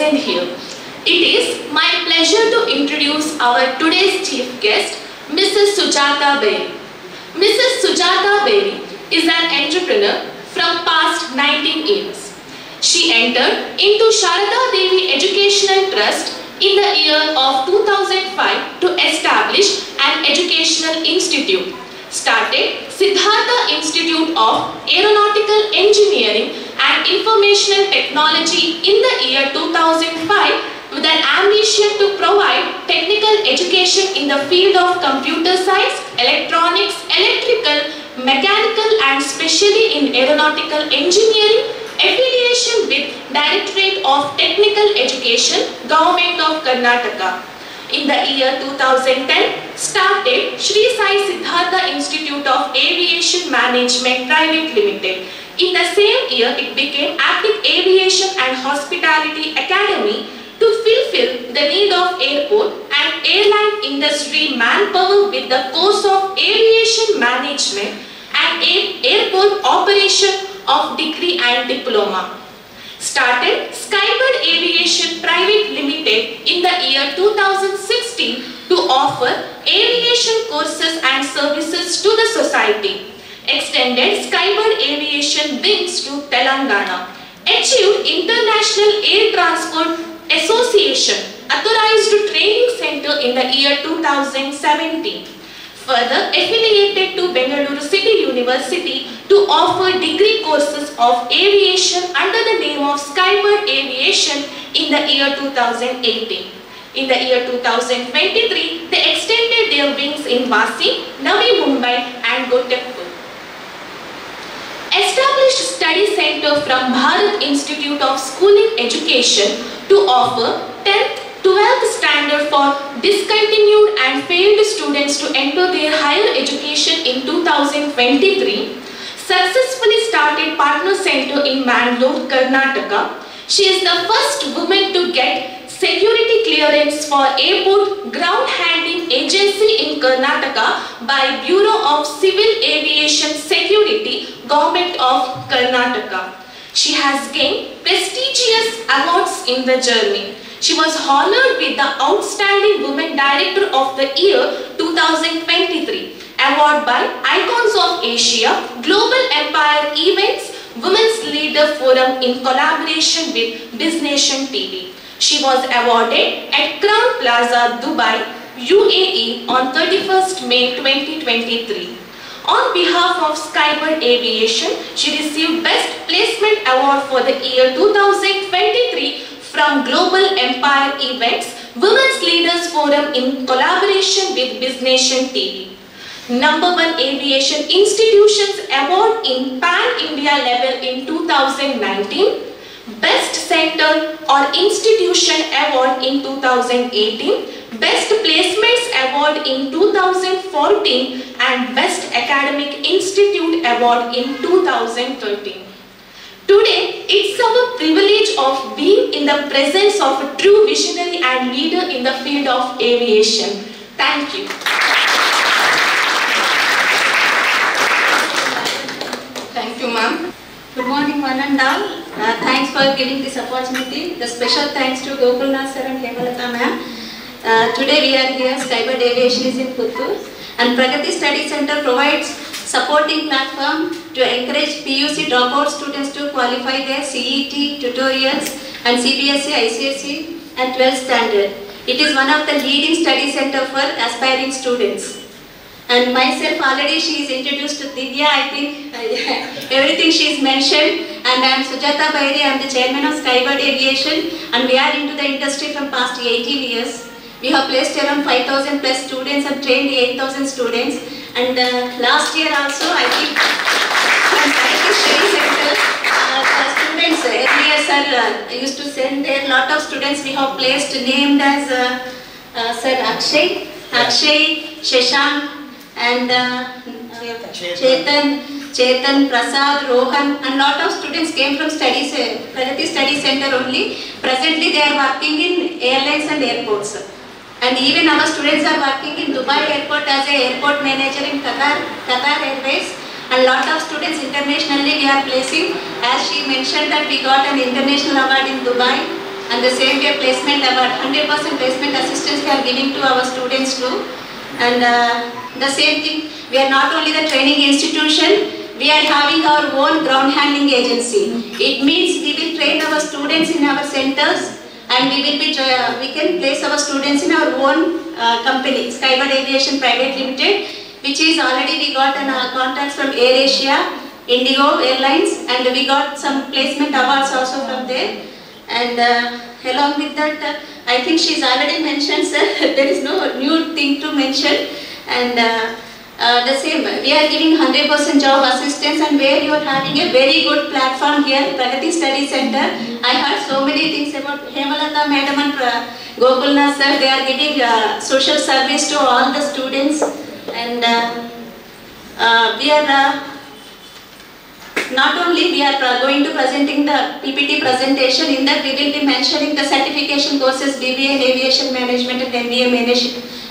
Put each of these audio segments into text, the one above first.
present here. It is my pleasure to introduce our today's chief guest, Mrs. Sujata Berry. Mrs. Sujata Berry is an entrepreneur from past 19 years. She entered into Sharada Devi Educational Trust in the year of 2005 to establish an educational institute. Started Siddhartha Institute of Aeronautical Engineering and Informational Technology in the year 2005 with an ambition to provide technical education in the field of computer science, electronics, electrical, mechanical and especially in aeronautical engineering, affiliation with Directorate of Technical Education, Government of Karnataka. In the year 2010, started Shri Sai Siddhartha Institute of Aviation Management Private Limited. In the same year, it became Active Aviation and Hospitality Academy to fulfill the need of airport and airline industry manpower with the course of Aviation Management and Airport Operation of degree and diploma. Started Skybird Aviation Private Limited in the year 2016 to offer aviation courses and services to the society. Extended Skybird Aviation wings to Telangana. Achieved International Air Transport Association Authorized Training Center in the year 2017. Further affiliated to Bengaluru City University to offer degree courses of aviation under the name of Skybird Aviation in the year 2018. In the year 2023, they extended their wings in Vasi, Navi Mumbai and Gorakhpur. Established study center from Bharat Institute of Schooling Education to offer 10th 12th standard for discontinued and failed students to enter their higher education in 2023. Successfully started Partner Center in Mangalore, Karnataka. She is the first woman to get security clearance for Airport Ground Handling Agency in Karnataka by Bureau of Civil Aviation Security, Government of Karnataka. She has gained prestigious awards in the journey. She was honored with the Outstanding Women Director of the Year 2023 award by Icons of Asia, Global Empire Events, Women's Leader Forum in collaboration with BizNation TV. She was awarded at Crown Plaza, Dubai, UAE on 31st May 2023. On behalf of Skybird Aviation, she received Best Placement Award for the year 2023 from Global Empire Events, Women's Leaders Forum in collaboration with BizNation TV. #1 Aviation Institutions Award in Pan-India level in 2019. Best Center or Institution Award in 2018. Best Placements Award in 2014 and Best Academic Institute Award in 2013. Today, it's our privilege of being in the presence of a true visionary and leader in the field of aviation. Thank you. Thank you, ma'am. Good morning, one and all. Thanks for giving this opportunity. The special thanks to Gopalnath sir and Hemalata ma'am. Today we are here, Skybird Aviation is in Puttur, and Pragati Study Center provides supporting platform to encourage PUC dropout students to qualify their CET tutorials and CBSE, ICSE and 12th standard. It is one of the leading study center for aspiring students. And myself already she is introduced to Divya, I think everything she is mentioned. And I am Sujata Berry, I am the chairman of Skybird Aviation and we are into the industry from past 18 years. We have placed around 5,000 plus students and trained 8,000 students. And last year also, I think, from Pragati Study Center, the students earlier sir used to send there lot of students we have placed named as Sir Akshay, Shashank and Chetan, Prasad, Rohan and lot of students came from Pragati Study Center only. Presently they are working in airlines and airports. And even our students are working in Dubai airport as an airport manager in Qatar Airways. And lot of students internationally we are placing. As she mentioned that we got an international award in Dubai and the same way placement award, 100% placement assistance we are giving to our students too. And the same thing, we are not only the training institution, we are having our own ground handling agency. It means we will train our students in our centers, and we can place our students in our own company, Skybird Aviation Private Limited, which is already we got contracts from AirAsia, Indigo Airlines, and we got some placement awards also from there. And along with that, I think she's already mentioned, sir, there is no new thing to mention. And the same, we are giving 100% job assistance, and where you are having a very good platform here, Pragati Study Center. I heard so many things about Hemalata Madam and Gokulnath sir. They are giving social service to all the students, and we are not only we are going to presenting the PPT presentation. In that we will be mentioning the certification courses, BBA in Aviation Management and MBA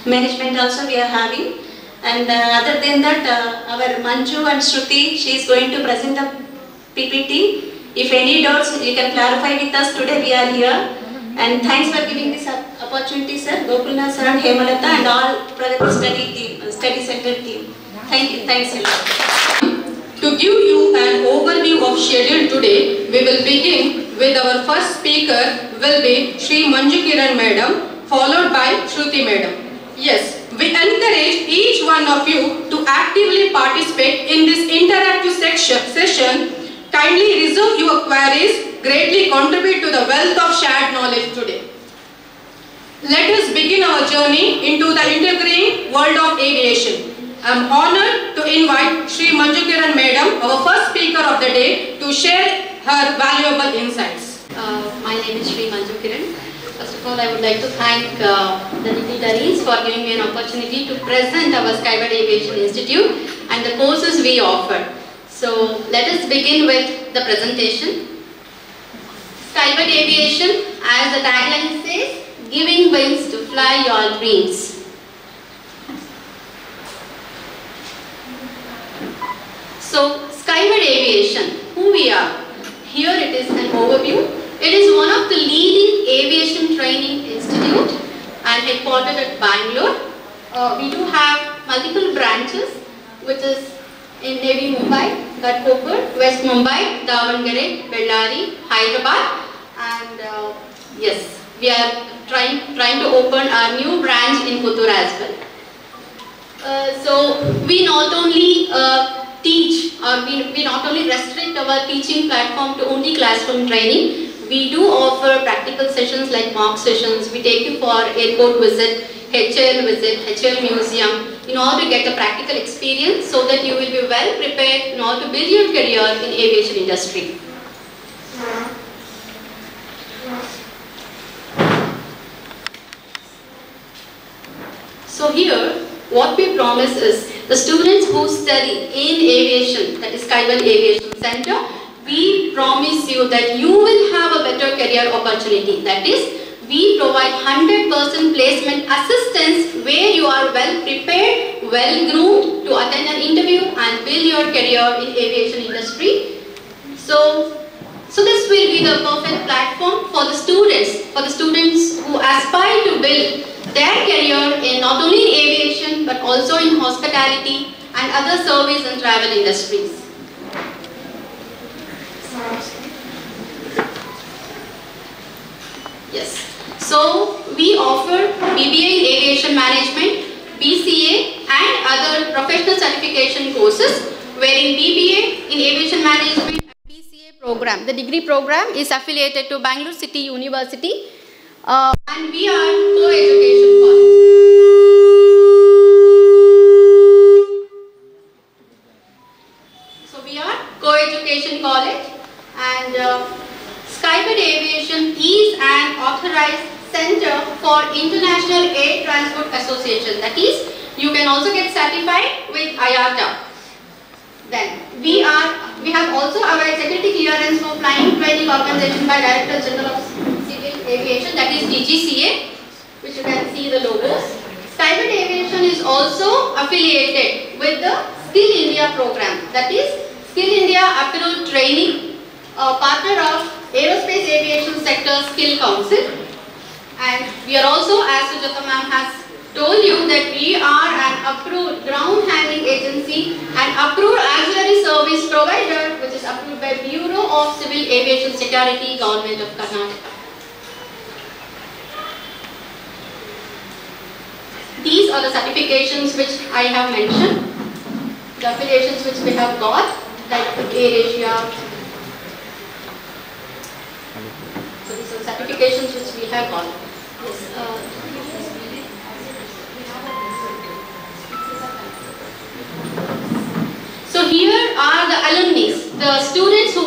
Management also we are having. And other than that, our Manju and Shruti, she is going to present the PPT. If any doubts, you can clarify with us. Today we are here. And thanks for giving this opportunity, sir, Gokulnath sir and Hemalata and all Pragati Study Center team. Thank you. Thanks a lot. To give you an overview of schedule today, we will begin with our first speaker will be Shri Manju Kiran Madam, followed by Shruti Madam. Yes, we encourage each one of you to actively participate in this interactive session. Kindly reserve your queries, greatly contribute to the wealth of shared knowledge today. Let us begin our journey into the integrating world of aviation. I am honored to invite Shri Manju Kiran Madam, our first speaker of the day, to share her valuable insights. My name is Shri Manju Kiran. First of all, I would like to thank the dignitaries for giving me an opportunity to present our Skybird Aviation Institute and the courses we offer. So let us begin with the presentation. Skybird Aviation, as the tagline says, giving wings to fly your dreams. So, Skybird Aviation, who we are. Here it is an overview. It is one of the leading aviation training institute and headquartered at Bangalore. We do have multiple branches, which is in Navi Mumbai, Ghatkopar, West Mumbai, Davangere, Bellary, Hyderabad, and yes, we are trying to open our new branch in Puttur as well. So we not only teach, or we not only restrict our teaching platform to only classroom training. We do offer practical sessions like mock sessions. We take you for airport visit, HL museum, in order to get a practical experience so that you will be well prepared in order to build your career in aviation industry. So here, what we promise is the students who study in aviation, that is Skybird Aviation Center, we promise you that you will have a better career opportunity. That is, we provide 100% placement assistance where you are well prepared, well groomed to attend an interview and build your career in aviation industry. So this will be the perfect platform for the students who aspire to build their career in not only in aviation but also in hospitality and other service and travel industries. Yes. So we offer BBA in Aviation Management, BCA and other professional certification courses, wherein BBA in Aviation Management and BCA program, the degree program is affiliated to Bangalore City University, and we are co-education college. So we are co-education college, and Skybird Aviation is an authorized center for International Air Transport Association. That is, you can also get certified with IATA. Then we have also our security clearance for flying training organization by Director General of Civil Aviation, that is DGCA, which you can see the logos. Skybird Aviation is also affiliated with the Skill India program, that is Skill India Aptitude Training, a partner of Aerospace Aviation Sector Sector Skill Council. And we are also, as Sujata ma'am has told you, that we are an approved ground handling agency and approved auxiliary service provider, which is approved by Bureau of Civil Aviation Security, Government of Karnataka. These are the certifications which I have mentioned, the affiliations which we have got, like AirAsia. So these are the certifications which we have got. Yes, so here are the alumni, the students who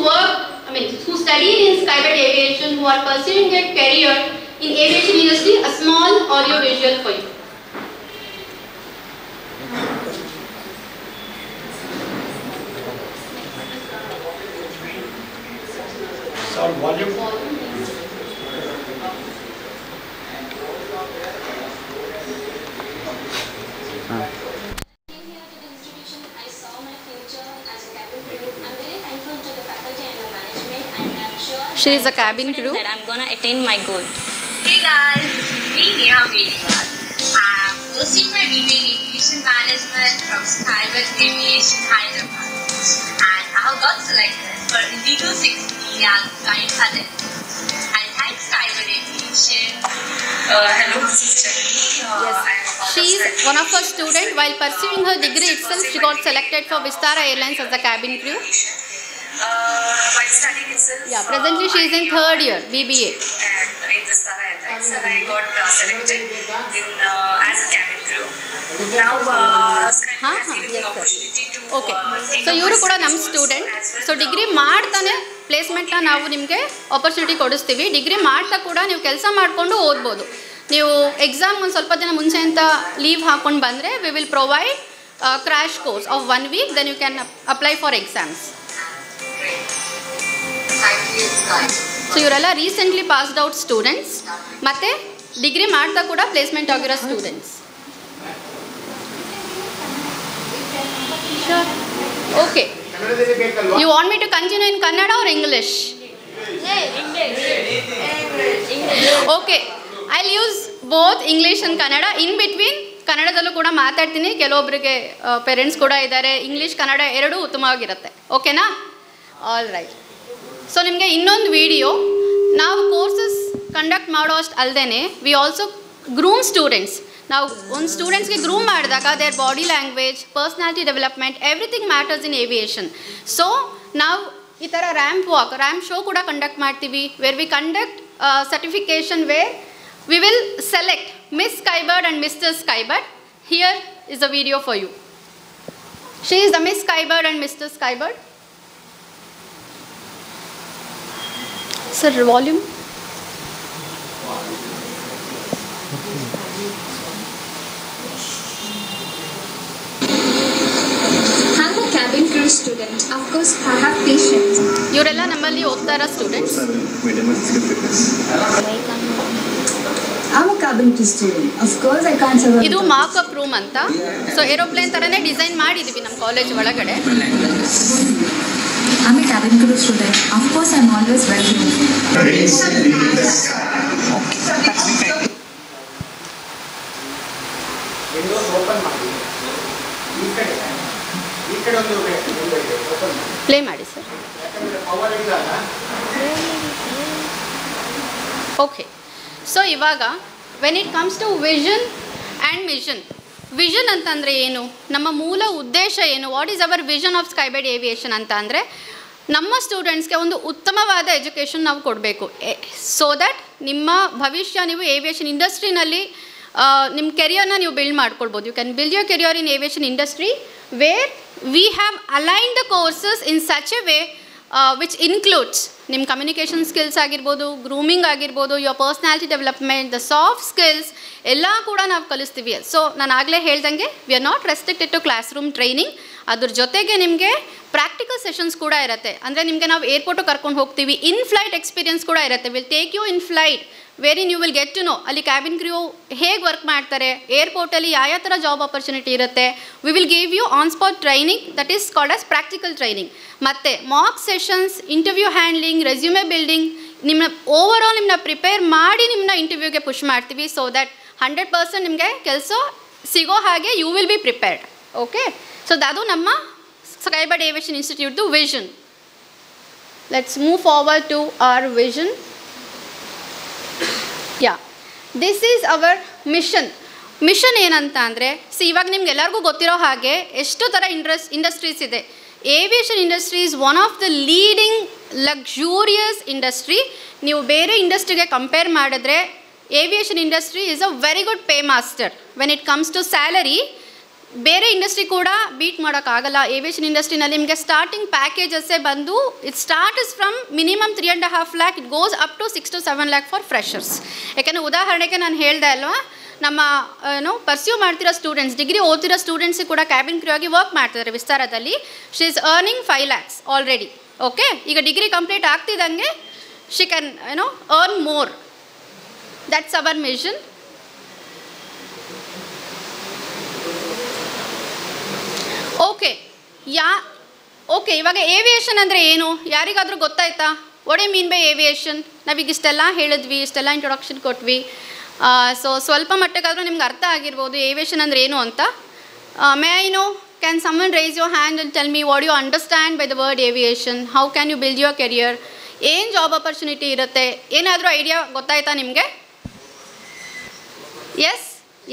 who studied in Skybird Aviation, who are pursuing a career in aviation industry. A small audio visual for you. Sound volume. She is a cabin crew. That I'm gonna attain my goal. Hey guys, this is me Neha Vediwal. I'm pursuing my BBA in Aviation Management from Skybird Aviation Hyderabad. And I have got selected for Indigo 60 as flight attendant. And thanks Skybird Aviation. Hello, this is Chandni. She is one of her students. While pursuing her degree itself, she got selected for Vistara Airlines as a cabin crew. While studying itself, Presently she is in third year BBA. And in Vistara Airlines, and I got selected in as a cabin crew. Now, Skybird has given the opportunity to Okay. So ಇವರು ಕೂಡ ನಮ್ಮ student. So degree ಮಾಡ್ತಾನೆ ಪ್ಲೇಸ್ಮೆಂಟ್ನ ನಾವು ನಿಮಗೆ opportunity ಕೊಡಿಸ್ತೀವಿ. Degree ಮಾಡ್ತಾ ಕೂಡ ನೀವು ಕೆಲಸ ಮಾಡಿಕೊಂಡು ಓದ್ಬೋದು. ನೀವು ಎಕ್ಸಾಮ್ ಒಂದು ಸ್ವಲ್ಪ ದಿನ ಮುಂಚೆ ಅಂತ ಲೀವ್ ಹಾಕ್ಕೊಂಡು ಬಂದರೆ we will provide crash course of 1 week, then you can apply for exams. So ಇವರೆಲ್ಲ ರೀಸೆಂಟ್ಲಿ ಪಾಸ್ಡ್ ಔಟ್ ಸ್ಟೂಡೆಂಟ್ಸ್ ಮತ್ತು ಡಿಗ್ರಿ ಮಾಡ್ತಾ ಕೂಡ ಪ್ಲೇಸ್ಮೆಂಟ್ ಆಗಿರೋ students. Okay, you want me to continue in Kannada or English? Okay, I will use both English and Kannada. In between ಕನ್ನಡದಲ್ಲೂ ಕೂಡ ಮಾತಾಡ್ತೀನಿ. ಕೆಲವೊಬ್ಬರಿಗೆ parents ಕೂಡ ಇದ್ದಾರೆ. ಇಂಗ್ಲೀಷ್ ಕನ್ನಡ ಎರಡೂ ಉತ್ತಮವಾಗಿರುತ್ತೆ. ಓಕೆನಾ? All right. ಸೊ ನಿಮಗೆ ಇನ್ನೊಂದು ವಿಡಿಯೋ, ನಾವು ಕೋರ್ಸಸ್ ಕಂಡಕ್ಟ್ ಮಾಡೋ ಅಷ್ಟು ಅಲ್ಲದೆ ವಿ ಆಲ್ಸೋ ಗ್ರೂಮ್ ಸ್ಟೂಡೆಂಟ್ಸ್. ನಾವು ಒಂದು ಸ್ಟೂಡೆಂಟ್ಸ್ಗೆ ಗ್ರೂಮ್ ಮಾಡಿದಾಗ their body language, personality development, everything matters in aviation. So ನಾವು ಈ ಥರ ರ್ಯಾಂಪ್ ಶೋ ಕೂಡ ಕಂಡಕ್ಟ್ ಮಾಡ್ತೀವಿ, where we conduct certification where we will select miss Skybird and mister Skybird. Here is a video for you. She is the miss Skybird and mister Skybird. Sir, volume. I'm a cabin crew student. Of course, I have patience. ಇವರೆಲ್ಲ ನಮ್ಮಲ್ಲಿ ಓದ್ತಾ ಇರೋ students. I'm a cabin crew student. Of course, I can't survive. ಇದು markup room ಅಂತ. So aeroplane ಥರನೇ design ಮಾಡಿದ್ದೀವಿ ನಮ್ಮ college ಒಳಗಡೆ. I'm a cabin crew student. Of course, I'm always welcome. Windows open ಮಾಡಿ. ಈ ಕಡೆ ಒಂದು ಓಪನ್ ಮಾಡಿ. ಪ್ಲೇ ಮಾಡಿ ಸರ್. ಯಾಕಂದರೆ ಪವರ್ ಇಲ್ಲಲ್ಲ. ಓಕೆ, ಸೊ ಇವಾಗ when it comes to vision and mission. Vision ಅಂತಂದರೆ ಏನು, ನಮ್ಮ ಮೂಲ ಉದ್ದೇಶ ಏನು, what is our vision of Skybird aviation ಅಂತ ಅಂದರೆ ನಮ್ಮ ಸ್ಟೂಡೆಂಟ್ಸ್ಗೆ ಒಂದು ಉತ್ತಮವಾದ ಎಜುಕೇಷನ್ ನಾವು ಕೊಡಬೇಕು. ಸೊ ದ್ಯಾಟ್ ನಿಮ್ಮ ಭವಿಷ್ಯ ನೀವು ಏವಿಯೇಷನ್ ಇಂಡಸ್ಟ್ರಿನಲ್ಲಿ ನಿಮ್ಮ ಕೆರಿಯರ್ನ ನೀವು ಬಿಲ್ಡ್ ಮಾಡ್ಕೊಳ್ಬೋದು. You can build your career in aviation industry where we have align the courses in such a way which includes ನಿಮ್ಮ ಕಮ್ಯುನಿಕೇಷನ್ ಸ್ಕಿಲ್ಸ್ ಆಗಿರ್ಬೋದು, ಗ್ರೂಮಿಂಗ್ ಆಗಿರ್ಬೋದು, your personality development, the soft skills ಎಲ್ಲ ಕೂಡ ನಾವು ಕಲಿಸ್ತೀವಿ. ಸೊ ನಾನು ಆಗಲೇ ಹೇಳ್ದಂಗೆ we are not restricted to classroom training. ಅದ್ರ ಜೊತೆಗೆ ನಿಮಗೆ ಪ್ರಾಕ್ಟಿಕಲ್ ಸೆಷನ್ಸ್ ಕೂಡ ಇರುತ್ತೆ. ಅಂದರೆ ನಿಮಗೆ ನಾವು ಏರ್ಪೋರ್ಟು ಕರ್ಕೊಂಡು ಹೋಗ್ತೀವಿ, ಇನ್ ಫ್ಲೈಟ್ ಎಕ್ಸ್ಪೀರಿಯನ್ಸ್ ಕೂಡ ಇರುತ್ತೆ. Will take you in flight wherein you will get to know ಅಲ್ಲಿ ಕ್ಯಾಬಿನ್ ಕ್ರೂ ಹೇಗೆ ವರ್ಕ್ ಮಾಡ್ತಾರೆ, ಏರ್ಪೋರ್ಟಲ್ಲಿ ಯಾವ ಥರ ಜಾಬ್ ಆಪರ್ಚುನಿಟಿ ಇರುತ್ತೆ. We will give you on spot training, that is called as practical training. ಮತ್ತು mock sessions, interview handling, resume building, ನಿಮ್ಮನ್ನ over all ನಿಮ್ಮನ್ನ ಪ್ರಿಪೇರ್ ಮಾಡಿ ನಿಮ್ಮನ್ನ ಇಂಟರ್ವ್ಯೂಗೆ ಪುಷ್ ಮಾಡ್ತೀವಿ. ಸೊ ದ್ಯಾಟ್ 100% ನಿಮಗೆ ಕೆಲಸ ಸಿಗೋ ಹಾಗೆ you will be prepared. Okay, so ಅದು ನಮ್ಮ ಸ್ಕೈಬರ್ಡ್ ಏವಿಯೇಷನ್ ಇನ್ಸ್ಟಿಟ್ಯೂಟ್ದು vision. Let's move forward to our vision. This is our mission ಏನಂತ ಅಂದರೆ, ಇವಾಗ ನಿಮ್ಗೆ ಎಲ್ಲರಿಗೂ ಗೊತ್ತಿರೋ ಹಾಗೆ ಎಷ್ಟು ಥರ ಇಂಡಸ್ಟ್ರೀಸ್ ಇದೆ. Aviation industry is one of the leading luxurious industry. ನೀವು ಬೇರೆ ಇಂಡಸ್ಟ್ರಿಗೆ ಕಂಪೇರ್ ಮಾಡಿದ್ರೆ aviation industry is a very good pay master when it comes to salary. ಬೇರೆ ಇಂಡಸ್ಟ್ರಿ ಕೂಡ ಬೀಟ್ ಮಾಡೋಕ್ಕಾಗಲ್ಲ. ಏವಿಯೇಷನ್ ಇಂಡಸ್ಟ್ರಿನಲ್ಲಿ ನಿಮಗೆ ಸ್ಟಾರ್ಟಿಂಗ್ ಪ್ಯಾಕೇಜಸ್ಸೇ ಬಂದು it starts from minimum 3.5 lakh, it goes up to 6 to 7 lakh for freshers. ಯಾಕೆಂದರೆ ಉದಾಹರಣೆಗೆ ನಾನು ಹೇಳ್ದೆ ಅಲ್ವಾ, ನಮ್ಮ ಪರ್ಸ್ಯೂ ಮಾಡ್ತಿರೋ ಸ್ಟೂಡೆಂಟ್ಸ್, ಡಿಗ್ರಿ ಓದ್ತಿರೋ ಸ್ಟೂಡೆಂಟ್ಸಿಗೆ ಕೂಡ ಕ್ಯಾಬಿನ್ ಕ್ರೂ ಆಗಿ ವರ್ಕ್ ಮಾಡ್ತಿದ್ದಾರೆ ವಿಸ್ತಾರದಲ್ಲಿ. She is earning 5 lakhs already. Okay, ಈಗ ಡಿಗ್ರಿ ಕಂಪ್ಲೀಟ್ ಆಗ್ತಿದ್ದಂಗೆ she can earn more. That's our mission. Okay, ಇವಾಗ ಏವಿಯೇಷನ್ ಅಂದರೆ ಏನು, ಯಾರಿಗಾದರೂ ಗೊತ್ತಾಯ್ತಾ? What you mean by aviation? ನಾವೀಗ ಇಷ್ಟೆಲ್ಲ ಹೇಳಿದ್ವಿ, ಇಷ್ಟೆಲ್ಲ ಇಂಟ್ರೊಡಕ್ಷನ್ ಕೊಟ್ವಿ. ಸೊ ಸ್ವಲ್ಪ ಮಟ್ಟಕ್ಕಾದರೂ ನಿಮ್ಗೆ ಅರ್ಥ ಆಗಿರ್ಬೋದು ಏವಿಯೇಷನ್ ಅಂದರೆ ಏನು ಅಂತ. May I know, can someone raise your hand and tell me what you understand by the word aviation? How can you build your career? ಏನು ಜಾಬ್ ಆಪರ್ಚುನಿಟಿ ಇರುತ್ತೆ? ಏನಾದರೂ ಐಡಿಯಾ ಗೊತ್ತಾಯ್ತಾ ನಿಮಗೆ?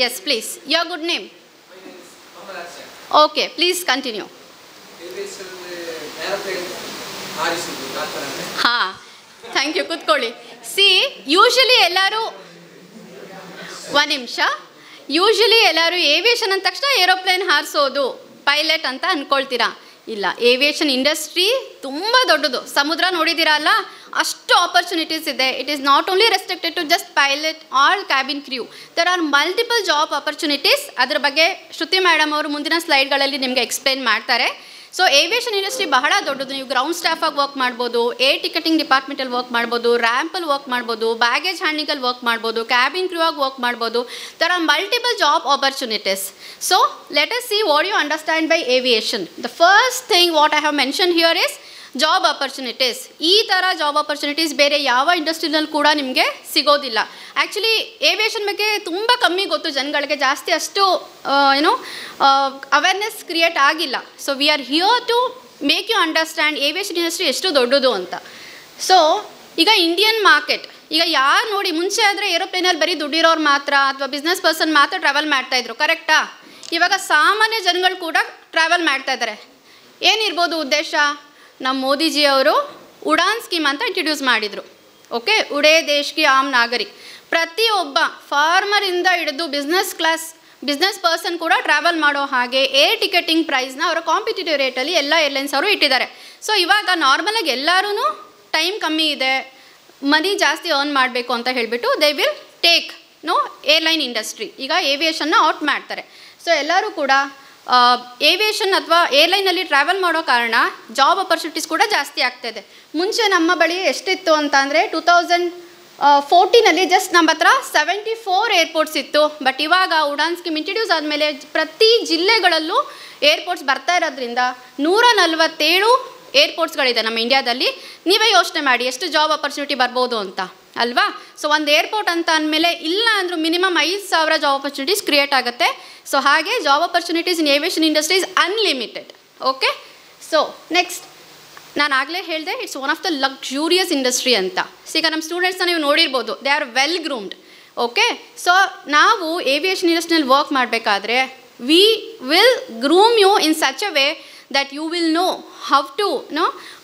Yes please. Your good name? Okay, please continue. ಹಾಂ, thank you. ಕೂತ್ಕೊಳ್ಳಿ. Usually ಎಲ್ಲರೂ ಒಂದು ನಿಮಿಷ. ಯೂಶಲಿ ಎಲ್ಲರೂ ಏವಿಯೇಷನ್ ಅಂದ ತಕ್ಷಣ ಏರೋಪ್ಲೇನ್ ಹಾರಿಸೋದು, ಪೈಲಟ್ ಅಂತ ಅಂದ್ಕೊಳ್ತೀರಾ. ಇಲ್ಲ, ಏವಿಯೇಷನ್ ಇಂಡಸ್ಟ್ರಿ ತುಂಬ ದೊಡ್ಡದು. ಸಮುದ್ರ ನೋಡಿದ್ದೀರಾ ಅಲ್ಲ, ಅಷ್ಟು ಆಪರ್ಚುನಿಟೀಸ್ ಇದೆ. It is not only restricted to just pilot or cabin crew. There are multiple job opportunities. ಅದ್ರ ಬಗ್ಗೆ ಶ್ರುತಿ ಮೇಡಮ್ ಅವರು ಮುಂದಿನ ಸ್ಲೈಡ್ಗಳಲ್ಲಿ ನಿಮಗೆ ಎಕ್ಸ್ಪ್ಲೇನ್ ಮಾಡ್ತಾರೆ. ಸೊ ಏವಿಯೇಷನ್ ಇಂಡಸ್ಟ್ರಿ ಬಹಳ ದೊಡ್ಡದು. ನೀವು ಗ್ರೌಂಡ್ ಸ್ಟಾಫಾಗಿ ವರ್ಕ್ ಮಾಡ್ಬೋದು, ಏರ್ ಟಿಕೆಟಿಂಗ್ ಡಿಪಾರ್ಟ್ಮೆಂಟಲ್ಲಿ ವರ್ಕ್ ಮಾಡ್ಬೋದು, ರ್ಯಾಂಪಲ್ಲಿ ವರ್ಕ್ ಮಾಡ್ಬೋದು, ಬ್ಯಾಗೇಜ್ ಹ್ಯಾಂಡ್ಲಿಂಗಲ್ಲಿ ವರ್ಕ್ ಮಾಡ್ಬೋದು, ಕ್ಯಾಬಿನ್ ಕ್ರೂ ಆಗಿ ವರ್ಕ್ ಮಾಡ್ಬೋದು. There are multiple job opportunities. So let us see what you understand by aviation. The first thing what I have mention here is job opportunities. ಈ ಥರ job opportunities ಬೇರೆ ಯಾವ ಇಂಡಸ್ಟ್ರಿನಲ್ಲಿ ಕೂಡ ನಿಮಗೆ ಸಿಗೋದಿಲ್ಲ. ಆ್ಯಕ್ಚುಲಿ ಏವಿಯೇಷನ್ ಬಗ್ಗೆ ತುಂಬ ಕಮ್ಮಿ ಗೊತ್ತು ಜನಗಳಿಗೆ, ಜಾಸ್ತಿ ಅಷ್ಟು ಅವೇರ್ನೆಸ್ ಕ್ರಿಯೇಟ್ ಆಗಿಲ್ಲ. So we are here to make you understand aviation industry ಎಷ್ಟು ದೊಡ್ಡದು ಅಂತ. ಸೊ ಈಗ ಇಂಡಿಯನ್ ಮಾರ್ಕೆಟ್, ಈಗ ಯಾರು ನೋಡಿ, ಮುಂಚೆ ಆದರೆ ಏರೋಪ್ಲೇನಲ್ಲಿ ಬರೀ ದುಡ್ಡಿರೋರು ಮಾತ್ರ ಅಥವಾ ಬಿಸ್ನೆಸ್ ಪರ್ಸನ್ ಮಾತ್ರ ಟ್ರಾವೆಲ್ ಮಾಡ್ತಾಯಿದ್ರು, ಕರೆಕ್ಟಾ? ಇವಾಗ ಸಾಮಾನ್ಯ ಜನಗಳು ಕೂಡ ಟ್ರಾವೆಲ್ ಮಾಡ್ತಾ ಇದ್ದಾರೆ. ಏನಿರ್ಬೋದು ಉದ್ದೇಶ? ನಮ್ಮ ಮೋದಿಜಿಯವರು ಉಡಾನ್ ಸ್ಕೀಮ್ ಅಂತ ಇಂಟ್ರಡ್ಯೂಸ್ ಮಾಡಿದರು. ಓಕೆ, ಉಡೇ ದೇಶ್ ಕಿ ಆಮ್ ನಾಗರಿಕ್. ಪ್ರತಿಯೊಬ್ಬ ಫಾರ್ಮರಿಂದ ಹಿಡಿದು ಬಿಸ್ನೆಸ್ ಪರ್ಸನ್ ಕೂಡ ಟ್ರಾವೆಲ್ ಮಾಡೋ ಹಾಗೆ ಏರ್ ಟಿಕೆಟಿಂಗ್ ಪ್ರೈಸ್ನ ಅವರ ಕಾಂಪಿಟೇಟಿವ್ ರೇಟಲ್ಲಿ ಎಲ್ಲ ಏರ್ಲೈನ್ಸ್ ಅವರು ಇಟ್ಟಿದ್ದಾರೆ. ಸೊ ಇವಾಗ ನಾರ್ಮಲಾಗಿ ಎಲ್ಲರೂ ಟೈಮ್ ಕಮ್ಮಿ ಇದೆ, ಮನಿ ಜಾಸ್ತಿ ಅರ್ನ್ ಮಾಡಬೇಕು ಅಂತ ಹೇಳಿಬಿಟ್ಟು they will take airline industry. ಈಗ ಏವಿಯೇಷನ್ನ ಔಟ್ ಮಾಡ್ತಾರೆ. ಸೊ ಎಲ್ಲರೂ ಕೂಡ ಏವಿಯೇಷನ್ ಅಥವಾ ಏರ್ಲೈನಲ್ಲಿ ಟ್ರಾವೆಲ್ ಮಾಡೋ ಕಾರಣ ಜಾಬ್ ಆಪರ್ಚುನಿಟೀಸ್ ಕೂಡ ಜಾಸ್ತಿ ಆಗ್ತಾಯಿದೆ. ಮುಂಚೆ ನಮ್ಮ ಬಳಿ ಎಷ್ಟಿತ್ತು ಅಂತ ಅಂದರೆ 2014 ಜಸ್ಟ್ ನಮ್ಮ ಹತ್ರ 74 ಏರ್ಪೋರ್ಟ್ಸ್ ಇತ್ತು. ಬಟ್ ಇವಾಗ ಉಡಾನ್ ಸ್ಕೀಮ್ ಇಂಟ್ರಡ್ಯೂಸ್ ಆದಮೇಲೆ ಪ್ರತಿ ಜಿಲ್ಲೆಗಳಲ್ಲೂ ಏರ್ಪೋರ್ಟ್ಸ್ ಬರ್ತಾ ಇರೋದ್ರಿಂದ 147 ಏರ್ಪೋರ್ಟ್ಸ್ಗಳಿದೆ ನಮ್ಮ ಇಂಡಿಯಾದಲ್ಲಿ. ನೀವೇ ಯೋಚನೆ ಮಾಡಿ ಎಷ್ಟು ಜಾಬ್ ಆಪರ್ಚುನಿಟಿ ಬರ್ಬೋದು ಅಂತ ಅಲ್ವಾ? ಸೊ ಒಂದು ಏರ್ಪೋರ್ಟ್ ಅಂತ ಅಂದಮೇಲೆ ಇಲ್ಲ ಅಂದರೂ ಮಿನಿಮಮ್ 5,000 ಜಾಬ್ ಆಪರ್ಚುನಿಟೀಸ್ ಕ್ರಿಯೇಟ್ ಆಗುತ್ತೆ. ಸೊ ಹಾಗೆ job opportunities in aviation industry is unlimited. Okay, so next ನಾನು ಆಗಲೇ ಹೇಳಿದೆ it's one of the luxurious industry ಅಂತ. ಈಗ ನಮ್ಮ ಸ್ಟೂಡೆಂಟ್ಸ್ನ ನೀವು ನೋಡಿರ್ಬೋದು, they are well groomed. Okay, so ನಾವು ಏವಿಯೇಷನ್ ಇಂಡಸ್ಟ್ರಿಯಲ್ಲಿ ವರ್ಕ್ ಮಾಡಬೇಕಾದ್ರೆ we will groom you in such a way that you will know how to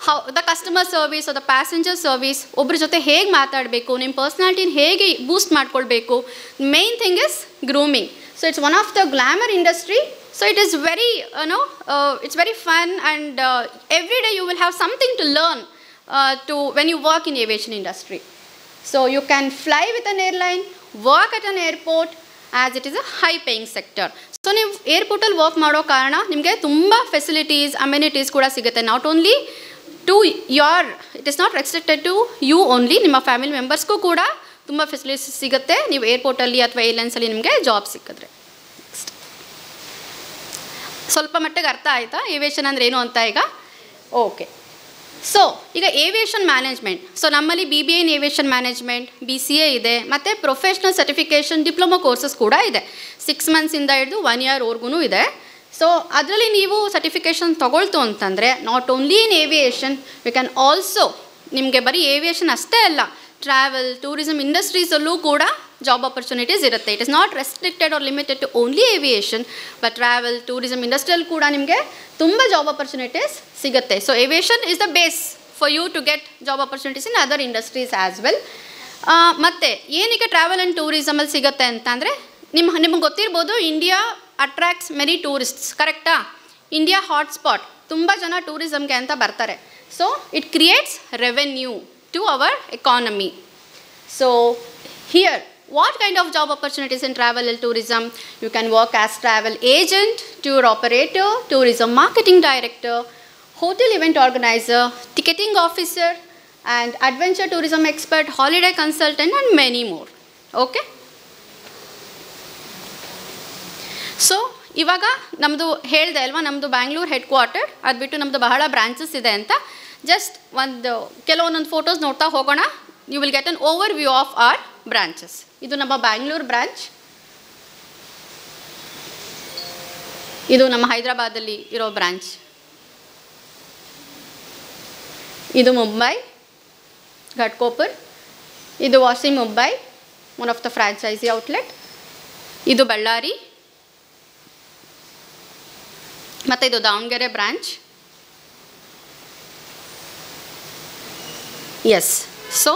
how the customer service or the passenger service, ಒಬ್ಬರ ಜೊತೆ ಹೇಗೆ ಮಾತಾಡಬೇಕು, ನಿಮ್ಮ ಪರ್ಸ್ನಾಲಿಟಿನ ಹೇಗೆ ಬೂಸ್ಟ್ ಮಾಡ್ಕೊಳ್ಬೇಕು. Main thing is grooming. So it's one of the glamour industry. So it is very, it's very fun, and every day you will have something to learn when you work in aviation industry. So you can fly with an airline, work at an airport, as it is a high paying sector. So ನೀವು ಏರ್ಪೋರ್ಟಲ್ಲಿ work ಮಾಡೋ ಕಾರಣ ನಿಮಗೆ ತುಂಬ facilities, amenities ಕೂಡ ಸಿಗುತ್ತೆ. Not only to it is not restricted to you only, ನಿಮ್ಮ family ಮೆಂಬರ್ಸ್ಗೂ ಕೂಡ ತುಂಬ ಫೆಸಿಲಿಟೀಸ್ ಸಿಗುತ್ತೆ ನೀವು ಏರ್ಪೋರ್ಟಲ್ಲಿ ಅಥವಾ ಏರ್ಲೈನ್ಸಲ್ಲಿ ನಿಮಗೆ ಜಾಬ್ ಸಿಕ್ಕಿದ್ರೆ. ಸ್ವಲ್ಪ ಮಟ್ಟಿಗೆ ಅರ್ಥ ಆಯಿತಾ ಏವಿಯೇಷನ್ ಅಂದರೆ ಏನು ಅಂತ ಈಗ? ಓಕೆ. ಸೊ ಈಗ ಏವಿಯೇಷನ್ ಮ್ಯಾನೇಜ್ಮೆಂಟ್, ಸೊ ನಮ್ಮಲ್ಲಿ BBA ಇನ್ ಏವಿಯೇಷನ್ ಮ್ಯಾನೇಜ್ಮೆಂಟ್, BCA ಇದೆ, ಮತ್ತು ಪ್ರೊಫೆಷ್ನಲ್ ಸರ್ಟಿಫಿಕೇಷನ್ ಡಿಪ್ಲೊಮಾ ಕೋರ್ಸಸ್ ಕೂಡ ಇದೆ. 6 ಮಂತ್ಸಿಂದ ಹಿಡಿದು 1 ಇಯರ್ವರೆಗೂ ಇದೆ. ಸೊ ಅದರಲ್ಲಿ ನೀವು ಸರ್ಟಿಫಿಕೇಷನ್ ತೊಗೊಳ್ತು ಅಂತಂದರೆ not only in aviation, you can also, ನಿಮಗೆ ಬರೀ ಏವಿಯೇಷನ್ ಅಷ್ಟೇ ಅಲ್ಲ, ಟ್ರಾವೆಲ್, ಟೂರಿಸಮ್ ಇಂಡಸ್ಟ್ರೀಸಲ್ಲೂ ಕೂಡ ಜಾಬ್ ಆಪರ್ಚುನಿಟೀಸ್ ಇರುತ್ತೆ. It is not restricted or limited to only aviation, but travel, tourism ಇಂಡಸ್ಟ್ರಿಯಲ್ಲಿ ಕೂಡ ನಿಮಗೆ ತುಂಬ ಜಾಬ್ ಆಪರ್ಚುನಿಟೀಸ್ ಸಿಗುತ್ತೆ. So aviation is the base for you to get job opportunities in other industries as well. ಮತ್ತು ಏನಕ್ಕೆ travel and ಟೂರಿಸಮಲ್ಲಿ ಸಿಗುತ್ತೆ ಅಂತಂದರೆ ನಿಮ್ಗೆ ಗೊತ್ತಿರ್ಬೋದು, ಇಂಡಿಯಾ ಅಟ್ರಾಕ್ಟ್ಸ್ ಮೆನಿ ಟೂರಿಸ್ಟ್ಸ್, ಕರೆಕ್ಟಾ? ಇಂಡಿಯಾ ಹಾಟ್ಸ್ಪಾಟ್, ತುಂಬ ಜನ ಟೂರಿಸಮ್ಗೆ ಅಂತ ಬರ್ತಾರೆ. So it creates revenue to our economy. So here, what kind of job opportunities in travel and tourism? You can work as travel agent, tour operator, tourism marketing director, hotel event organizer, ticketing officer, and adventure tourism expert, holiday consultant, and many more. Okay? So ಇವಾಗ ನಮ್ಮದು ಹೇಳಿದೆ ಅಲ್ವಾ, ನಮ್ಮದು Bangalore head quarter, ಅದು ಬಿಟ್ಟು ನಮ್ಮದು ಬಹಳ branches ಇದೆ ಅಂತ. ಜಸ್ಟ್ ಕೆಲವೊಂದೊಂದು ಫೋಟೋಸ್ ನೋಡ್ತಾ ಹೋಗೋಣ. You will get an overview of our branches. ಇದು ನಮ್ಮ ಬ್ಯಾಂಗ್ಳೂರ್ ಬ್ರಾಂಚ್, ಇದು ನಮ್ಮ ಹೈದರಾಬಾದಲ್ಲಿ ಇರೋ ಬ್ರಾಂಚ್, ಇದು ಮುಂಬೈ ಘಟ್ಕೋಪುರ್, ಇದು Vashi Mumbai, one of the franchise outlet, ಇದು ಬಳ್ಳಾರಿ, ಮತ್ತು ಇದು ದಾವಣಗೆರೆ ಬ್ರಾಂಚ್. ಎಸ್, ಸೊ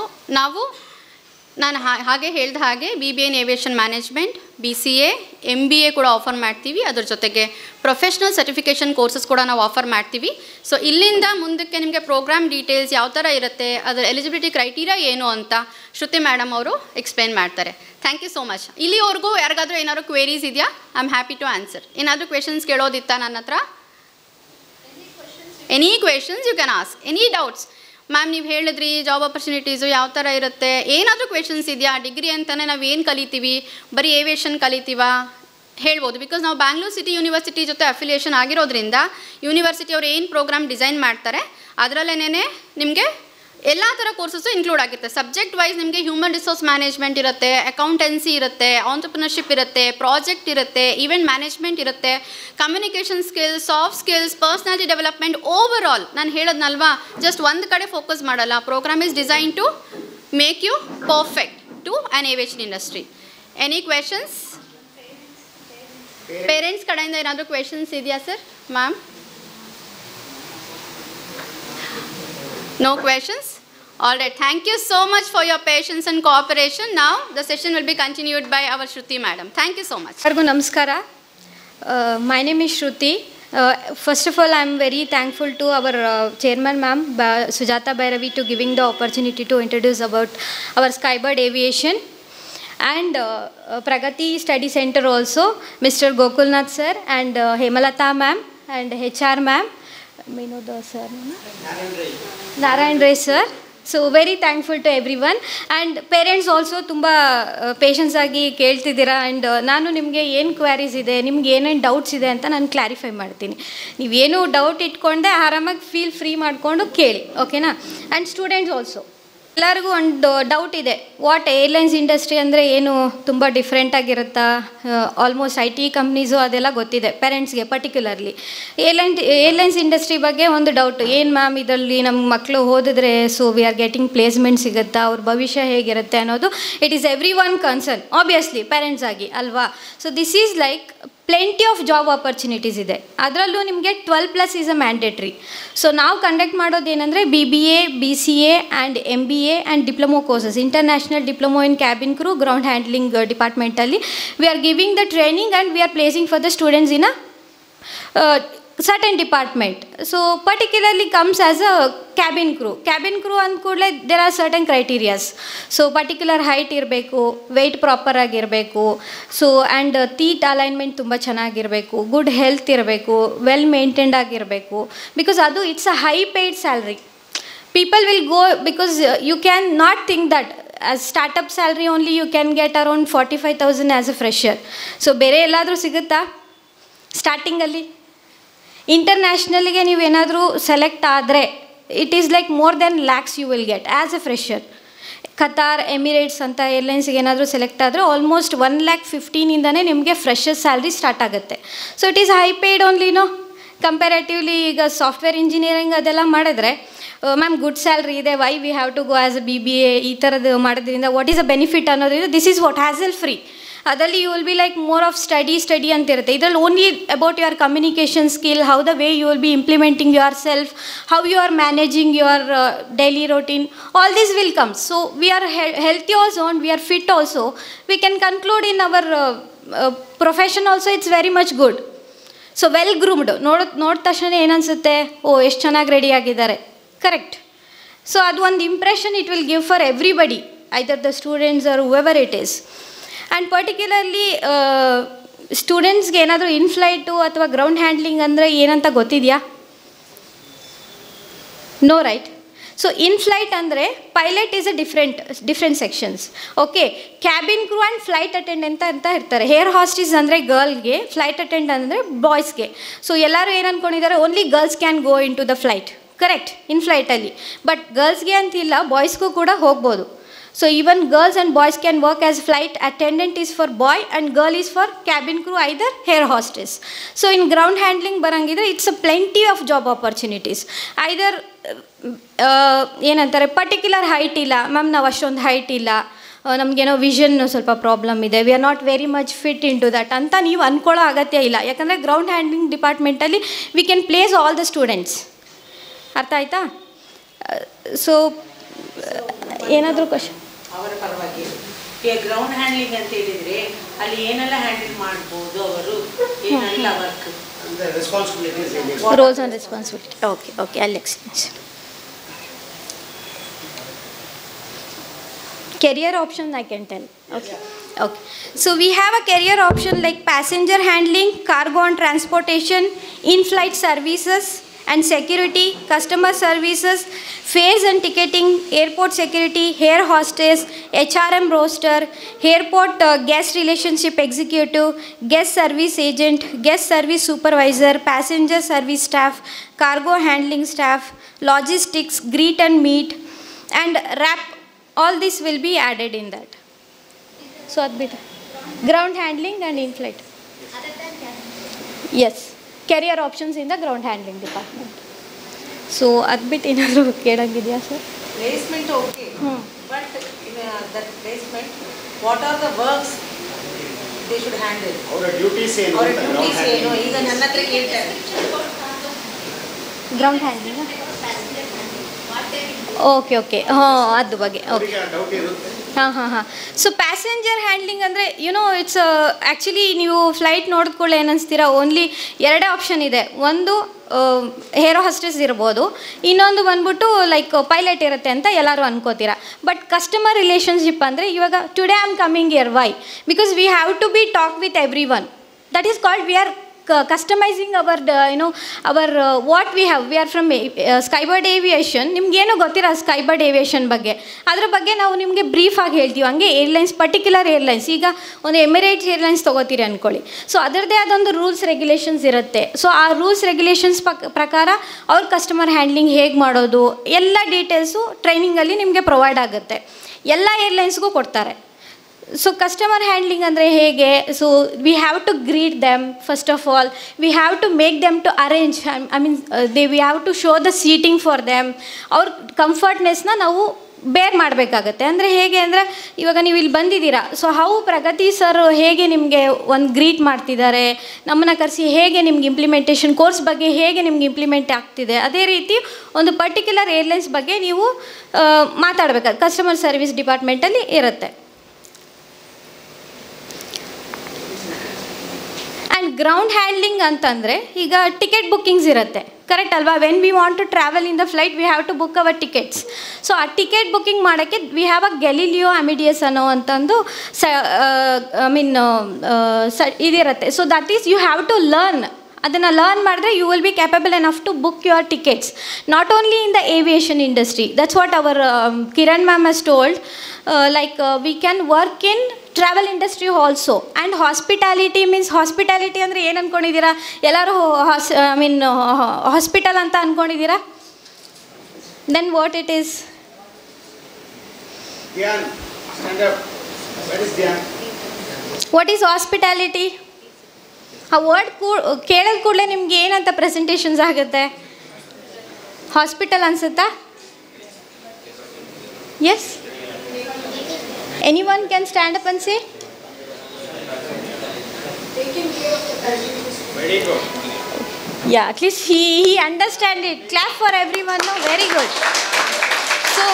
ನಾನು ಹಾಗೆ ಹೇಳಿದ ಹಾಗೆ BBA ಇನ್ ಏವಿಯೇಷನ್ ಮ್ಯಾನೇಜ್ಮೆಂಟ್, BCA, MBA ಕೂಡ ಆಫರ್ ಮಾಡ್ತೀವಿ. ಅದ್ರ ಜೊತೆಗೆ ಪ್ರೊಫೆಷ್ನಲ್ ಸರ್ಟಿಫಿಕೇಷನ್ ಕೋರ್ಸಸ್ ಕೂಡ ನಾವು ಆಫರ್ ಮಾಡ್ತೀವಿ. ಸೊ ಇಲ್ಲಿಂದ ಮುಂದಕ್ಕೆ ನಿಮಗೆ ಪ್ರೋಗ್ರಾಮ್ ಡೀಟೇಲ್ಸ್ ಯಾವ ಥರ ಇರುತ್ತೆ, ಅದರ ಎಲಿಜಿಬಿಲಿಟಿ ಕ್ರೈಟೀರಿಯಾ ಏನು ಅಂತ ಶ್ರುತಿ ಮೇಡಮ್ ಅವರು ಎಕ್ಸ್ಪ್ಲೇನ್ ಮಾಡ್ತಾರೆ. Thank you so much. ಇಲ್ಲಿವರೆಗೂ ಯಾರಿಗಾದರೂ ಏನಾದರೂ ಕ್ವೇರೀಸ್ ಇದೆಯಾ? I am happy to answer. ಏನಾದರೂ ಕ್ವೆಶನ್ಸ್ ಕೇಳೋದಿತ್ತಾ ನನ್ನ ಹತ್ರ? Any questions you can ask, any doubts. Ma'am ನೀವು ಹೇಳಿದ್ರಿ ಜಾಬ್ ಆಪರ್ಚುನಿಟೀಸು ಯಾವ ಥರ ಇರುತ್ತೆ, ಏನಾದರೂ ಕ್ವೆಶನ್ಸ್ ಇದೆಯಾ? ಡಿಗ್ರಿ ಅಂತಲೇ ನಾವು ಏನು ಕಲಿತೀವಿ, ಬರೀ ಏವಿಯೇಷನ್ ಕಲಿತೀವಾ ಹೇಳ್ಬೋದು. ಬಿಕಾಸ್ ನಾವು ಬ್ಯಾಂಗ್ಳೂರ್ ಸಿಟಿ ಯೂನಿವರ್ಸಿಟಿ ಜೊತೆ ಅಫಿಲಿಯೇಷನ್ ಆಗಿರೋದ್ರಿಂದ ಯೂನಿವರ್ಸಿಟಿ ಅವ್ರು ಏನು ಪ್ರೋಗ್ರಾಮ್ ಡಿಸೈನ್ ಮಾಡ್ತಾರೆ ಅದರಲ್ಲೇನೇ ನಿಮಗೆ ಎಲ್ಲ ಥರ ಕೋರ್ಸಸ್ಸು ಇನ್ಕ್ಲೂಡ್ ಆಗಿರುತ್ತೆ. ಸಬ್ಜೆಕ್ಟ್ ವೈಸ್ ನಿಮಗೆ ಹ್ಯೂಮನ್ ರಿಸೋರ್ಸ್ ಮ್ಯಾನೇಜ್ಮೆಂಟ್ ಇರುತ್ತೆ, ಅಕೌಂಟೆನ್ಸಿ ಇರುತ್ತೆ, ಆಂಟ್ರಪ್ರಿನರ್ಶಿಪ್ ಇರುತ್ತೆ, ಪ್ರಾಜೆಕ್ಟ್ ಇರುತ್ತೆ, ಈವೆಂಟ್ ಮ್ಯಾನೇಜ್ಮೆಂಟ್ ಇರುತ್ತೆ, communication skills, soft skills, personality development. Overall ನಾನು ಹೇಳೋದ್ನಲ್ವಾ, ಜಸ್ಟ್ ಒಂದು ಕಡೆ ಫೋಕಸ್ ಮಾಡಲ್ಲ. Programme is design to make you perfect to on aviation industry. Any questions? Parents ಕಡೆಯಿಂದ ಏನಾದರೂ ಕ್ವೆಶನ್ಸ್ ಇದೆಯಾ sir? Ma'am, no questions? All right, thank you so much for your patience and cooperation. Now the session will be continued by our Shruti madam. Thank you so much. Everyone namaskara. My name is Shruti. First of all, I am very thankful to our chairman ma'am Sujata Bhairavi to giving the opportunity to introduce about our Skybird Aviation, and Pragati Study Center also, Mr. Gokulnath sir and Hemalata ma'am and HR ma'am. May know the sir, Narayan Ray sir. So very thankful to everyone, and parents also ತುಂಬ patience ಆಗಿ ಕೇಳ್ತಿದ್ದೀರಾ. And ನಾನು ನಿಮಗೆ ಏನು queries ಇದೆ, ನಿಮ್ಗೆ ಏನೇನು doubts ಇದೆ ಅಂತ ನಾನು ಕ್ಲಾರಿಫೈ ಮಾಡ್ತೀನಿ. ನೀವೇನು ಡೌಟ್ ಇಟ್ಕೊಂಡೆ ಆರಾಮಾಗಿ ಫೀಲ್ ಫ್ರೀ ಮಾಡಿಕೊಂಡು ಕೇಳಿ, ಓಕೆನಾ? ಆ್ಯಂಡ್ ಸ್ಟೂಡೆಂಟ್ಸ್ ಆಲ್ಸೋ ಎಲ್ಲರಿಗೂ ಒಂದು ಡೌಟ್ ಇದೆ, ವಾಟ್ ಏರ್ಲೈನ್ಸ್ ಇಂಡಸ್ಟ್ರಿ ಅಂದರೆ ಏನು, ತುಂಬ ಡಿಫ್ರೆಂಟಾಗಿರುತ್ತಾ? ಆಲ್ಮೋಸ್ಟ್ IT ಕಂಪ್ನೀಸು ಅದೆಲ್ಲ ಗೊತ್ತಿದೆ ಪೇರೆಂಟ್ಸ್ಗೆ. ಪರ್ಟಿಕ್ಯುಲರ್ಲಿ ಏರ್ಲೈನ್ಸ್ ಇಂಡಸ್ಟ್ರಿ ಬಗ್ಗೆ ಒಂದು ಡೌಟ್, ಏನು ಮ್ಯಾಮ್ ಇದರಲ್ಲಿ ನಮ್ಮ ಮಕ್ಕಳು ಓದಿದ್ರೆ so we are getting placement ಸಿಗುತ್ತಾ, ಅವ್ರ ಭವಿಷ್ಯ ಹೇಗಿರುತ್ತೆ ಅನ್ನೋದು it is every one concern, obviously parents ಆಗಿ ಅಲ್ವಾ? So this is like plenty of job opportunities ಇದೆ. ಅದರಲ್ಲೂ ನಿಮಗೆ 12+ ಈಸ್ ಅ ಮ್ಯಾಂಡೇಟ್ರಿ. ಸೊ ನಾವು ಕಂಡಕ್ಟ್ ಮಾಡೋದೇನೆಂದರೆ BBA, BCA and MBA and diploma courses, international diploma in cabin crew, ground handling ಡಿಪಾರ್ಟ್ಮೆಂಟಲ್ಲಿ we are giving the training and we are placing for the students in a certain department. So particularly comes as a cabin crew ಅಂದ ಕೂಡಲೇ there are certain criterias. So particular height ಇರಬೇಕು, weight proper ಆಗಿರಬೇಕು, so and teeth alignment ತುಂಬ ಚೆನ್ನಾಗಿರಬೇಕು, good health ಇರಬೇಕು, well maintained ಆಗಿರಬೇಕು. Because ಅದು it's a high paid salary. People will go because you can not think that as startup salary only you can get around 45,000 as a fresher. So ಬೇರೆ ಎಲ್ಲಾದರೂ ಸಿಗುತ್ತಾ ಸ್ಟಾರ್ಟಿಂಗಲ್ಲಿ? ಇಂಟರ್ನ್ಯಾಷನಲ್ಗೆ ನೀವೇನಾದರೂ select ಆದರೆ it is like more than lakhs you will get as a fresher. Qatar, Emirates ಅಂತ ಏರ್ಲೈನ್ಸ್ಗೆ ಏನಾದರೂ select ಆದರೆ ಆಲ್ಮೋಸ್ಟ್ 1,15,000 ನಿಮಗೆ ಫ್ರೆಷರ್ ಸ್ಯಾಲ್ರಿ ಸ್ಟಾರ್ಟ್ ಆಗುತ್ತೆ. So it is high paid ಓನ್ಲಿನೋ ಕಂಪ್ಯಾರೇಟಿವ್ಲಿ. ಈಗ ಸಾಫ್ಟ್ವೇರ್ ಇಂಜಿನಿಯರಿಂಗ್ ಅದೆಲ್ಲ ಮಾಡಿದ್ರೆ ಮ್ಯಾಮ್ ಗುಡ್ ಸ್ಯಾಲ್ರಿ ಇದೆ, why we have to go as a BBA ಈ ಥರದ್ದು ಮಾಡೋದ್ರಿಂದ ವಾಟ್ ಈಸ್ ಅ ಬೆನಿಫಿಟ್ ಅನ್ನೋದ್ರಿಂದ this is what hassle free. ಅದರಲ್ಲಿ you will be like more of study ಅಂತ ಇರುತ್ತೆ. ಇದರಲ್ಲಿ only about your communication skill, how the way you will B implementing yourself, how you are managing your daily routine, all this will come. So we are healthy also and we are fit also. We can conclude in our profession also it's very much good. So well groomed ನೋಡಿದ ತಕ್ಷಣ ಏನನ್ಸುತ್ತೆ, ಓ ಎಷ್ಟು ಚೆನ್ನಾಗಿ ready ಆಗಿದ್ದಾರೆ, correct. So ಅದು ಒಂದು impression it will give for everybody, either the students R whoever it is. And particularly ಸ್ಟೂಡೆಂಟ್ಸ್ಗೆ ಏನಾದರೂ ಇನ್ಫ್ಲೈಟು ಅಥವಾ ಗ್ರೌಂಡ್ ಹ್ಯಾಂಡ್ಲಿಂಗ್ ಅಂದರೆ ಏನಂತ ಗೊತ್ತಿದೆಯಾ? No right. ಸೊ ಇನ್ಫ್ಲೈಟ್ ಅಂದರೆ pilot is a different sections. Okay, cabin crew and flight attendant ಅಂತ ಇರ್ತಾರೆ. Air hostess ಅಂದರೆ ಗರ್ಲ್ಗೆ, ಫ್ಲೈಟ್ ಅಟೆಂಡೆಂಟ್ ಅಂದರೆ ಬಾಯ್ಸ್ಗೆ. ಸೊ ಎಲ್ಲರೂ ಏನು ಅಂದ್ಕೊಂಡಿದ್ದಾರೆ, only girls can go into the flight, correct, in ಫ್ಲೈಟಲ್ಲಿ. ಬಟ್ ಗರ್ಲ್ಸ್ಗೆ ಅಂತಿಲ್ಲ, ಬಾಯ್ಸ್ಗೂ ಕೂಡ ಹೋಗ್ಬೋದು. So even girls and boys can work as flight attendant is for boy and girl is for cabin crew, either air hostess. So in ground handling barangidre it's a plenty of job opportunities. Either ಏನಂತಾರೆ particular height ಇಲ್ಲ ma'am, ನಾವು ಅಷ್ಟೊಂದು height ಇಲ್ಲ, ನಮಗೇನೋ vision ಸ್ವಲ್ಪ problem ಇದೆ, we are not very much fit into that ಅಂತ ನೀವು ಅಂದ್ಕೊಳ್ಳೋ ಅಗತ್ಯ ಇಲ್ಲ. ಯಾಕಂದರೆ ಗ್ರೌಂಡ್ ಹ್ಯಾಂಡ್ಲಿಂಗ್ ಡಿಪಾರ್ಟ್ಮೆಂಟಲ್ಲಿ we can place all the students. ಅರ್ಥ ಆಯ್ತಾ? ಸೊ ಏನಾದರೂ ಕ್ವಶನ್ ಅವರ ಪರವಾಗಿ ಗ್ರೌಂಡ್ ಹ್ಯಾಂಡ್ಲಿಂಗ್ ಅಂತ ಹೇಳಿದರೆ ಅಲ್ಲಿ ಏನೆಲ್ಲ ಹ್ಯಾಂಡಲ್ ಮಾಡ್ಬೋದು ಅವರು, ಏನೆಲ್ಲ work, roles and responsibility. Okay, I'll explain. Career option I can tell. Okay. So we have a career option like passenger handling, cargo and transportation, in-flight services and security, customer services, fares and ticketing, airport security, air hostess, HRM roster, airport guest relationship executive, guest service agent, guest service supervisor, passenger service staff, cargo handling staff, logistics, greet and meet, and wrap. All this will be added in that. So adbita ground handling and in-flight. Yes. Career options in the ground handling department. So adbit ಏನಾದರೂ ಕೇಳಂಗಿದೆಯಾ sir? Placement okay, but in that placement what are the works they should handle, ಅವರ duties ಏನು? ಈಗ ನನ್ನ ಹತ್ರ ಕೇಳ್ತಾರೆ ground handling. Okay, ಅದ್ರ ಬಗ್ಗೆ ಹಾಂ. ಸೊ ಪ್ಯಾಸೆಂಜರ್ ಹ್ಯಾಂಡ್ಲಿಂಗ್ ಅಂದರೆ ಇಟ್ಸ್ ಆ್ಯಕ್ಚುಲಿ ನೀವು ಫ್ಲೈಟ್ ನೋಡಿದ್ಕೊಳ್ಳಿ ಏನನ್ಸ್ತೀರಾ, ಓನ್ಲಿ ಎರಡೇ ಆಪ್ಷನ್ ಇದೆ. ಒಂದು ಏರ್ ಹಾಸ್ಟೆಸ್ ಇರ್ಬೋದು, ಇನ್ನೊಂದು ಬಂದ್ಬಿಟ್ಟು ಲೈಕ್ ಪೈಲಟ್ ಇರುತ್ತೆ ಅಂತ ಎಲ್ಲರೂ ಅನ್ಕೋತೀರಾ. ಬಟ್ ಕಸ್ಟಮರ್ ರಿಲೇಷನ್ಶಿಪ್ ಅಂದರೆ ಇವಾಗ today I am coming here, why? Because we have to be talk with everyone. That is called we are customizing our what we have. We are from Skybird Aviation. ನಿಮಗೇನು ಗೊತ್ತಿರ ಸ್ಕೈಬರ್ಡ್ aviation ಬಗ್ಗೆ, ಅದ್ರ ಬಗ್ಗೆ ನಾವು ನಿಮಗೆ ಬ್ರೀಫಾಗಿ ಹೇಳ್ತೀವಿ. ಹಂಗೆ airlines, particular airlines, ಈಗ ಒಂದು ಎಮಿರೇಟ್ಸ್ ಏರ್ಲೈನ್ಸ್ ತೊಗೋತೀರಿ ಅಂದ್ಕೊಳ್ಳಿ. ಸೊ ಅದರದ್ದೇ ಆದೊಂದು ರೂಲ್ಸ್ ರೆಗ್ಯುಲೇಷನ್ಸ್ ಇರುತ್ತೆ. ಸೊ ಆ ರೂಲ್ಸ್ ರೆಗ್ಯುಲೇಷನ್ಸ್ ಪ್ರಕಾರ ಅವ್ರ ಕಸ್ಟಮರ್ ಹ್ಯಾಂಡ್ಲಿಂಗ್ ಹೇಗೆ ಮಾಡೋದು ಎಲ್ಲ ಡೀಟೇಲ್ಸು ಟ್ರೈನಿಂಗಲ್ಲಿ ನಿಮಗೆ ಪ್ರೊವೈಡ್ ಆಗುತ್ತೆ. ಎಲ್ಲ ಏರ್ಲೈನ್ಸ್ಗೂ ಕೊಡ್ತಾರೆ. ಸೊ ಕಸ್ಟಮರ್ ಹ್ಯಾಂಡ್ಲಿಂಗ್ ಅಂದರೆ ಹೇಗೆ? So we have to greet them first of all, we have to make them to arrange, we have to show the seating for them. ಅವ್ರ ಕಂಫರ್ಟ್ನೆಸ್ನ ನಾವು ಬೇರ್ ಮಾಡಬೇಕಾಗತ್ತೆ. ಅಂದರೆ ಹೇಗೆ ಅಂದರೆ ಇವಾಗ ನೀವು ಇಲ್ಲಿ ಬಂದಿದ್ದೀರಾ, ಸೊ ಹೌ ಪ್ರಗತಿ ಸರ್ ಹೇಗೆ ನಿಮಗೆ ಒಂದು ಗ್ರೀಟ್ ಮಾಡ್ತಿದ್ದಾರೆ, ನಮ್ಮನ್ನು ಕರೆಸಿ ಹೇಗೆ ನಿಮ್ಗೆ ಇಂಪ್ಲಿಮೆಂಟೇಷನ್ ಕೋರ್ಸ್ ಬಗ್ಗೆ ಹೇಗೆ ನಿಮ್ಗೆ ಇಂಪ್ಲಿಮೆಂಟ್ ಆಗ್ತಿದೆ, ಅದೇ ರೀತಿ ಒಂದು ಪರ್ಟಿಕ್ಯುಲರ್ ಏರ್ಲೈನ್ಸ್ ಬಗ್ಗೆ ನೀವು ಮಾತಾಡಬೇಕಾದ್ರೆ ಕಸ್ಟಮರ್ ಸರ್ವಿಸ್ ಡಿಪಾರ್ಟ್ಮೆಂಟಲ್ಲಿ ಇರುತ್ತೆ. ಆ್ಯಂಡ್ ಗ್ರೌಂಡ್ ಹ್ಯಾಂಡ್ಲಿಂಗ್ ಅಂತಂದರೆ ಈಗ ಟಿಕೆಟ್ ಬುಕ್ಕಿಂಗ್ಸ್ ಇರುತ್ತೆ, ಕರೆಕ್ಟ್ ಅಲ್ವಾ? When we want to travel in the flight we have to book our tickets. So ಆ ಟಿಕೆಟ್ ಬುಕ್ಕಿಂಗ್ ಮಾಡೋಕ್ಕೆ we have a Galileo Amadeus ಅನ್ನೋ ಅಂತಂದು ಇದಿರುತ್ತೆ. So that is you have to learn ಅದನ್ನು learn ಮಾಡಿದ್ರೆ you will be capable enough to book your tickets, not only in the aviation industry. That's what our Kiran ma'am has told. Like we can work in travel industry also, and hospitality means hospitality ಅಂದರೆ ಏನು ಅಂದ್ಕೊಂಡಿದ್ದೀರಾ ಎಲ್ಲರೂ? Hospital ಅಂತ ಅಂದ್ಕೊಂಡಿದ್ದೀರಾ? Then what it is? Dhyan, stand up. What is Dhyan? What is hospitality? ಆ word ಕೇಳಿದ ಕೂಡಲೇ ನಿಮ್ಗೆ ಏನಂತ presentations ಆಗುತ್ತೆ? ಹಾಸ್ಪಿಟಲ್ ಅನ್ಸುತ್ತಾ? Yes, anyone can stand up and say? Very good. Yeah, at least he understand it. Clap for everyone. No, very good. So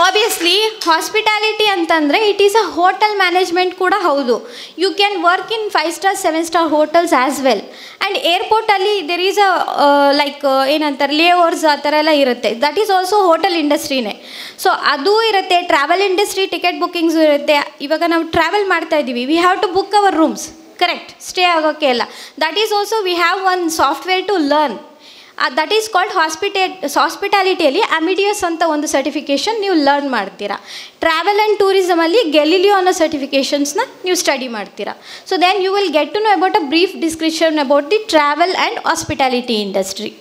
obviously hospitality ಅಂತಂದರೆ it is a hotel management ಕೂಡ ಹೌದು. You can work in 5-star 7-star hotels as well. And ಏರ್ಪೋರ್ಟಲ್ಲಿ there is a like ಏನಂತಾರೆ layovers ಆ ಥರ ಎಲ್ಲ ಇರುತ್ತೆ. That is also ಹೋಟೆಲ್ ಇಂಡಸ್ಟ್ರಿನೇ. ಸೊ ಅದು ಇರುತ್ತೆ. ಟ್ರಾವೆಲ್ ಇಂಡಸ್ಟ್ರಿ ಟಿಕೆಟ್ ಬುಕ್ಕಿಂಗ್ಸು ಇರುತ್ತೆ. ಇವಾಗ ನಾವು ಟ್ರಾವೆಲ್ ಮಾಡ್ತಾ ಇದ್ದೀವಿ, we have to book our rooms, correct, stay ಆಗೋಕ್ಕೆ ಎಲ್ಲ. That is also we have one software to learn. That is called ಹಾಸ್ಪಿಟಾಲಿಟಿಯಲ್ಲಿ ಅಮಿಡಿಯಸ್ ಅಂತ ಒಂದು ಸರ್ಟಿಫಿಕೇಷನ್ ನೀವು ಲರ್ನ್ ಮಾಡ್ತೀರಾ. ಟ್ರಾವೆಲ್ ಆ್ಯಂಡ್ ಟೂರಿಸಮಲ್ಲಿ ಗೆಲಿಲಿಯೋ ಅನ್ನೋ ಸರ್ಟಿಫಿಕೇಷನ್ಸ್ನ ನೀವು ಸ್ಟಡಿ ಮಾಡ್ತೀರಾ. So then you will get to know about a brief description about the travel and hospitality industry.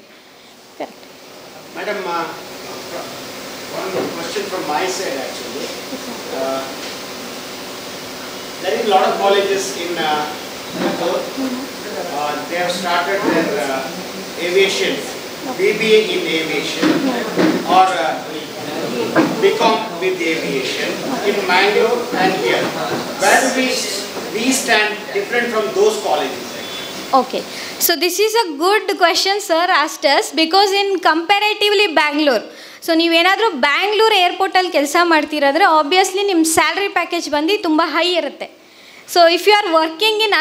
Madam, one question from my side actually. There is a lot of colleges in Bangalore. They have started their aviation, BBA in aviation or BCom with aviation in Mangalore and here. Where do we stand different from those colleges? Okay, so this is a good question sir asked us, because in comparatively Bangalore, so ನೀವೇನಾದರೂ ಬ್ಯಾಂಗ್ಳೂರು ಏರ್ಪೋರ್ಟಲ್ಲಿ ಕೆಲಸ ಮಾಡ್ತೀರಂದರೆ obviously ನಿಮ್ಮ salary package ಬಂದು ತುಂಬ high ಇರುತ್ತೆ. So if you are working in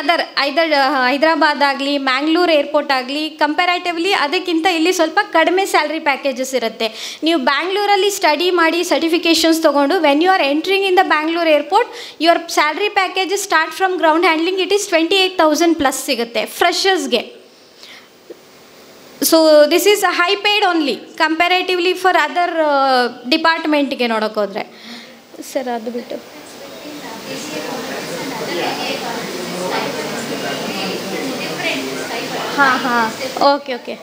either Hyderabad ಆಗಲಿ Mangalore airport ಆಗಲಿ, ಕಂಪ್ಯಾರೇಟಿವ್ಲಿ ಅದಕ್ಕಿಂತ ಇಲ್ಲಿ ಸ್ವಲ್ಪ ಕಡಿಮೆ ಸ್ಯಾಲ್ರಿ ಪ್ಯಾಕೇಜಸ್ ಇರುತ್ತೆ. ನೀವು ಬ್ಯಾಂಗ್ಳೂರಲ್ಲಿ ಸ್ಟಡಿ ಮಾಡಿ ಸರ್ಟಿಫಿಕೇಷನ್ಸ್ ತೊಗೊಂಡು when you are entering in the Bangalore airport, your salary packages start from ground handling it is 28,000 plus ಸಿಗುತ್ತೆ ಫ್ರೆಷರ್ಸ್ಗೆ. So this is high paid only comparatively for other ಡಿಪಾರ್ಟ್ಮೆಂಟ್ಗೆ ನೋಡೋಕ್ಕೋದ್ರೆ. ಸರ್ ಅದು ಬಿಟ್ಟು ಹಾಂ ಹಾಂ okay okay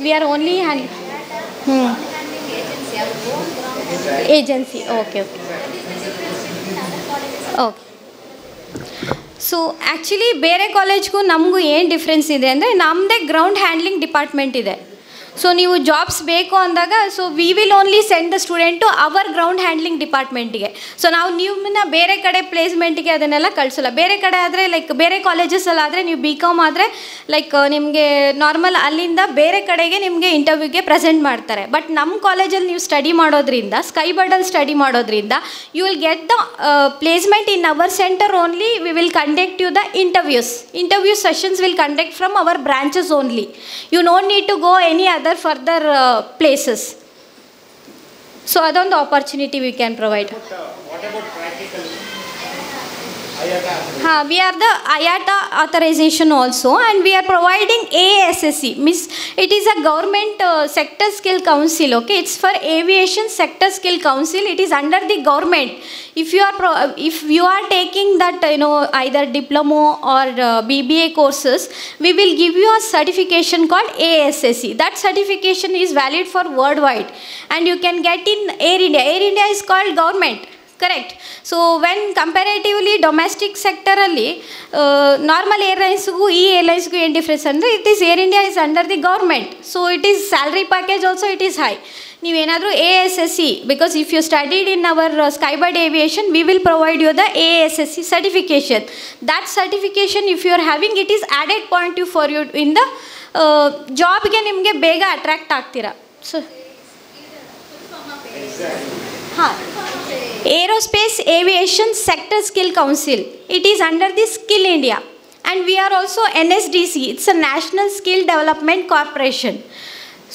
we are only agency okay okay okay. So actually ಬೇರೆ ಕಾಲೇಜ್ಗೂ ನಮಗೂ ಏನು ಡಿಫ್ರೆನ್ಸ್ ಇದೆ ಅಂದರೆ ನಮ್ಮದೇ ಗ್ರೌಂಡ್ ಹ್ಯಾಂಡ್ಲಿಂಗ್ ಡಿಪಾರ್ಟ್ಮೆಂಟ್ ಇದೆ. ಸೊ ನೀವು ಜಾಬ್ಸ್ ಬೇಕು ಅಂದಾಗ so we will only send the student to our ground handling ಡಿಪಾರ್ಟ್ಮೆಂಟಿಗೆ. ಸೊ ನಾವು ನಿಮ್ಮನ್ನ ಬೇರೆ ಕಡೆ ಪ್ಲೇಸ್ಮೆಂಟಿಗೆ ಅದನ್ನೆಲ್ಲ ಕಳಿಸಲ್ಲ. ಬೇರೆ ಕಡೆ ಆದರೆ ಲೈಕ್ ಬೇರೆ ಕಾಲೇಜಸಲ್ಲಾದರೆ ನೀವು BCom ಆದರೆ ಲೈಕ್ ನಿಮಗೆ ನಾರ್ಮಲ್ ಅಲ್ಲಿಂದ ಬೇರೆ ಕಡೆಗೆ ನಿಮಗೆ ಇಂಟರ್ವ್ಯೂಗೆ ಪ್ರೆಸೆಂಟ್ ಮಾಡ್ತಾರೆ. ಬಟ್ ನಮ್ಮ ಕಾಲೇಜಲ್ಲಿ ನೀವು ಸ್ಟಡಿ ಮಾಡೋದ್ರಿಂದ, ಸ್ಕೈಬರ್ಡಲ್ಲಿ ಸ್ಟಡಿ ಮಾಡೋದ್ರಿಂದ you will get the placement in our centre only. We will conduct you the interview sessions will conduct from our branches only. You don't need to go any other further places. So adondu opportunity we can provide. What about practical? We are the IATA authorization also, and we are providing ASSC, means it is a government sector skill council. Okay, it's for aviation sector skill council. It is under the government. If you are taking that either diploma or BBA courses, we will give you a certification called ASSC. That certification is valid for worldwide, and you can get in Air India. Air India is called government. Correct. So when comparatively domestic sector alli normal airlines gu airlines gu ಏನು difference ಅಂದರೆ it is Air India is under the government. So it is salary package also it is high. ನೀವೇನಾದರೂ ASSC, because if you studied in our Skybird Aviation, we will provide you the ASSC certification. That certification if you are having, it is added point for you in the ಜಾಬ್ಗೆ ನಿಮಗೆ ಬೇಗ attract ಆಗ್ತೀರಾ. So ಹಾಂ, Aerospace Aviation Sector Skill Council. It is under the Skill India, and we are also NSDC. It's a National Skill Development Corporation.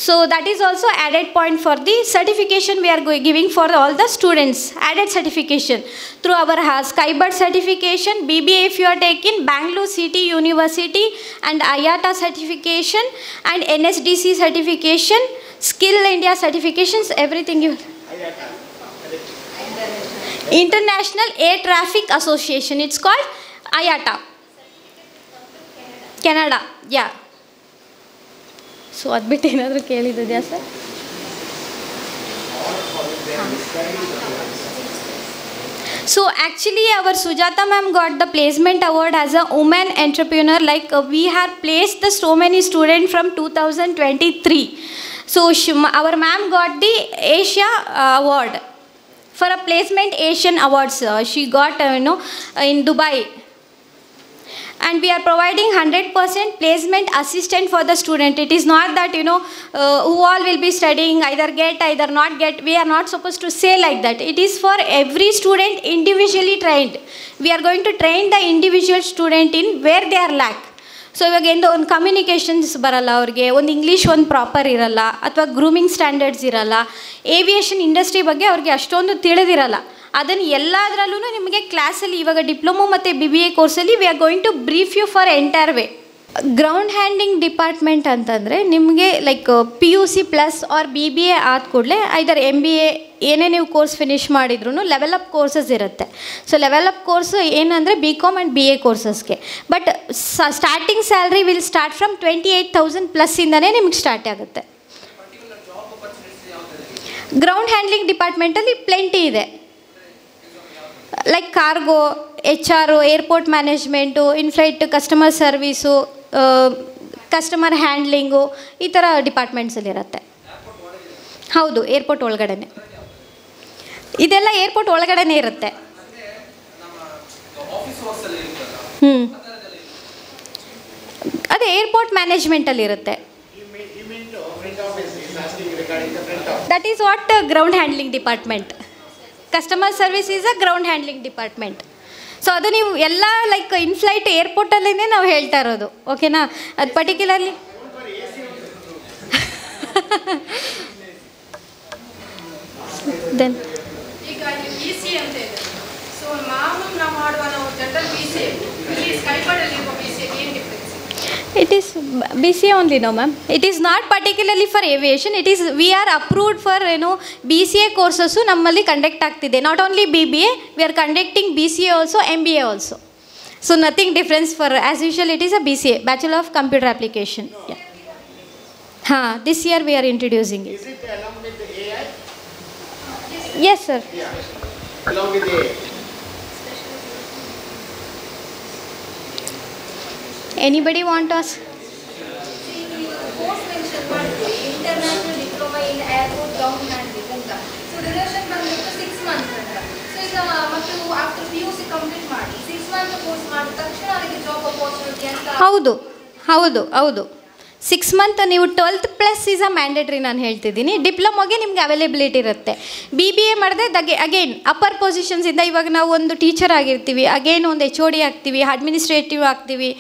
So that is also added point for the certification we are giving for all the students, added certification through our Skybird certification, BBA if you are taking, Bangalore City University and IATA certification and NSDC certification, Skill India certifications, everything you. International Air Traffic Association, it's called IATA. Canada, yeah. So ಅದು ಬಿಟ್ಟು ಏನಾದರೂ ಕೇಳಿದ್ಯಾ sir? So actually our Sujata ma'am got the placement award as a woman entrepreneur, like we have placed the so many students from 2023. So our ma'am got the Asia award for a placement Asian awards. She got in Dubai. And we are providing 100% placement assistant for the student. It is not that who all will be studying, either get, either not get. We are not supposed to say like that. It is for every student individually trained. We are going to train the individual student in where they are lack. So ಇವಾಗ ಒಂದು communications ಬರಲ್ಲ ಅವ್ರಿಗೆ, ಒಂದು English ಒಂದು proper ಇರಲ್ಲ, ಅಥವಾ grooming standards ಇರಲ್ಲ, aviation industry ಬಗ್ಗೆ ಅವ್ರಿಗೆ ಅಷ್ಟೊಂದು ತಿಳಿದಿರಲ್ಲ. ಅದನ್ನು ಎಲ್ಲದರಲ್ಲೂ ನಿಮಗೆ ಕ್ಲಾಸಲ್ಲಿ ಇವಾಗ ಡಿಪ್ಲೊಮೊ ಮತ್ತು BBA ಕೋರ್ಸಲ್ಲಿ we are going to brief you for entire way. Ground handling department ಅಂತಂದರೆ ನಿಮಗೆ like PUC plus or BBA ಆದ ಕೂಡಲೇ ಐದರ್ MBA ಏನೇ ನೀವು ಕೋರ್ಸ್ ಫಿನಿಷ್ ಮಾಡಿದ್ರೂ ಲೆವೆಲ್ ಅಪ್ ಕೋರ್ಸಸ್ ಇರುತ್ತೆ. ಸೊ ಲೆವೆಲ್ ಅಪ್ ಕೋರ್ಸು ಏನಂದರೆ BCom ಆ್ಯಂಡ್ BA ಕೋರ್ಸಸ್ಗೆ. But starting salary will start from 28,000 ಪ್ಲಸ್ಸಿಂದನೇ ನಿಮಗೆ ಸ್ಟಾರ್ಟ್ ಆಗುತ್ತೆ. ಗ್ರೌಂಡ್ ಹ್ಯಾಂಡ್ಲಿಂಗ್ ಡಿಪಾರ್ಟ್ಮೆಂಟಲ್ಲಿ ಪ್ಲೆಂಟಿ ಇದೆ, like cargo, HR, airport management, inflight customer service, customer handling, ಈ ಥರ ಡಿಪಾರ್ಟ್ಮೆಂಟ್ಸಲ್ಲಿರುತ್ತೆ. ಹೌದು, ಏರ್ಪೋರ್ಟ್ ಒಳಗಡೆನೆ ಇದೆಲ್ಲ ಏರ್ಪೋರ್ಟ್ ಒಳಗಡೆನೇ ಇರುತ್ತೆ. ಅದೇ ಏರ್ಪೋರ್ಟ್ ಮ್ಯಾನೇಜ್ಮೆಂಟಲ್ಲಿರುತ್ತೆ. That is what ground handling department. Customer service is a ground handling department. So ಅದು ನೀವು ಎಲ್ಲ ಲೈಕ್ ಇನ್ಫ್ಲೈಟ್ ಏರ್ಪೋರ್ಟಲ್ಲೇ ನಾವು ಹೇಳ್ತಾ ಇರೋದು, ಓಕೆನಾ? ಅದು ಪರ್ಟಿಕ್ಯುಲರ್ಲಿ ದೆನ್ ಈಗ BCA ಅಂತ ಇದೆ. ಸೊ ಮಾಮೂಲು ನಾವು ಮಾಡುವ ನಾವು ಜನರಲ್ BCA, ಇಲ್ಲಿ ಸ್ಕೈಬರ್ಡಲ್ಲಿ ಇರುವ BCA ಏನು difference? It is BCA only, no ma'am. It is not particularly for aviation. It is, we are approved for BCA courses nammalli conduct ಆಗ್ತಿದೆ. Not only BBA, we are conducting BCA also, MBA also. So nothing difference for, as usual it is a BCA, Bachelor of Computer Application. Yeah. This year we are introducing it. Is it along with the AI? Yes sir. Yeah. Along with the AI. Anybody want to ask? Course mention ಮಾಡಿದ್ವಿ, international diploma in airport ground handling ಅಂತ. So duration ಬಂದ್ಬಿಟ್ಟು 6 months ಅಂತ. So ಈಗ ಮತ್ತು after PUC complete ಮಾಡಿ 6 month course ಮಾಡಿದ ತಕ್ಷಣ ಅವರಿಗೆ ಜಾಬ್ ಅಪರ್ಚುನಿಟಿ ಅಂತ. ಹೌದು 6 ಮಂತ್ ನೀವು 12th plus is a mandatory. ನಾನು ಹೇಳ್ತಿದ್ದೀನಿ, ಡಿಪ್ಲೊಮೊಗೆ ನಿಮ್ಗೆ ಅವೈಲೇಬಿಲಿಟಿ ಇರುತ್ತೆ. BBA ಮಾಡಿದೆ ಅಗೇನ್ ಅಪ್ಪರ್ ಪೊಸಿಷನ್ಸಿಂದ, ಇವಾಗ ನಾವು ಒಂದು ಟೀಚರ್ ಆಗಿರ್ತೀವಿ, ಅಗೇನ್ ಒಂದು HOD ಆಗ್ತೀವಿ, ಅಡ್ಮಿನಿಸ್ಟ್ರೇಟಿವ್ ಆಗ್ತೀವಿ,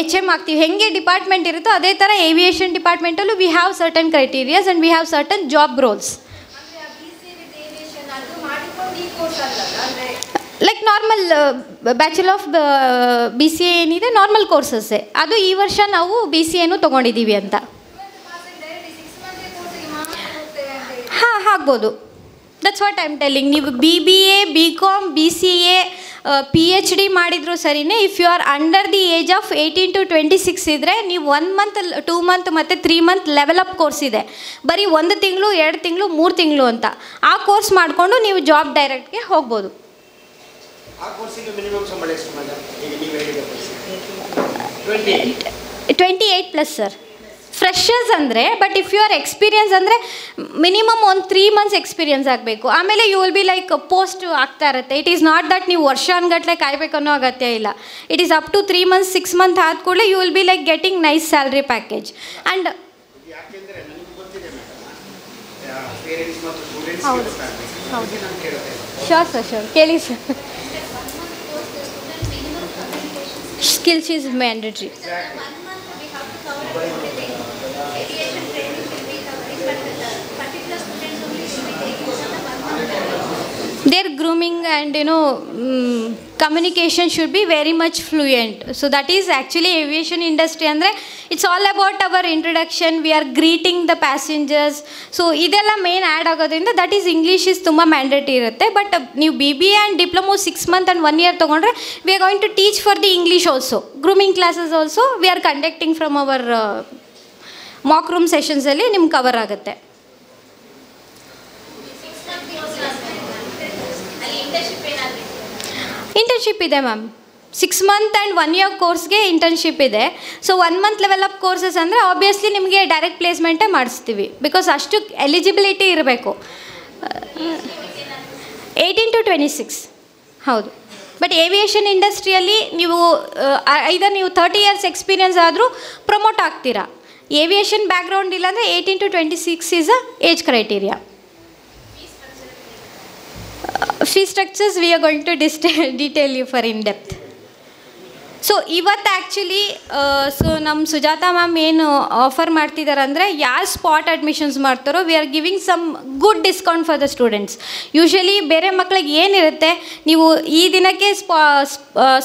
HM ಆಗ್ತೀವಿ. ಹೆಂಗೆ ಡಿಪಾರ್ಟ್ಮೆಂಟ್ ಇರುತ್ತೋ ಅದೇ ಥರ ಏವಿಯೇಷನ್ ಡಿಪಾರ್ಟ್ಮೆಂಟಲ್ಲೂ we have certain criterias and we have certain job roles. Like normal bachelor of BCA ಏನಿದೆ ನಾರ್ಮಲ್ ಕೋರ್ಸಸ್ಸೇ, ಅದು ಈ ವರ್ಷ ನಾವು BCAನೂ ತೊಗೊಂಡಿದ್ದೀವಿ ಅಂತ. ಆಗ್ಬೋದು. That's what I am telling. ನೀವು BBA, BCom, BCA, PhD ಮಾಡಿದ್ರು ಸರಿನೇ. If you are under the age of 18 to 26 ಇದ್ದರೆ ನೀವು 1 ಮಂತ್, 2 ಮಂತ್ ಮತ್ತು 3 ಮಂತ್ ಲೆವೆಲ್ ಅಪ್ ಕೋರ್ಸ್ ಇದೆ. ಬರೀ 1 ತಿಂಗಳು, 2 ತಿಂಗಳು, 3 ತಿಂಗಳು ಅಂತ ಆ ಕೋರ್ಸ್ ಮಾಡಿಕೊಂಡು ನೀವು ಜಾಬ್ ಡೈರೆಕ್ಟ್ಗೆ ಹೋಗ್ಬೋದು. ಆ ಕೋರ್ಸಿಗೆ ಮಿನಿಮಮ್ ಸಂಬಳ ಎಷ್ಟು ಮೇಡಮ್? ಈಗ ನೀವು ಹೇಳಿದ ಕೋರ್ಸ್ 28 ಪ್ಲಸ್ ಸರ್. ಫ್ರೆಷರ್ಸ್ ಅಂದರೆ, but if you are experience ಅಂದರೆ ಮಿನಿಮಮ್ ಒಂದು 3 ಮಂತ್ಸ್ ಎಕ್ಸ್ಪೀರಿಯನ್ಸ್ ಆಗಬೇಕು. ಆಮೇಲೆ you will be like post ಆಗ್ತಾ ಇರುತ್ತೆ. ಇಟ್ ಈಸ್ ನಾಟ್ ದಟ್ ನೀವು ವರ್ಷಾನುಗಟ್ಟಲೆ ಕಾಯಬೇಕು ಅನ್ನೋ ಅಗತ್ಯ ಇಲ್ಲ. It is up to 3 months, 6 month ಆದ ಕೂಡಲೇ you will be like getting nice salary package. And ಯಾಕೆಂದರೆ ನನಗೆ ಗೊತ್ತಿದೆ ಮೇಡಮ್, ಪೇರೆಂಟ್ಸ್ ಮತ್ತು ಸ್ಟೂಡೆಂಟ್ಸ್ ಶೋರ್ ಸರ್, ಶೋರ್ ಕೇಳಿ sir. Skills is mandatory. their grooming and communication should be very much fluent. So that is actually aviation industry andre it's all about our introduction, we are greeting the passengers, so idella main add agodrinda that is English is tumba mandatory irutte. But ನೀವು BBA and diploma 6 months and 1 year ತಗೊಂಡ್ರೆ we are going to teach for the English also. Grooming classes also we are conducting from our mock room sessions ಅಲ್ಲಿ ನಿಮ್ಗೆ cover ಆಗುತ್ತೆ. Internship ಇದೆ ma'am, 6 months and 1 year ಕೋರ್ಸ್ಗೆ internship ಇದೆ. So 1 month level courses ಅಂದರೆ obviously ನಿಮಗೆ direct ಪ್ಲೇಸ್ಮೆಂಟೇ ಮಾಡಿಸ್ತೀವಿ, because ಅಷ್ಟು ಎಲಿಜಿಬಿಲಿಟಿ ಇರಬೇಕು. 18 to 26 ಹೌದು. ಬಟ್ ಏವಿಯೇಷನ್ ಇಂಡಸ್ಟ್ರಿಯಲ್ಲಿ ನೀವು ಐದರ್ ನೀವು 30 years ಎಕ್ಸ್ಪೀರಿಯನ್ಸ್ ಆದರೂ ಪ್ರಮೋಟ್ ಆಗ್ತೀರಾ. ಏವಿಯೇಷನ್ ಬ್ಯಾಕ್ಗ್ರೌಂಡ್ ಇಲ್ಲಾಂದರೆ 18 to 26 is a age criteria. Fee structures we are going to detail you for in depth. So ಇವತ್ತು ಆ್ಯಕ್ಚುಲಿ ಸೊ ನಮ್ಮ ಸುಜಾತಾ ಮ್ಯಾಮ್ ಏನು ಆಫರ್ ಮಾಡ್ತಿದ್ದಾರೆ ಅಂದರೆ ಯಾರು ಸ್ಪಾಟ್ ಅಡ್ಮಿಷನ್ಸ್ ಮಾಡ್ತಾರೋ we are giving some good discount for the students. Usually ಬೇರೆ ಮಕ್ಳಿಗೆ ಏನಿರುತ್ತೆ, ನೀವು ಈ ದಿನಕ್ಕೆ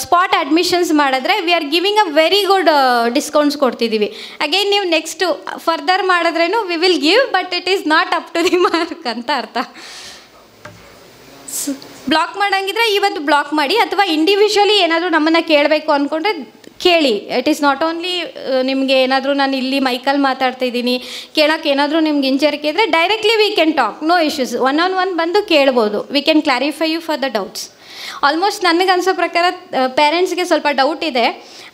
ಸ್ಪಾಟ್ ಅಡ್ಮಿಷನ್ಸ್ ಮಾಡಿದ್ರೆ we are giving a very good discounts ಕೊಡ್ತಿದ್ದೀವಿ. ಅಗೈನ್ ನೀವು ನೆಕ್ಸ್ಟ್ ಫರ್ದರ್ ಮಾಡಿದ್ರೇನು we will give, but it is not up to the mark ಅಂತ ಅರ್ಥ. ಬ್ಲಾಕ್ ಮಾಡೋಂಗಿದ್ರೆ ಇವತ್ತು ಬ್ಲಾಕ್ ಮಾಡಿ, ಅಥವಾ ಇಂಡಿವಿಜುವಲಿ ಏನಾದರೂ ನಮ್ಮನ್ನು ಕೇಳಬೇಕು ಅಂದ್ಕೊಂಡ್ರೆ ಕೇಳಿ. ಇಟ್ ಈಸ್ ನಾಟ್ ಓನ್ಲಿ ನಿಮಗೆ ಏನಾದರೂ ನಾನು ಇಲ್ಲಿ ಮೈಕಲ್ಲಿ ಮಾತಾಡ್ತಾ ಇದ್ದೀನಿ ಕೇಳೋಕ್ಕೆ ಏನಾದರೂ ನಿಮ್ಗೆ ಹಿಂಜರಿಕೆ ಇದ್ದರೆ directly we can talk, no issues. 1-on-1 ಬಂದು ಕೇಳ್ಬೋದು, we can clarify you for the doubts. Almost ನನಗೆ ಅನಿಸೋ ಪ್ರಕಾರ ಪೇರೆಂಟ್ಸ್ಗೆ ಸ್ವಲ್ಪ ಡೌಟ್ ಇದೆ,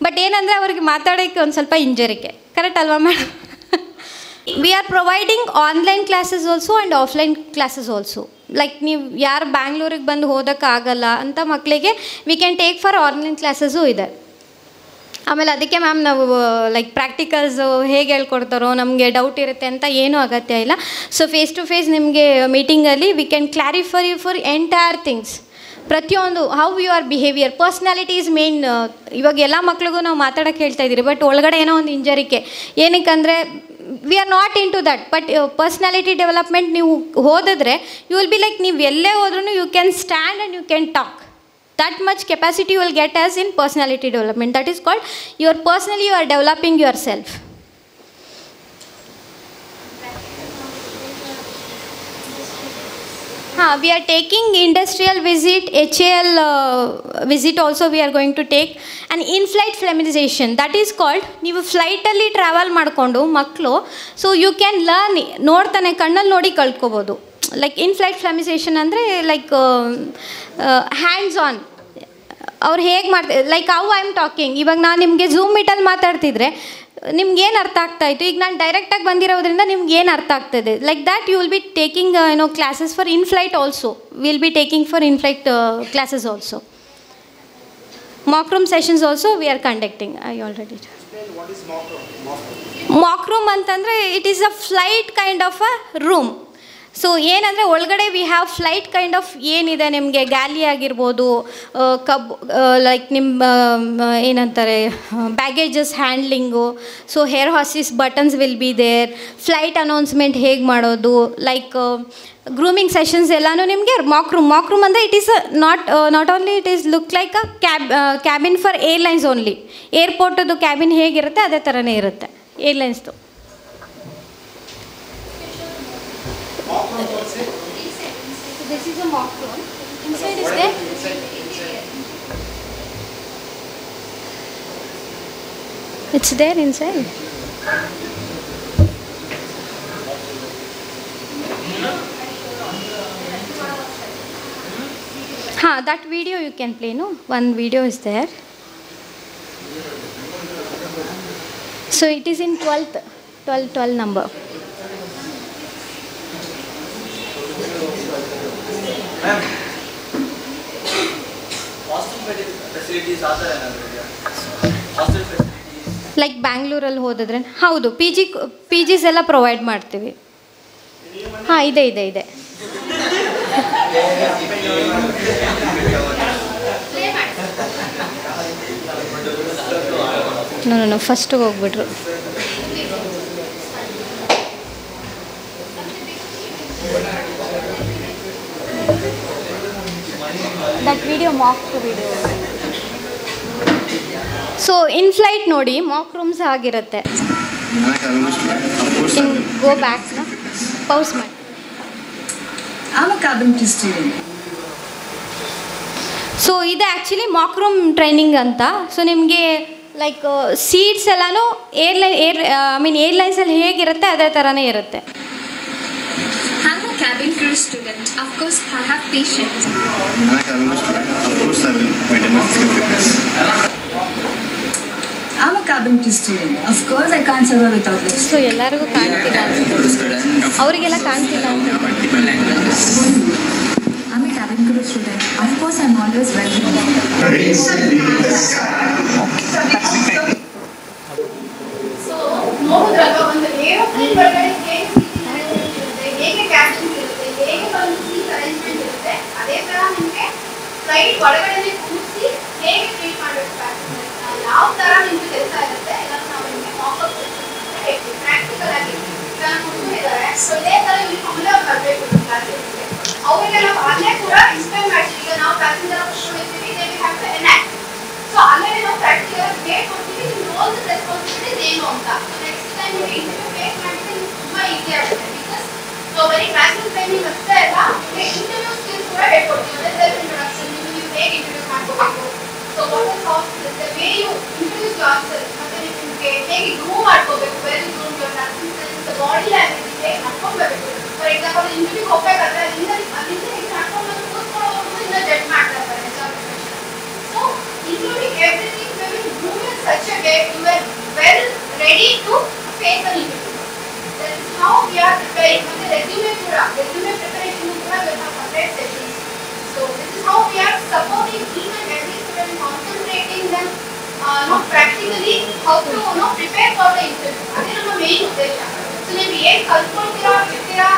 ಬಟ್ ಏನಂದರೆ ಅವ್ರಿಗೆ ಮಾತಾಡೋಕ್ಕೆ ಒಂದು ಸ್ವಲ್ಪ ಹಿಂಜರಿಕೆ. ಕರೆಕ್ಟ್ ಅಲ್ವಾ madam? We are providing online classes also and offline classes also. Like ನೀವು ಯಾರು ಬ್ಯಾಂಗ್ಳೂರಿಗೆ ಬಂದು ಓದೋಕ್ಕಾಗಲ್ಲ ಅಂತ ಮಕ್ಕಳಿಗೆ we can take for online classes ಇದೆ. ಆಮೇಲೆ ಅದಕ್ಕೆ ಮ್ಯಾಮ್ ನಾವು ಲೈಕ್ ಪ್ರಾಕ್ಟಿಕಲ್ಸು ಹೇಗೆ ಹೇಳ್ಕೊಡ್ತಾರೋ ನಮಗೆ ಡೌಟ್ ಇರುತ್ತೆ ಅಂತ ಏನೂ ಅಗತ್ಯ ಇಲ್ಲ. ಸೊ ಫೇಸ್ ಟು ಫೇಸ್ ನಿಮಗೆ ಮೀಟಿಂಗಲ್ಲಿ we can clarify you for entire things. ಪ್ರತಿಯೊಂದು how you are behaviour, personality is main. ಇವಾಗ ಎಲ್ಲ ಮಕ್ಳಿಗೂ ನಾವು ಮಾತಾಡೋಕ್ಕೆ ಹೇಳ್ತಾ ಇದ್ದೀರಿ, ಬಟ್ ಒಳಗಡೆ ಏನೋ ಒಂದು ಹಿಂಜರಿಕೆ. ಏನಕ್ಕಂದರೆ we are not into that. But personality development ನೀವು ಓದಿದ್ರೆ ಯು ವಿಲ್ ಬಿ ಲೈಕ್ ನೀವು ಎಲ್ಲೇ ಹೋದ್ರೂ you can stand and you can talk. That much capacity you will get as in personality development. That is called your personally you are developing yourself. We are taking industrial visit, HAL visit also we are going to take, and in-flight familiarization. That is called, ನೀವು ಫ್ಲೈಟಲ್ಲಿ travel ಮಾಡಿಕೊಂಡು ಮಕ್ಕಳು so you can learn, ನೋಡ್ತಾನೆ ಕಣ್ಣಲ್ಲಿ ನೋಡಿ ಕಲ್ತ್ಕೋಬೋದು. Like ಇನ್-ಫ್ಲೈಟ್ ಫ್ಲಾಮಿಸೇಷನ್ ಅಂದರೆ like hands on ಅವ್ರು ಹೇಗೆ ಮಾಡ್ತಾರೆ, like how I am talking. ಇವಾಗ ನಾನು ನಿಮಗೆ ಝೂಮ್ ಮೀಟಲ್ಲಿ ಮಾತಾಡ್ತಿದ್ರೆ ನಿಮ್ಗೇನು ಅರ್ಥ ಆಗ್ತಾಯಿತ್ತು, ಈಗ ನಾನು ಡೈರೆಕ್ಟಾಗಿ ಬಂದಿರೋದ್ರಿಂದ ನಿಮ್ಗೆ ಏನು ಅರ್ಥ ಆಗ್ತದೆ. Like that you will be taking classes for inflight also. Will be taking for inflight classes also. Mock room sessions also we are conducting. I already mock room ಅಂತಂದರೆ it is a flight kind of a room. So ಏನಂದರೆ ಒಳಗಡೆ we have flight kind of ಏನಿದೆ ನಿಮಗೆ galley ಆಗಿರ್ಬೋದು, like ನಿಮ್ಮ ಏನಂತಾರೆ baggages handling, so here ಹಾಸಿಸ್ buttons will be there, flight announcement ಹೇಗೆ ಮಾಡೋದು, ಲೈಕ್ ಗ್ರೂಮಿಂಗ್ ಸೆಷನ್ಸ್ ಎಲ್ಲನೂ ನಿಮಗೆ ಮಾಕ್ ರೂಮ್ ಅಂದರೆ it is not only it is look like a cabin for airlines only. ಏರ್ಪೋರ್ಟದು ಕ್ಯಾಬಿನ್ ಹೇಗಿರುತ್ತೆ ಅದೇ ಥರನೇ ಇರುತ್ತೆ ಏರ್ಲೈನ್ಸ್ದು. This is a mock room. Inside is there? It's there inside. That video you can play, no? One video is there. So it is in 12 number. Like ಬ್ಯಾಂಗ್ಳೂರಲ್ಲಿ ಹೋದಿದ್ರೆ ಹೌದು P ಜಿಸ್ ಎಲ್ಲ provide ಮಾಡ್ತೀವಿ. ಹಾಂ ಇದೆ ನೋ ಫಸ್ಟಿಗೆ ಹೋಗ್ಬಿಟ್ರು. That video mock video. So in flight ನೋಡಿ ಮಾಕ್ ರೂಮ್ಸ್ ಆಗಿರುತ್ತೆ. ಗೋ ಬ್ಯಾಕ್ ಪೌಸ್ ಮಾಡಿ. I'm a cabin crew student. So ಇದು ಆ್ಯಕ್ಚುಲಿ ಮಾಕ್ ರೂಮ್ ಟ್ರೈನಿಂಗ್ ಅಂತ. ಸೊ ನಿಮಗೆ ಲೈಕ್ ಸೀಟ್ಸ್ ಎಲ್ಲನೂ ಏರ್ಲೈನ್ಸಲ್ಲಿ ಹೇಗಿರುತ್ತೆ ಅದೇ ಥರನೇ ಇರುತ್ತೆ. I'm a cabin crew student. Of course, I have patience. I'm a cabin crew student. Of course, I will maintain my physical fitness. I'm a cabin crew student. Of course, I can't survive without this. So ಎಲ್ಲರಿಗೂ ಕಾಣ್ತಿಲ್ಲ, ಅವರಿಗೆಲ್ಲ ಕಾಣ್ತಿಲ್ಲ. I'm a cabin crew student. Of course, I'm always ready. So ನೋಡಿದ್ರಲ್ಲ, ಒಂದು aeroplane ಒಳಗಡೆ ಹೇಗೆ cabin ಇರುತ್ತೆ, ಹೇಗೆ ಒಂದು ಸೀಟ್ ಅರೇಂಜ್ಮೆಂಟ್ ಇರುತ್ತೆ, ಅದೇ ಥರ ನಿಮಗೆ ಫ್ಲೈಟ್ ಒಳಗಡೆ ಕೂರಿಸಿ ಹೇಗೆ ಟ್ರೀಟ್ ಮಾಡಬೇಕು ಪ್ಯಾಸೆಂಜರ್, ಯಾವ ಥರ ನಿಮಗೆ ಕೆಲಸ ಇರುತ್ತೆ ಇದನ್ನು ನಾವು ನಿಮಗೆ ಮಾಕಪ್ ಹೇಳ್ತೀವಿ ಪ್ರಾಕ್ಟಿಕಲ್ ಆಗಿ. ನಾನು ಕೂತ್ಕೊಂಡಿದ್ದಾರೆ, ಸೊ ಇದೇ ಥರ ಯೂನಿಫಾರ್ಮಲ್ಲೇ ಅವ್ರು ಬರಬೇಕು ಕ್ಲಾಸಸ್ಗೆ. ಅವರಿಗೆ ನಾವು ಅಲ್ಲೇ ಕೂಡ ಎಕ್ಸ್ಪ್ಲೈನ್ ಮಾಡ್ತೀವಿ. ಈಗ ನಾವು ಪ್ಯಾಸೆಂಜರ್ ಕೂತ್ಕೊಂಡಿರ್ತೀವಿ, they will have to enact. So ಅಲ್ಲೇ ನಾವು ಪ್ರಾಕ್ಟಿಕಲ್ ಹೇಳ್ಕೊಡ್ತೀವಿ ನಿಮ್ಮ ರೋಲ್ಸ್ ರೆಸ್ಪಾನ್ಸಿಬಿಲಿಟೀಸ್ ಏನು ಅಂತ. ನೆಕ್ಸ್ಟ್ ಟೈಮ್ ನೀವು ಇಂಟರ್ವ್ಯೂ ಫೇಸ್ ಮಾಡಿದ್ರೆ ನಿಮ್ಗೆ ತುಂಬ ಈಸಿ ಆಗುತ್ತೆ. ಬಿಕಾಸ್ ನಾವು ಬರೀ ಕ್ಲಾಸಿಂಗ್ ಟ್ರೈನಿಂಗ್ ಅಷ್ಟೇ ಅಲ್ಲ, ಇಂಟರ್ವ್ಯೂ ಸ್ಕಿಲ್ಸ್ ಕೂಡ ಹೇಳ್ಕೊಡ್ತೀವಿ. ಅಂದರೆ ಸೆಲ್ಫ್ ಇಂಟ್ರೊಡಕ್ಷನ್, ನೀವು ಹೇಗೆ ಇಂಟ್ರೊಡ್ಯೂಸ್ ಮಾಡ್ಕೋಬೇಕು, so what is soft skills, the way you introduce yourself, ಮತ್ತು ನಿಮಗೆ ಹೇಗೆ ಗ್ರೂ ಮಾಡ್ಕೋಬೇಕು, well groom your nursing sense, body language ಹೇಗೆ ನಡ್ಕೊಬೇಕು. ಫಾರ್ ಎಕ್ಸಾಂಪಲ್ ಇಂಟರ್ವ್ಯೂ ಹೋಗ್ಬೇಕಾದ್ರೆ ಅಲ್ಲಿಂದ ಹೇಗೆ ನಡ್ಕೊಂಡು ಕೂತ್ಕೊಳ್ಳೋದು ಇನ್ನೂ ಜಡ್ಜ್ ಮಾಡ್ತಾ ಇರ್ತಾರೆ. So including everything, we will do in such a way you are well ready to face an interview. That is how we are preparing. And the resume preparation we have separate sessions. So this is how we are supporting each and every student, concentrating them practically how to prepare for the interview. That is our main ಉದ್ದೇಶ. So ನೀವು ಏನು ಕಲ್ತ್ಕೊಳ್ತೀರಾ ಬಿಡ್ತೀರಾ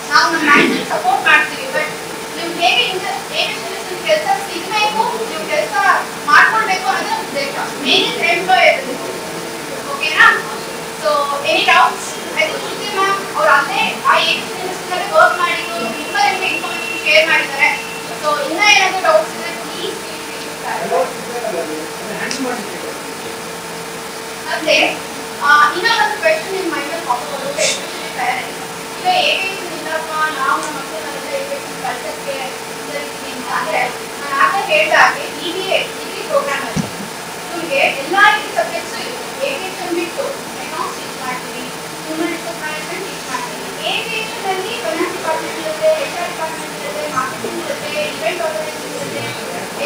ನಾವು ನಮ್ಮ manage support ಮಾಡ್ತೀವಿ. But ನೀವು ಹೇಗೆ ಕೆಲಸ ಸಿಗಬೇಕು, ನೀವು ಕೆಲಸ ಮಾಡ್ಕೊಳ್ಬೇಕು ಅನ್ನೋದು ಉದ್ದೇಶ. Main is employer. ಓಕೆನಾ? So any doubts? I think Shruti ma'am ಅವ್ರು ಅಲ್ಲೇ ಆ ಏವಿಯೇಷನ್ ವರ್ಕ್ ಮಾಡಿದ್ರು, ತುಂಬ ನಿಮಗೆ ಇನ್ಫಾರ್ಮೇಷನ್ ಶೇರ್ ಮಾಡಿದ್ದಾರೆ. ಸೊ ಇನ್ನೂ ಏನಾದರೂ ಡೌಟ್ಸ್ ಇದ್ರೆ ಪ್ಲೀಸ್ ಮತ್ತೆ ಇನ್ನೂ ಒಂದು ಕ್ವೆಶನ್ ನಿಮ್ಮ ಮೈಂಡಲ್ಲಿ ಹಾಕೋದು, ಎಸ್ಪೆಷಲಿ ಪೇರೆಂಟ್ಸ್. ಈಗ ಏವಿಯೇಷನ್ ಇಲ್ಲಪ್ಪ, ನಾವು ನಮ್ಮ ಮಕ್ಕಳನ್ನೆಲ್ಲ ಏವಿಯೇಷನ್ ಕಳ್ಸೋಕ್ಕೆ ಅಂದರೆ ನಾನು ಆಗ ಹೇಳಿದಾಗೆ BBA ಡಿಗ್ರಿ ಪ್ರೋಗ್ರಾಮಲ್ಲಿ ನಿಮಗೆ ಎಲ್ಲ ಸಬ್ಜೆಕ್ಟ್ಸು ಇರುತ್ತೆ. ಏವಿಯೇಷನ್ ಬಿಟ್ಟು ಎಕನಾಮಿಕ್ಸ್ ಟೀಚ್ ಮಾಡ್ತೀವಿ, ಹ್ಯೂಮನ್ ರಿಸೋರ್ಸ್ ಮ್ಯಾನೇಜ್ಮೆಂಟ್ ಟೀಚ್ ಮಾಡ್ತೀವಿ. ಏವಿಯೇಷನಲ್ಲಿ ಫೈನಾನ್ಸ್ ಡಿಪಾರ್ಟ್ಮೆಂಟ್ ಇರುತ್ತೆ, HR ಡಿಪಾರ್ಟ್ಮೆಂಟ್ ಇರುತ್ತೆ, ಮಾರ್ಕೆಟಿಂಗ್ ಇರುತ್ತೆ, ಇವೆಂಟ್ ಆರ್ಗನೈಸಿಂಗ್ ಇರುತ್ತೆ.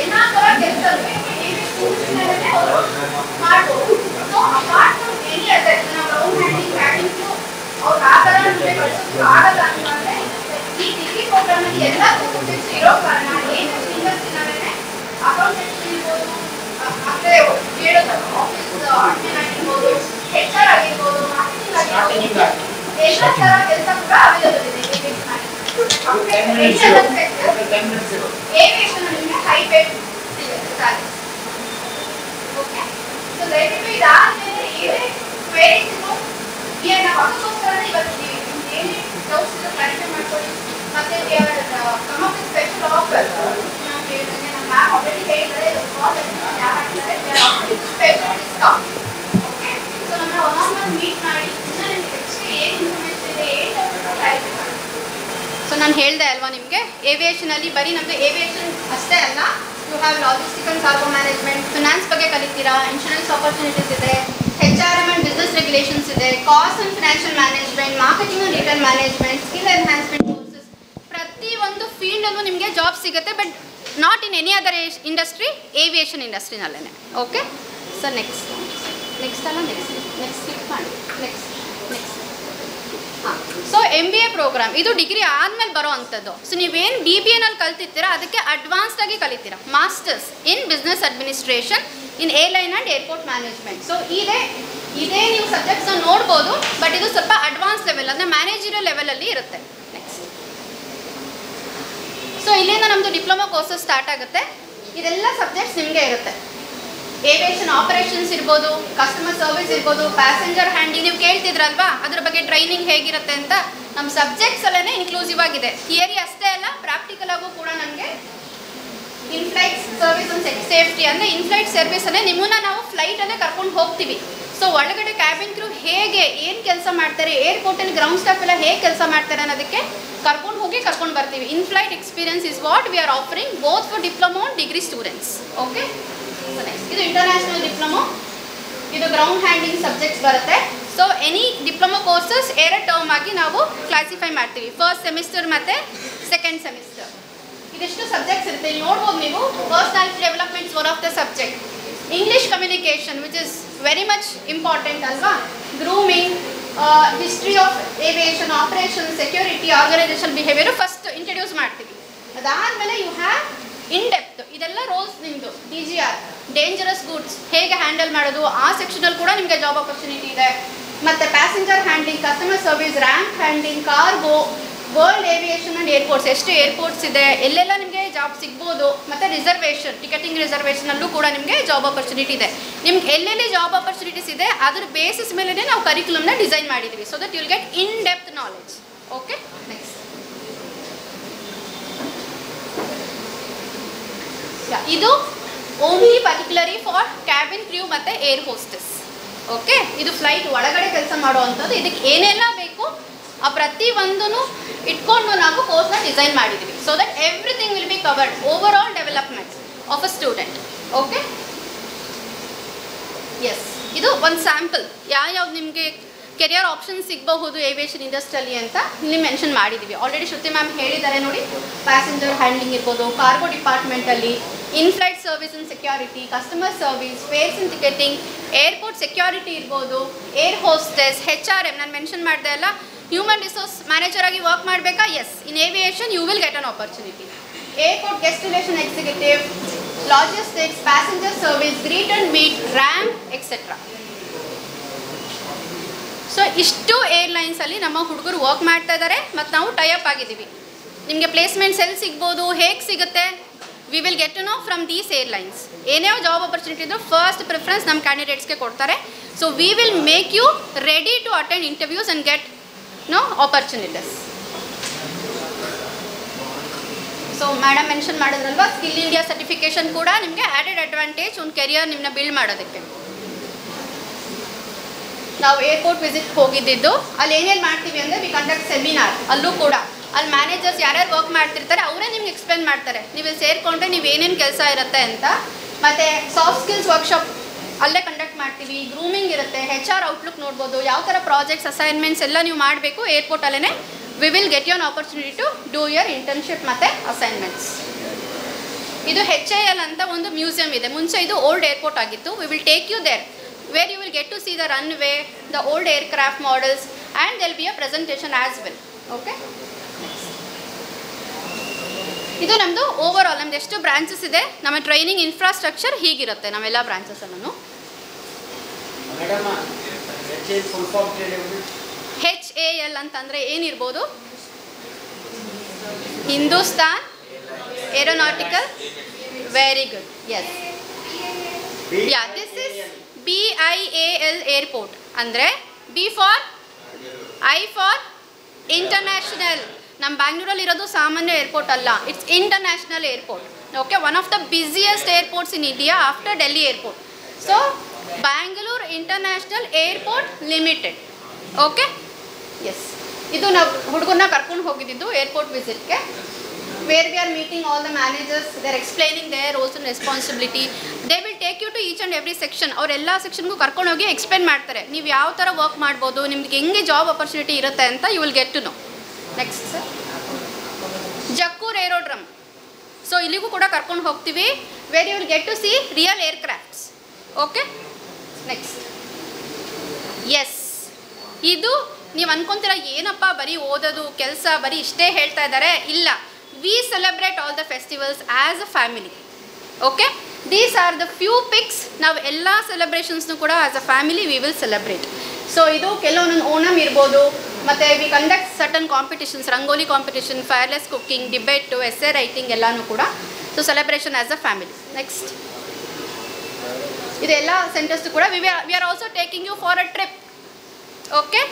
ಎಲ್ಲ ಥರ ಕೆಲಸಗಳು ಏವಿಯೇಷನ್ ಅವರು ಮಾಡ್ಬೋದು. So apart from any other ನಾವು ರೌಂಡ್ ಹ್ಯಾಂಡಿಂಗ್ ಕ್ಯಾಬಿನ್ಸು ಅವ್ರು ಆ ಥರ ನಮಗೆ ಕಳಿಸೋದು ಆಗಲ್ಲ ಅಂತಂದರೆ ಈ ಡಿಗ್ರಿ ಪ್ರೋಗ್ರಾಮಲ್ಲಿ ಎಲ್ಲ ಸಬ್ಜೆಕ್ಟ್ಸ್ ಇರೋ ಕಾರಣ ಏನು ಇಂಡಸ್ಟ್ರಿನಲ್ಲೇ ಅಕೌಂಟೆನ್ಸಿ ಇರ್ಬೋದು, ಅಂದರೆ ಹೇಳೋದು ಆಫೀಸ್ ಅಡ್ಮಿನ್ ಆಗಿರ್ಬೋದು, HR ಆಗಿರ್ಬೋದು, ಮಾರ್ಕೆಟಿಂಗ್ ಆಗಿರ್ಬೋದು, ಎಲ್ಲ ಥರ ಕೆಲಸ ಕೂಡ ಅವೈಲೇಬಲ್ ಇದೆ ಏವಿಯೇಷನ್ ನಿಮಗೆ ಹೈ ಪೇಡ್ ಸಿಗುತ್ತೆ. ಓಕೆ, ಸೊ ದಯವಿಟ್ಟು ಇದಾದಮೇಲೆ ಏನೇ ಕ್ವೇರೀಸ್ ಇತ್ತು ನಾವು ಅದಕ್ಕೋಸ್ಕರನೇ ಇವತ್ತು ಏನೇ ಡೌಟ್ಸ್ ಇದ್ದು ಕ್ಲಾರಿಫೈ ಮಾಡ್ಕೊಳ್ಳಿ. ಮತ್ತೆ come up with special offer. ನಾನು ಹೇಳಿದಂಗೆ ನಮ್ಮ ಮ್ಯಾಮ್ ಆಲ್ರೆಡಿ ಹೇಳಿದ್ದಾರೆ, ಯಾರು ಹಾಕಿದ್ದಾರೆ ಸ್ಪೆಷಲ್ ಡಿಸ್ಕೌಂಟ್. ಓಕೆ, ಸೊ ನಮ್ಮ ಒನ್ ಮೀಟ್ ಮಾಡಿ ಇನ್ನೂ ನಿಮಗೆ ಎಕ್ಸ್ಟ್ರಾ ಏನು ಇನ್ಫಾರ್ಮೇಷನ್ ಇದೆ, ಏನು ಡೌಟ್ ಕ್ಲಾರಿಫೈ ಮಾಡಿ. ಸೊ ನಾನು ಹೇಳಿದೆ ಅಲ್ವಾ ನಿಮಗೆ, ಏವಿಯೇಷನಲ್ಲಿ ಬರೀ ನಮ್ಮದು ಏವಿಯೇಷನ್ ಅಷ್ಟೇ ಅಲ್ಲ, you have logistic and cargo management, finance ಬಗ್ಗೆ ಕಲಿತೀರಾ, ಇನ್ಶೂರೆನ್ಸ್ ಆಪರ್ಚುನಿಟೀಸ್ ಇದೆ, HRM ಆ್ಯಂಡ್ ಬಿಸ್ನೆಸ್ ರೆಗ್ಯುಲೇಷನ್ಸ್ ಇದೆ, cost and financial management, marketing and retail management, skill enhancement courses. ಪ್ರತಿ ಒಂದು ಫೀಲ್ಡಲ್ಲೂ ನಿಮಗೆ ಜಾಬ್ ಸಿಗುತ್ತೆ, but not in any other industry, aviation ಇಂಡಸ್ಟ್ರಿನಲ್ಲೇ. ಓಕೆ, ಸೊ ನೆಕ್ಸ್ಟ್ ಅಲ್ಲ ನೆಕ್ಸ್ಟ್ ಕ್ಲಿಕ್ ಮಾಡಿ. ನೆಕ್ಸ್ಟ್ ಹಾಂ, ಸೊ MBA ಪ್ರೋಗ್ರಾಮ್ ಇದು ಡಿಗ್ರಿ ಆದಮೇಲೆ ಬರೋ ಅಂಥದ್ದು. ಸೊ ನೀವೇನು BBAನಲ್ಲಿ ಕಲ್ತಿರ್ತೀರಾ ಅದಕ್ಕೆ ಅಡ್ವಾನ್ಸ್ಡಾಗಿ ಕಲಿತೀರಾ, masters in business administration in airline and airport management. So ಇದೇ ನೀವು ಸಬ್ಜೆಕ್ಟ್ಸ್ನ ನೋಡ್ಬೋದು, ಬಟ್ ಇದು ಸ್ವಲ್ಪ ಅಡ್ವಾನ್ಸ್ ಲೆವೆಲ್, ಅಂದರೆ ಮ್ಯಾನೇಜರಿಯಲ್ ಲೆವೆಲಲ್ಲಿ ಇರುತ್ತೆ. ನೆಕ್ಸ್ಟ್, ಸೊ ಇಲ್ಲಿಂದ ನಮ್ಮದು ಡಿಪ್ಲೊಮಾ ಕೋರ್ಸಸ್ ಸ್ಟಾರ್ಟ್ ಆಗುತ್ತೆ. ಇದೆಲ್ಲ ಸಬ್ಜೆಕ್ಟ್ಸ್ ನಿಮಗೆ ಇರುತ್ತೆ. ಏವಿಯೇಷನ್ ಆಪರೇಷನ್ಸ್ ಇರ್ಬೋದು, ಕಸ್ಟಮರ್ ಸರ್ವಿಸ್ ಇರ್ಬೋದು, ಪ್ಯಾಸೆಂಜರ್ ಹ್ಯಾಂಡ್ಲಿಂಗ್, ನೀವು ಕೇಳ್ತಿದ್ರಲ್ವಾ ಅದ್ರ ಬಗ್ಗೆ ಟ್ರೈನಿಂಗ್ ಹೇಗಿರುತ್ತೆ ಅಂತ. ನಮ್ಮ ಸಬ್ಜೆಕ್ಟ್ಸ್ ಅಲ್ಲೇ ಇನ್ಕ್ಲೂಸಿವ್ ಆಗಿದೆ. ಥಿಯರಿ ಅಷ್ಟೇ ಅಲ್ಲ, ಪ್ರಾಕ್ಟಿಕಲ್ ಆಗು ಕೂಡ ನನಗೆ ಇನ್ಫ್ಲೈಟ್ ಸರ್ವಿಸ್ ಅಂಡ್ ಸೇಫ್ಟಿ ಅಂದರೆ ಇನ್ಫ್ಲೈಟ್ ಸರ್ವಿಸ್ ಅಂದರೆ ನಿಮ್ಮನ್ನ ನಾವು ಫ್ಲೈಟಲ್ಲೇ ಕರ್ಕೊಂಡು ಹೋಗ್ತೀವಿ. ಸೊ ಒಳಗಡೆ ಕ್ಯಾಬಿನ್ ಕ್ರೂ ಹೇಗೆ ಏನು ಕೆಲಸ ಮಾಡ್ತಾರೆ, ಏರ್ಪೋರ್ಟಲ್ಲಿ ಗ್ರೌಂಡ್ ಸ್ಟಾಫ್ ಎಲ್ಲ ಹೇಗೆ ಕೆಲಸ ಮಾಡ್ತಾರೆ ಅನ್ನೋದಕ್ಕೆ ಕರ್ಕೊಂಡು ಹೋಗಿ ಕರ್ಕೊಂಡು ಬರ್ತೀವಿ. Inflight experience is what we are offering both for diploma and degree students. Okay, so next ಇದು ಇಂಟರ್ನ್ಯಾಷನಲ್ ಡಿಪ್ಲೊಮಾ, ಇದು ಗ್ರೌಂಡ್ ಹ್ಯಾಂಡ್ಲಿಂಗ್ ಸಬ್ಜೆಕ್ಟ್ಸ್ ಬರುತ್ತೆ. So any diploma courses 2 term ಆಗಿ ನಾವು ಕ್ಲಾಸಿಫೈ ಮಾಡ್ತೀವಿ, ಫಸ್ಟ್ ಸೆಮಿಸ್ಟರ್ ಮತ್ತು ಸೆಕೆಂಡ್ ಸೆಮಿಸ್ಟರ್. ಇದಿಷ್ಟು subjects ಇರುತ್ತೆ. ಇಲ್ಲಿ ನೋಡ್ಬೋದು ನೀವು, personality developments one of the subject. English communication which is very much important ಅಲ್ವಾ. Grooming, history of aviation, operation, security, organisation behaviour first introduce ಮಾಡ್ತೀವಿ. ಅದಾದಮೇಲೆ ಯು ಹ್ಯಾವ್ ಇನ್ ಡೆಪ್ತ್ ಇದೆಲ್ಲ ರೋಲ್ಸ್ ನಿಮ್ಮದು. DGR, ಡೇಂಜರಸ್ ಗೂಡ್ಸ್ ಹೇಗೆ handle ಮಾಡೋದು, ಆ ಸೆಕ್ಷನಲ್ಲಿ ಕೂಡ ನಿಮಗೆ ಜಾಬ್ ಆಪರ್ಚುನಿಟಿ ಇದೆ. ಮತ್ತು passenger handling, customer service, ramp handling, cargo, world aviation and airports, ಎಷ್ಟು ಏರ್ಪೋರ್ಟ್ಸ್ ಇದೆ, ಎಲ್ಲೆಲ್ಲ ನಿಮಗೆ ಜಾಬ್ ಸಿಗ್ಬೋದು. ಮತ್ತು ರಿಸರ್ವೇಷನ್, ಟಿಕೆಟಿಂಗ್ ರಿಸರ್ವೇಷನಲ್ಲೂ ಕೂಡ ನಿಮಗೆ ಜಾಬ್ ಆಪರ್ಚುನಿಟಿ ಇದೆ. ನಿಮ್ಗೆ ಎಲ್ಲೆಲ್ಲಿ ಜಾಬ್ ಆಪರ್ಚುನಿಟೀಸ್ ಇದೆ ಅದ್ರ ಬೇಸಿಸ್ ಮೇಲೆ ನಾವು ಕರಿಕ್ಯುಲಮ್ನ ಡಿಸೈನ್ ಮಾಡಿದ್ದೀವಿ, so that you'll get in depth knowledge. Okay, next ಇದು only particularly for cabin crew ಮತ್ತು ಏರ್ ಹೋಸ್ಟೆಸ್. ಓಕೆ, ಇದು ಫ್ಲೈಟ್ ಒಳಗಡೆ ಕೆಲಸ ಮಾಡುವಂಥದ್ದು. ಇದಕ್ಕೆ ಏನೆಲ್ಲ ಬೇಕು ಆ ಪ್ರತಿಯೊಂದೂ ಇಟ್ಕೊಂಡು ನಾವು ಕೋರ್ಸ್ನ ಡಿಸೈನ್ ಮಾಡಿದ್ದೀವಿ, so that everything will be covered, overall development of a student. Okay, yes, ಇದು ಒಂದು ಸ್ಯಾಂಪಲ್ ಯಾವ್ಯಾವ್ದು ನಿಮಗೆ ಕೆರಿಯರ್ ಆಪ್ಷನ್ ಸಿಗಬಹುದು ಏವಿಯೇಷನ್ ಇಂಡಸ್ಟ್ರಿಯಲ್ಲಿ ಅಂತ ಇಲ್ಲಿ ಮೆನ್ಷನ್ ಮಾಡಿದ್ದೀವಿ. ಆಲ್ರೆಡಿ ಶ್ರುತಿ ಮ್ಯಾಮ್ ಹೇಳಿದ್ದಾರೆ ನೋಡಿ, ಪ್ಯಾಸೆಂಜರ್ ಹ್ಯಾಂಡ್ಲಿಂಗ್ ಇರ್ಬೋದು, ಕಾರ್ಗೋ ಡಿಪಾರ್ಟ್ಮೆಂಟಲ್ಲಿ inflight service and security, customer service, fares and ticketing, airport security ಇರ್ಬೋದು, ಏರ್ ಹೋಸ್ಟೆಸ್, HRM ನಾನು ಮೆನ್ಷನ್ ಮಾಡಿದೆ ಅಲ್ಲ, ಹ್ಯೂಮನ್ ರಿಸೋರ್ಸ್ ಮ್ಯಾನೇಜರ್ ಆಗಿ ವರ್ಕ್ ಮಾಡಬೇಕಾ? Yes, in aviation you will get an opportunity. Airport guest relation executive, logistics, passenger service, greet and meet, ramp etcetera. So ಇಷ್ಟು ಏರ್ಲೈನ್ಸಲ್ಲಿ ನಮ್ಮ ಹುಡುಗರು ವರ್ಕ್ ಮಾಡ್ತಾ ಇದ್ದಾರೆ ಮತ್ತು ನಾವು ಟೈಅಪ್ ಆಗಿದ್ದೀವಿ. ನಿಮಗೆ ಪ್ಲೇಸ್ಮೆಂಟ್ಸ್ ಎಲ್ಲಿ ಸಿಗ್ಬೋದು, ಹೇಗೆ ಸಿಗುತ್ತೆ, we will get to know from these airlines. ಏನೇ ಜಾಬ್ ಆಪರ್ಚುನಿಟಿ ಇದ್ದರೂ ಫಸ್ಟ್ ಪ್ರಿಫರೆನ್ಸ್ ನಮ್ಮ ಕ್ಯಾಂಡಿಡೇಟ್ಸ್ಗೆ ಕೊಡ್ತಾರೆ. So we will make you ready to attend interviews and get opportunities. So madam mention ಮಾಡಿದ್ರಲ್ವ, ಸ್ಕಿಲ್ ಇಂಡಿಯಾ ಸರ್ಟಿಫಿಕೇಷನ್ ಕೂಡ ನಿಮಗೆ ಆ್ಯಡೆಡ್ ಅಡ್ವಾಂಟೇಜ್ ಒಂದು career ನಿಮ್ಮನ್ನ ಬಿಲ್ಡ್ ಮಾಡೋದಕ್ಕೆ. ನಾವು ಏರ್ಪೋರ್ಟ್ ವಿಸಿಟ್ ಹೋಗಿದ್ದು, ಅಲ್ಲಿ ಏನೇನು ಮಾಡ್ತೀವಿ ಅಂದರೆ ವಿ ಕಂಡಕ್ಟ್ ಸೆಮಿನಾರ್. ಅಲ್ಲೂ ಕೂಡ ಅಲ್ಲಿ ಮ್ಯಾನೇಜರ್ಸ್ ಯಾರ್ಯಾರು ವರ್ಕ್ ಮಾಡ್ತಿರ್ತಾರೆ ಅವರೇ ನಿಮ್ಗೆ ಎಕ್ಸ್ಪ್ಲೇನ್ ಮಾಡ್ತಾರೆ, ನೀವು ಇಲ್ಲಿ ಸೇರಿಕೊಂಡ್ರೆ ನೀವು ಏನೇನು ಕೆಲಸ ಇರುತ್ತೆ ಅಂತ. ಮತ್ತು ಸಾಫ್ಟ್ ಸ್ಕಿಲ್ಸ್ ವರ್ಕ್ಶಾಪ್ ಅಲ್ಲೇ ಕಂಡಕ್ಟ್ ಮಾಡ್ತೀವಿ. ಗ್ರೂಮಿಂಗ್ ಇರುತ್ತೆ, HR ಔಟ್ಲುಕ್ ನೋಡ್ಬೋದು, ಯಾವ ಥರ ಪ್ರಾಜೆಕ್ಟ್ಸ್ ಅಸೈನ್ಮೆಂಟ್ಸ್ ಎಲ್ಲ ನೀವು ಮಾಡಬೇಕು ಏರ್ಪೋರ್ಟಲ್ಲೇ. We will get you an opportunity to do your internship ಮತ್ತು ಅಸೈನ್ಮೆಂಟ್ಸ್. ಇದು HAL ಅಂತ ಒಂದು ಮ್ಯೂಸಿಯಂ ಇದೆ. ಮುಂಚೆ ಇದು ಓಲ್ಡ್ ಏರ್ಪೋರ್ಟ್ ಆಗಿತ್ತು. We will take you there where you will get to see the runway, the old aircraft models, and there will be a presentation as well. Okay, ಇದು ನಮ್ಮದು over all ನಮ್ದು ಎಷ್ಟು branches ಇದೆ, ನಮ್ಮ training infrastructure ಹೀಗಿರುತ್ತೆ ನಮ್ಮೆಲ್ಲ ಬ್ರಾಂಚಸಲ್ಲೂ. HAL ಅಂತಂದರೆ ಏನಿರ್ಬೋದು? Hindustan aeronautical. Very good, yes. Yeah, this is BIAL airport. ಅಂದರೆ B for I for international. ನಮ್ಮ ಬ್ಯಾಂಗ್ಳೂರಲ್ಲಿ ಇರೋದು ಸಾಮಾನ್ಯ ಏರ್ಪೋರ್ಟ್ ಅಲ್ಲ, it's international airport. Okay, one of the busiest airports in India after Delhi airport. So Bangalore international airport limited. Okay, yes, ಇದು ನಾವು ಹುಡುಗರನ್ನ ಕರ್ಕೊಂಡು ಹೋಗಿದ್ದು ಏರ್ಪೋರ್ಟ್ ವಿಸಿಟ್ಗೆ. where we are meeting all the managers, they are explaining their roles and responsibility. They will take you to each and every section. ಅವ್ರು ಎಲ್ಲ ಸೆಕ್ಷನ್ಗೂ ಕರ್ಕೊಂಡು ಹೋಗಿ ಎಕ್ಸ್ಪ್ಲೇನ್ ಮಾಡ್ತಾರೆ, ನೀವು ಯಾವ ಥರ ವರ್ಕ್ ಮಾಡ್ಬೋದು, ನಿಮ್ಗೆ ಹೆಂಗೆ ಜಾಬ್ ಆಪರ್ಚುನಿಟಿ ಇರುತ್ತೆ ಅಂತ you will get to know. Next sir, Jakkur aerodrome. So ಇಲ್ಲಿಗೂ ಕೂಡ ಕರ್ಕೊಂಡು ಹೋಗ್ತೀವಿ, where you will get to see real aircrafts. Okay, next, yes, ಇದು ನೀವು ಅನ್ಕೊಂತೀರ ಏನಪ್ಪ ಬರೀ ಓದೋದು ಕೆಲಸ ಬರೀ ಇಷ್ಟೇ ಹೇಳ್ತಾ ಇದ್ದಾರೆ. ಇಲ್ಲ, we celebrate all the festivals as a family. Okay, these are the few picks. ನಾವು ಎಲ್ಲ ಸೆಲೆಬ್ರೇಷನ್ಸ್ನು ಕೂಡ as a family we will celebrate. So ಇದು ಕೆಲವೊಂದೊಂದು ಓಣಮ್ ಇರ್ಬೋದು, ಮತ್ತು we conduct certain competitions, rangoli competition, fireless cooking, debate, essay writing ಎಲ್ಲನೂ ಕೂಡ. So celebration as a family. Next, ಇದೆಲ್ಲ ಸೆಂಟರ್ಸ್ ಕೂಡ we are also taking you for a trip. Okay,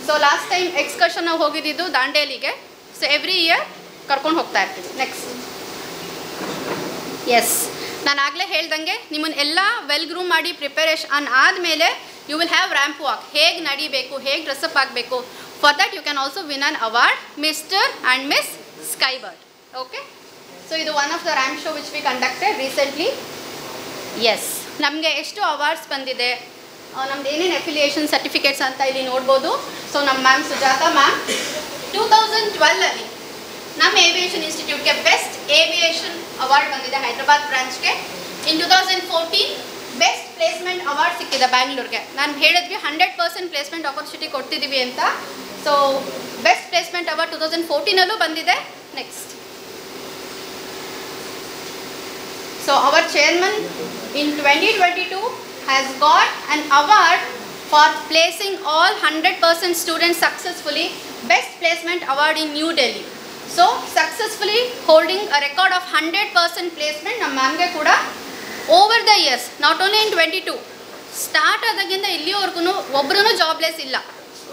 so last time excursion ನಾವು ಹೋಗಿದ್ದು ದಾಂಡೇಲಿಗೆ. ಸೊ ಎವ್ರಿ ಇಯರ್ ಕರ್ಕೊಂಡು ಹೋಗ್ತಾ ಇರ್ತೀವಿ. Next, S, ನಾನು ಆಗಲೇ ಹೇಳ್ದಂಗೆ ನಿಮ್ಮನ್ನೆಲ್ಲ ವೆಲ್ ಗ್ರೂಮ್ ಮಾಡಿ ಪ್ರಿಪರೇಷನ್ ಆದಮೇಲೆ you will have ramp walk. ಹೇಗೆ ನಡಿಬೇಕು, ಹೇಗೆ ಡ್ರೆಸ್ಅಪ್ ಆಗಬೇಕು. For that you can also win an award, mister and miss Skybird. Okay, so ಇದು one of the ramp show which we conducted recently. Yes, ನಮಗೆ ಎಷ್ಟು awards ಬಂದಿದೆ, ನಮ್ದು ಏನೇನು ಅಫಿಲಿಯೇಷನ್ ಸರ್ಟಿಫಿಕೇಟ್ಸ್ ಅಂತ ಇಲ್ಲಿ ನೋಡ್ಬೋದು. ಸೊ ನಮ್ಮ ಮ್ಯಾಮ್ ಸುಜಾತಾ ಮ್ಯಾಮ್ 2012ಅಲ್ಲಿ ನಮ್ಮ ಏವಿಯೇಷನ್ ಇನ್ಸ್ಟಿಟ್ಯೂಟ್ಗೆ ಬೆಸ್ಟ್ ಏವಿಯೇಷನ್ ಅವಾರ್ಡ್ ಬಂದಿದೆ ಹೈದರಾಬಾದ್ ಬ್ರಾಂಚ್ಗೆ. ಇನ್ 2014 ಬೆಸ್ಟ್ ಪ್ಲೇಸ್ಮೆಂಟ್ ಅವಾರ್ಡ್ ಸಿಕ್ಕಿದೆ ಬ್ಯಾಂಗ್ಳೂರ್ಗೆ. ನಾನು ಹೇಳಿದ್ವಿ 100% ಪ್ಲೇಸ್ಮೆಂಟ್ ಆಪರ್ಚುನಿಟಿ ಕೊಡ್ತಿದ್ದೀವಿ ಅಂತ. ಸೊ ಬೆಸ್ಟ್ ಪ್ಲೇಸ್ಮೆಂಟ್ ಅವಾರ್ಡ್ 2014ಅಲ್ಲೂ ಬಂದಿದೆ. Next, so our chairman in 2022 has got an award for placing all 100% students successfully, best placement award in New Delhi. So successfully holding a record of 100% placement ನಮ್ಮ ಮ್ಯಾಮ್ಗೆ ಕೂಡ over the years, not only in 22 start ಆದಾಗಿಂದ ಇಲ್ಲಿವರೆಗೂ ಒಬ್ಬರೂ jobless ಇಲ್ಲ.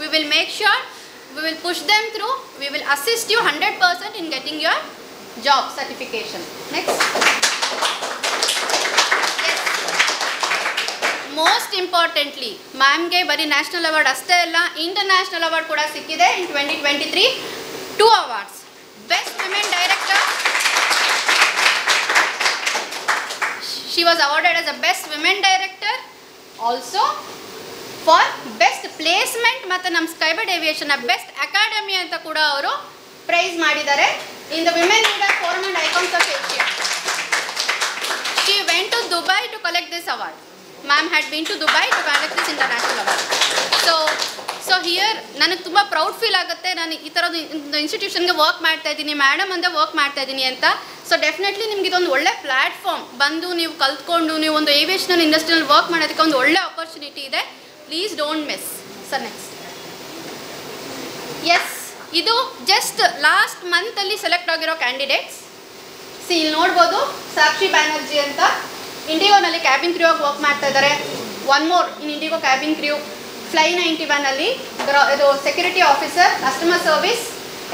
we will make sure we will push them through, we will assist you 100% in getting your job certification. Next, most importantly ಮ್ಯಾಮ್ಗೆ ಬರೀ national award ಅಷ್ಟೇ ಅಲ್ಲ, international award ಕೂಡ ಸಿಕ್ಕಿದೆ. In 2023 2 awards. Best women director, she was awarded as a best women director. Also for best placement ಮತ್ತು ನಮ್ಮ ಸ್ಕೈಬರ್ಡ್ ಏವಿಯೇಷನ್ನ best academy ಅಂತ ಕೂಡ ಅವರು ಪ್ರೈಸ್ ಮಾಡಿದ್ದಾರೆ in the women leader forum and icons of Asia. She went to Dubai to collect this award. Ma'am had been to Dubai to collect this international award. So here ನನಗೆ ತುಂಬ proud feel ಆಗುತ್ತೆ. ನಾನು ಈ ಥರದ್ದು ಇನ್ಸ್ಟಿಟ್ಯೂಷನ್ಗೆ work ಮಾಡ್ತಾ ಇದ್ದೀನಿ, madam ಅಂದರೆ work ಮಾಡ್ತಾ ಇದ್ದೀನಿ ಅಂತ. ಸೊ ಡೆಫಿನೆಟ್ಲಿ ನಿಮ್ಗೆ ಇದೊಂದು ಒಳ್ಳೆ ಪ್ಲ್ಯಾಟ್ಫಾರ್ಮ್. ಬಂದು ನೀವು ಕಲ್ತ್ಕೊಂಡು ನೀವು ಒಂದು ಏವಿಯೇಷನ್ ಇಂಡಸ್ಟ್ರಿಯಲ್ಲಿ ವರ್ಕ್ ಮಾಡೋದಕ್ಕೆ ಒಂದು ಒಳ್ಳೆ ಆಪರ್ಚುನಿಟಿ ಇದೆ. Please don't miss. Sir next, yes, ಇದು ಜಸ್ಟ್ ಲಾಸ್ಟ್ ಮಂತಲ್ಲಿ ಸೆಲೆಕ್ಟ್ ಆಗಿರೋ ಕ್ಯಾಂಡಿಡೇಟ್ಸ್. ಇಲ್ಲಿ ನೋಡ್ಬೋದು, ಸಾಕ್ಷಿ ಬ್ಯಾನರ್ಜಿ ಅಂತ ಇಂಡಿಗೋನಲ್ಲಿ ಕ್ಯಾಬಿನ್ ಕ್ರ್ಯೂ ಆಗಿ ವರ್ಕ್ ಮಾಡ್ತಾ ಇದ್ದಾರೆ. One more in IndiGo cabin crew. Fly 91ಅಲ್ಲಿ ಇದು security officer, customer service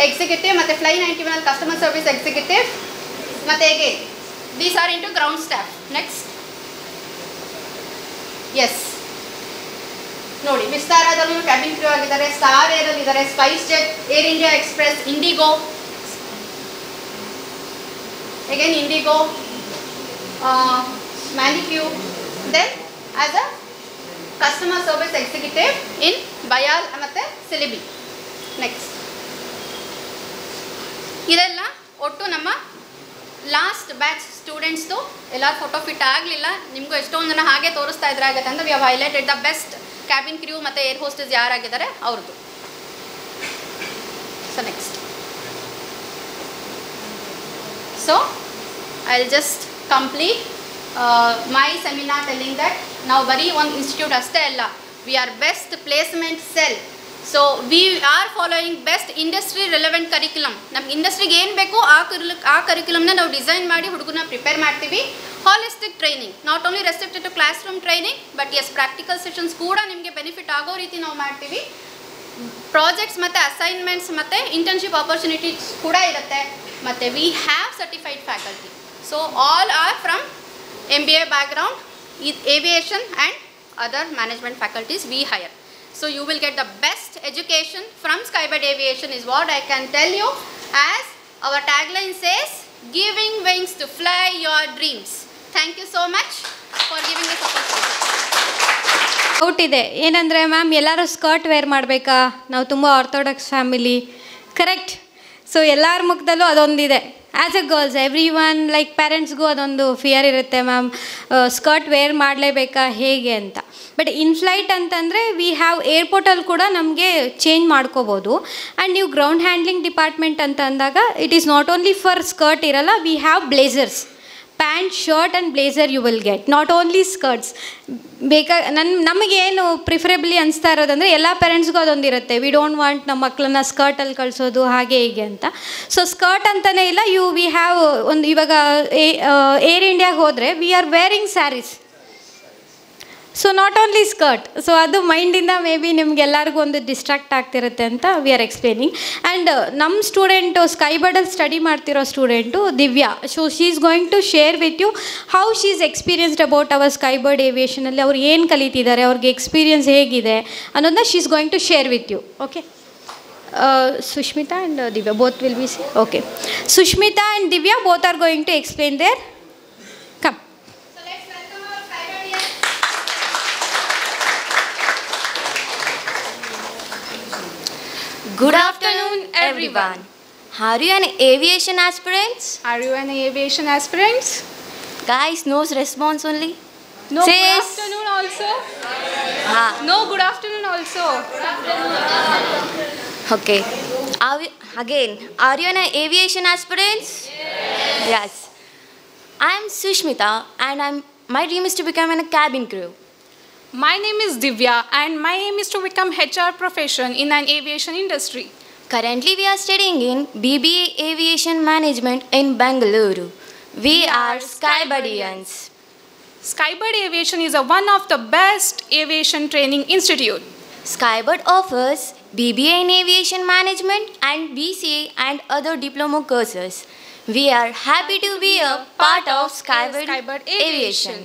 executive, ಮತ್ತು ಫ್ಲೈ 91ಅಲ್ಲಿ ಕಸ್ಟಮರ್ ಸರ್ವಿಸ್ ಎಕ್ಸಿಕ್ಯೂಟಿವ್, ಮತ್ತು ಹೇಗೆ these are into ground staff. Next, yes ನೋಡಿ, ವಿಸ್ತಾರದಲ್ಲೂ ಕ್ಯಾಬಿನ್ ಕ್ರ್ಯೂ ಆಗಿದ್ದಾರೆ, ಸ್ಟಾರ್ ಏರಲ್ಲಿ ಇದ್ದಾರೆ, SpiceJet, Air India express, IndiGo, again IndiGo, Manicure, then as a customer service executive in Bayal ಮತ್ತು Celebi. Next, ಇದೆಲ್ಲ ಒಟ್ಟು ನಮ್ಮ ಲಾಸ್ಟ್ ಬ್ಯಾಚ್ ಸ್ಟೂಡೆಂಟ್ಸ್ದು. ಎಲ್ಲ ಫೋಟೋ ಫಿಟ್ ಆಗಲಿಲ್ಲ, ನಿಮಗೂ ಎಷ್ಟೊಂದು ಜನ ಹಾಗೆ ತೋರಿಸ್ತಾ ಇದ್ರೆ ಆಗುತ್ತೆ ಅಂತ we have highlighted the best cabin crew ಮತ್ತು ಏರ್ ಹೋಸ್ಟೆಸ್ ಯಾರಾಗಿದ್ದಾರೆ ಅವ್ರದ್ದು. So next, so I will just complete my seminar telling that now bari one institute aste alla, we are best placement cell. So we are following best industry relevant curriculum. nam industry ge ಏನು ಬೇಕು ಆ curriculum na ನಾವು design ಮಾಡಿ ಹುಡುಗರನ್ನ prepare ಮಾಡ್ತೀವಿ. holistic training, not only restricted to classroom training but yes practical sessions ಕೂಡ ನಿಮಗೆ benefit ಆಗೋ ರೀತಿ ನಾವು ಮಾಡ್ತೀವಿ. ಪ್ರಾಜೆಕ್ಟ್ಸ್ ಮತ್ತು ಅಸೈನ್ಮೆಂಟ್ಸ್ ಮತ್ತು ಇಂಟರ್ನ್ಶಿಪ್ ಆಪರ್ಚುನಿಟೀಸ್ ಕೂಡ ಇರುತ್ತೆ. ಮತ್ತು we have certified faculty, so all are from MBA background, aviation and other management faculties we hire. So you will get the best education from Skybird Aviation is what I can tell you. As our tagline says, giving wings to fly your dreams. Thank you so much for giving this opportunity. Doubt ಇದೆ ಏನಂದರೆ ma'am ಎಲ್ಲರೂ skirt wear ಮಾಡಬೇಕಾ, ನಾವು ತುಂಬ orthodox family, correct. So ಎಲ್ಲರ ಮುಖದಲ್ಲೂ ಅದೊಂದಿದೆ. As a girls every one like ಪೇರೆಂಟ್ಸ್ಗೂ ಅದೊಂದು ಫಿಯರ್ ಇರುತ್ತೆ, ಮ್ಯಾಮ್ ಸ್ಕರ್ಟ್ ವೇರ್ ಮಾಡಲೇಬೇಕಾ ಹೇಗೆ ಅಂತ. ಬಟ್ ಇನ್ಫ್ಲೈಟ್ ಅಂತಂದರೆ ವಿ ಹ್ಯಾವ್ ಏರ್ಪೋರ್ಟಲ್ಲಿ ಕೂಡ ನಮಗೆ ಚೇಂಜ್ ಮಾಡ್ಕೋಬೋದು. ಆ್ಯಂಡ್ ನೀವು ಗ್ರೌಂಡ್ ಹ್ಯಾಂಡ್ಲಿಂಗ್ ಡಿಪಾರ್ಟ್ಮೆಂಟ್ ಅಂತ ಅಂದಾಗ it is not only for skirt ಇರಲ್ಲ, we have blazers, pants, shirt and blazer you will get, not only skirts. ನಮಗೇನು ಪ್ರಿಫರೇಬಲಿ ಅನಿಸ್ತಾ ಇರೋದಂದರೆ ಎಲ್ಲ ಪೇರೆಂಟ್ಸ್ಗೂ ಅದೊಂದಿರುತ್ತೆ, ವಿ ಡೋಂಟ್ ವಾಂಟ್ ನಮ್ಮ ಮಕ್ಕಳನ್ನ ಸ್ಕರ್ಟಲ್ಲಿ ಕಳಿಸೋದು ಹಾಗೆ ಹೀಗೆ ಅಂತ. ಸೊ ಸ್ಕರ್ಟ್ ಅಂತಲೇ ಇಲ್ಲ, ವಿ ಹ್ಯಾವ್ ಒಂದು ಇವಾಗ ಏರ್ ಇಂಡಿಯಾಗೆ ಹೋದರೆ we are wearing saris. So not only skirt, so ಅದು ಮೈಂಡಿಂದ ಮೇ ಬಿ ನಿಮಗೆಲ್ಲರಿಗೂ ಒಂದು ಡಿಸ್ಟ್ರಾಕ್ಟ್ ಆಗ್ತಿರುತ್ತೆ ಅಂತ ವಿ ಆರ್ ಎಕ್ಸ್ಪ್ಲೇನಿಂಗ್. ಆ್ಯಂಡ್ ನಮ್ಮ ಸ್ಟೂಡೆಂಟು ಸ್ಕೈಬರ್ಡಲ್ಲಿ ಸ್ಟಡಿ ಮಾಡ್ತಿರೋ student Divya. So she is going to share with you how she is experienced about our Skybird ಏವಿಯೇಷನಲ್ಲಿ ಅವ್ರು ಏನು ಕಲಿತಿದ್ದಾರೆ, ಅವ್ರಿಗೆ ಎಕ್ಸ್ಪೀರಿಯನ್ಸ್ ಹೇಗಿದೆ ಅನ್ನೋದನ್ನ she is going to share with you. Okay, Sushmita and Divya both will be see. Okay, Sushmita and Divya both are going to explain their. Come. So let's welcome our Skybardians. Good afternoon, everyone. Are you an aviation aspirants? Are you an aviation aspirants? Guys, no response only. No, Says, good afternoon also. No, good afternoon also. Okay. Are you an aviation aspirants? Yes. I am Sushmita and my dream is to become a cabin crew. My name is Divya and my aim is to become HR profession in an aviation industry. Currently we are studying in BBA Aviation Management in Bangalore. We are Skybardians. Skybird Aviation is one of the best aviation training institute. Skybird offers BBA in Aviation Management and BCA and other diploma courses. We are happy to be a part of Skybird Aviation.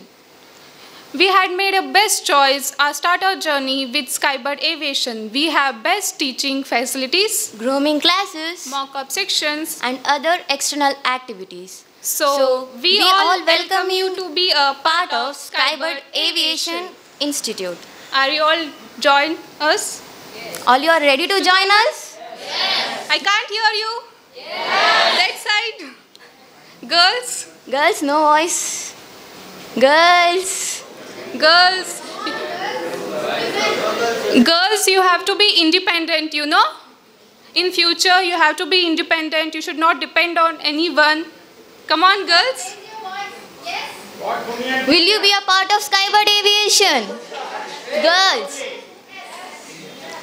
We had made a best choice our start our journey with Skybird Aviation. We have best teaching facilities, grooming classes, mock-up sections and other external activities. So we all welcome you to be a part of Skybird Aviation Institute. Are you all join us? All you are ready to join us? Yes. I can't hear you. Yes. That side. Girls. Girls, no voice. Girls. Girls. Girls, you have to be independent, you know. In future, you have to be independent. You should not depend on anyone. Come on, girls. Will you be a part of Skybird Aviation? Girls.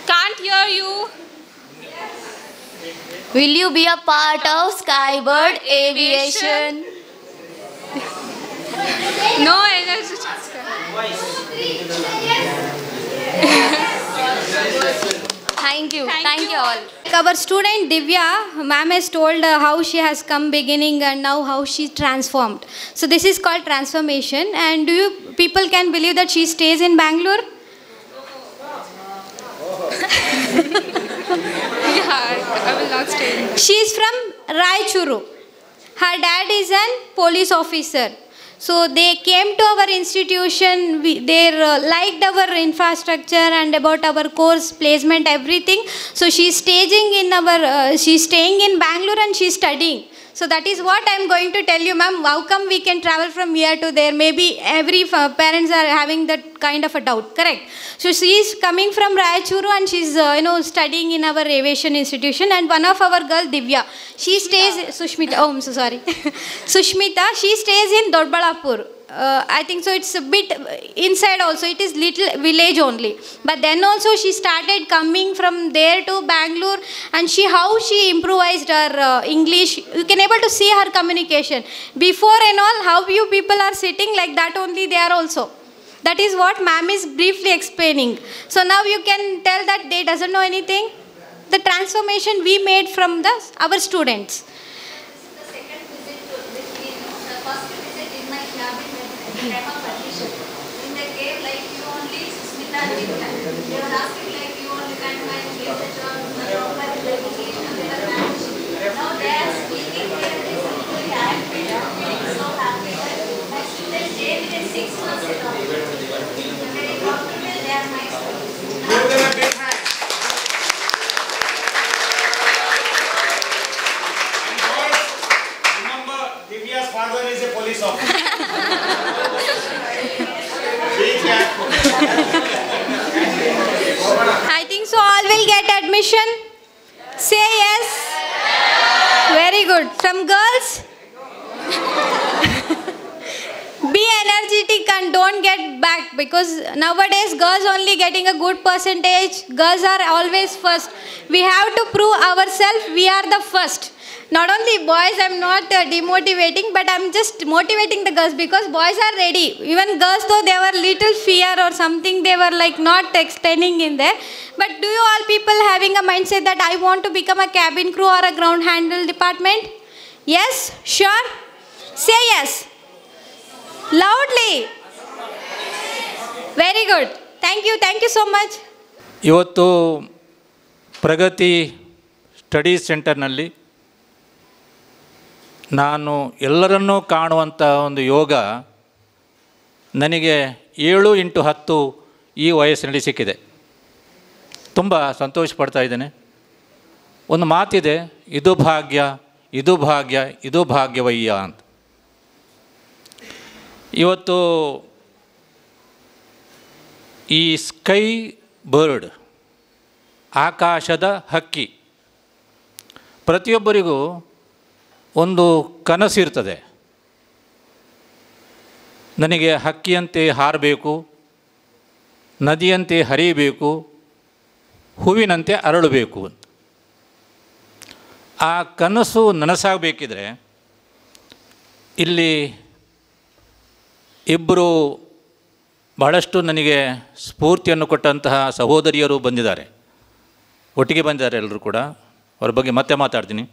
Can't hear you. Will you be a part of Skybird Aviation? No energy. Thank you. Thank you all. Our student Divya, ma'am has told how she has come beginning and now how she transformed. So this is called transformation. And do you people can believe that she stays in Bangalore? Yeah, I will not stay. She is from Raichuru. Her dad is a police officer. So they came to our institution, they liked our infrastructure and about our course placement, everything. So she's staying in Bangalore and she's studying. So that is what I'm going to tell you, ma'am. How come we can travel from here to there? Maybe every parents are having that kind of a doubt, correct? So she is coming from Raichuru and she's studying in our aviation institution. And one of our girl, Divya, she stays, Sushmita, oh I'm so sorry. Sushmita, she stays in Dodbalapur. I think so it's a bit inside also, it is little village only. But then also she started coming from there to Bangalore and how she improvised her English. You can able to see her communication. Before and all, how you people are sitting like that only they are also. That is what ma'am is briefly explaining. So now you can tell that they doesn't know anything. The transformation we made from our students. In the cave, like you only, Smita and Divya. They were asking like you only can give the job, like now they are speaking here, they are really happy, feeling so happy. My students stayed within 6 months at all. Very comfortable, they are my students. Give them a big hand. And boys, remember, Divya's father is a police officer. I think so all will get admission. Say yes. Very good. From girls, be energetic and don't get back, because nowadays girls only getting a good percentage. Girls are always first. We have to prove ourselves we are the first. Not only boys, I'm not demotivating, but I'm just motivating the girls because boys are ready. Even girls, though they were little fear or something, they were like not explaining in there. But do you all people having a mindset that I want to become a cabin crew or a ground handle department? Yes? Sure? Say yes. Loudly. Very good. Thank you so much. ಇವತ್ತು ಪ್ರಗತಿ study ಸೆಂಟರ್ನಲ್ಲಿ ನಾನು ಎಲ್ಲರನ್ನೂ ಕಾಣುವಂಥ ಒಂದು ಯೋಗ ನನಗೆ 7x10 ಈ ವಯಸ್ಸಿನಲ್ಲಿ ಸಿಕ್ಕಿದೆ. ತುಂಬ ಸಂತೋಷ ಪಡ್ತಾ ಇದ್ದೇನೆ. ಒಂದು ಮಾತಿದೆ, ಇದು ಭಾಗ್ಯ ಇದು ಭಾಗ್ಯ ಇದು ಭಾಗ್ಯವಯ್ಯ ಅಂತ. ಇವತ್ತು ಈ ಸ್ಕೈ ಬರ್ಡ್, ಆಕಾಶದ ಹಕ್ಕಿ, ಪ್ರತಿಯೊಬ್ಬರಿಗೂ ಒಂದು ಕನಸಿರ್ತದೆ. ನನಗೆ ಹಕ್ಕಿಯಂತೆ ಹಾರಬೇಕು, ನದಿಯಂತೆ ಹರಿಯಬೇಕು, ಹೂವಿನಂತೆ ಅರಳಬೇಕು ಅಂತ. ಆ ಕನಸು ನನಸಾಗಬೇಕಿದ್ರೆ ಇಲ್ಲಿ ಇಬ್ಬರು ಬಹಳಷ್ಟು ನನಗೆ ಸ್ಫೂರ್ತಿಯನ್ನು ಕೊಟ್ಟಂತಹ ಸಹೋದರಿಯರು ಬಂದಿದ್ದಾರೆ, ಒಟ್ಟಿಗೆ ಬಂದಿದ್ದಾರೆ ಎಲ್ಲರೂ ಕೂಡ. ಅವ್ರ ಬಗ್ಗೆ ಮತ್ತೆ ಮಾತಾಡ್ತೀನಿ.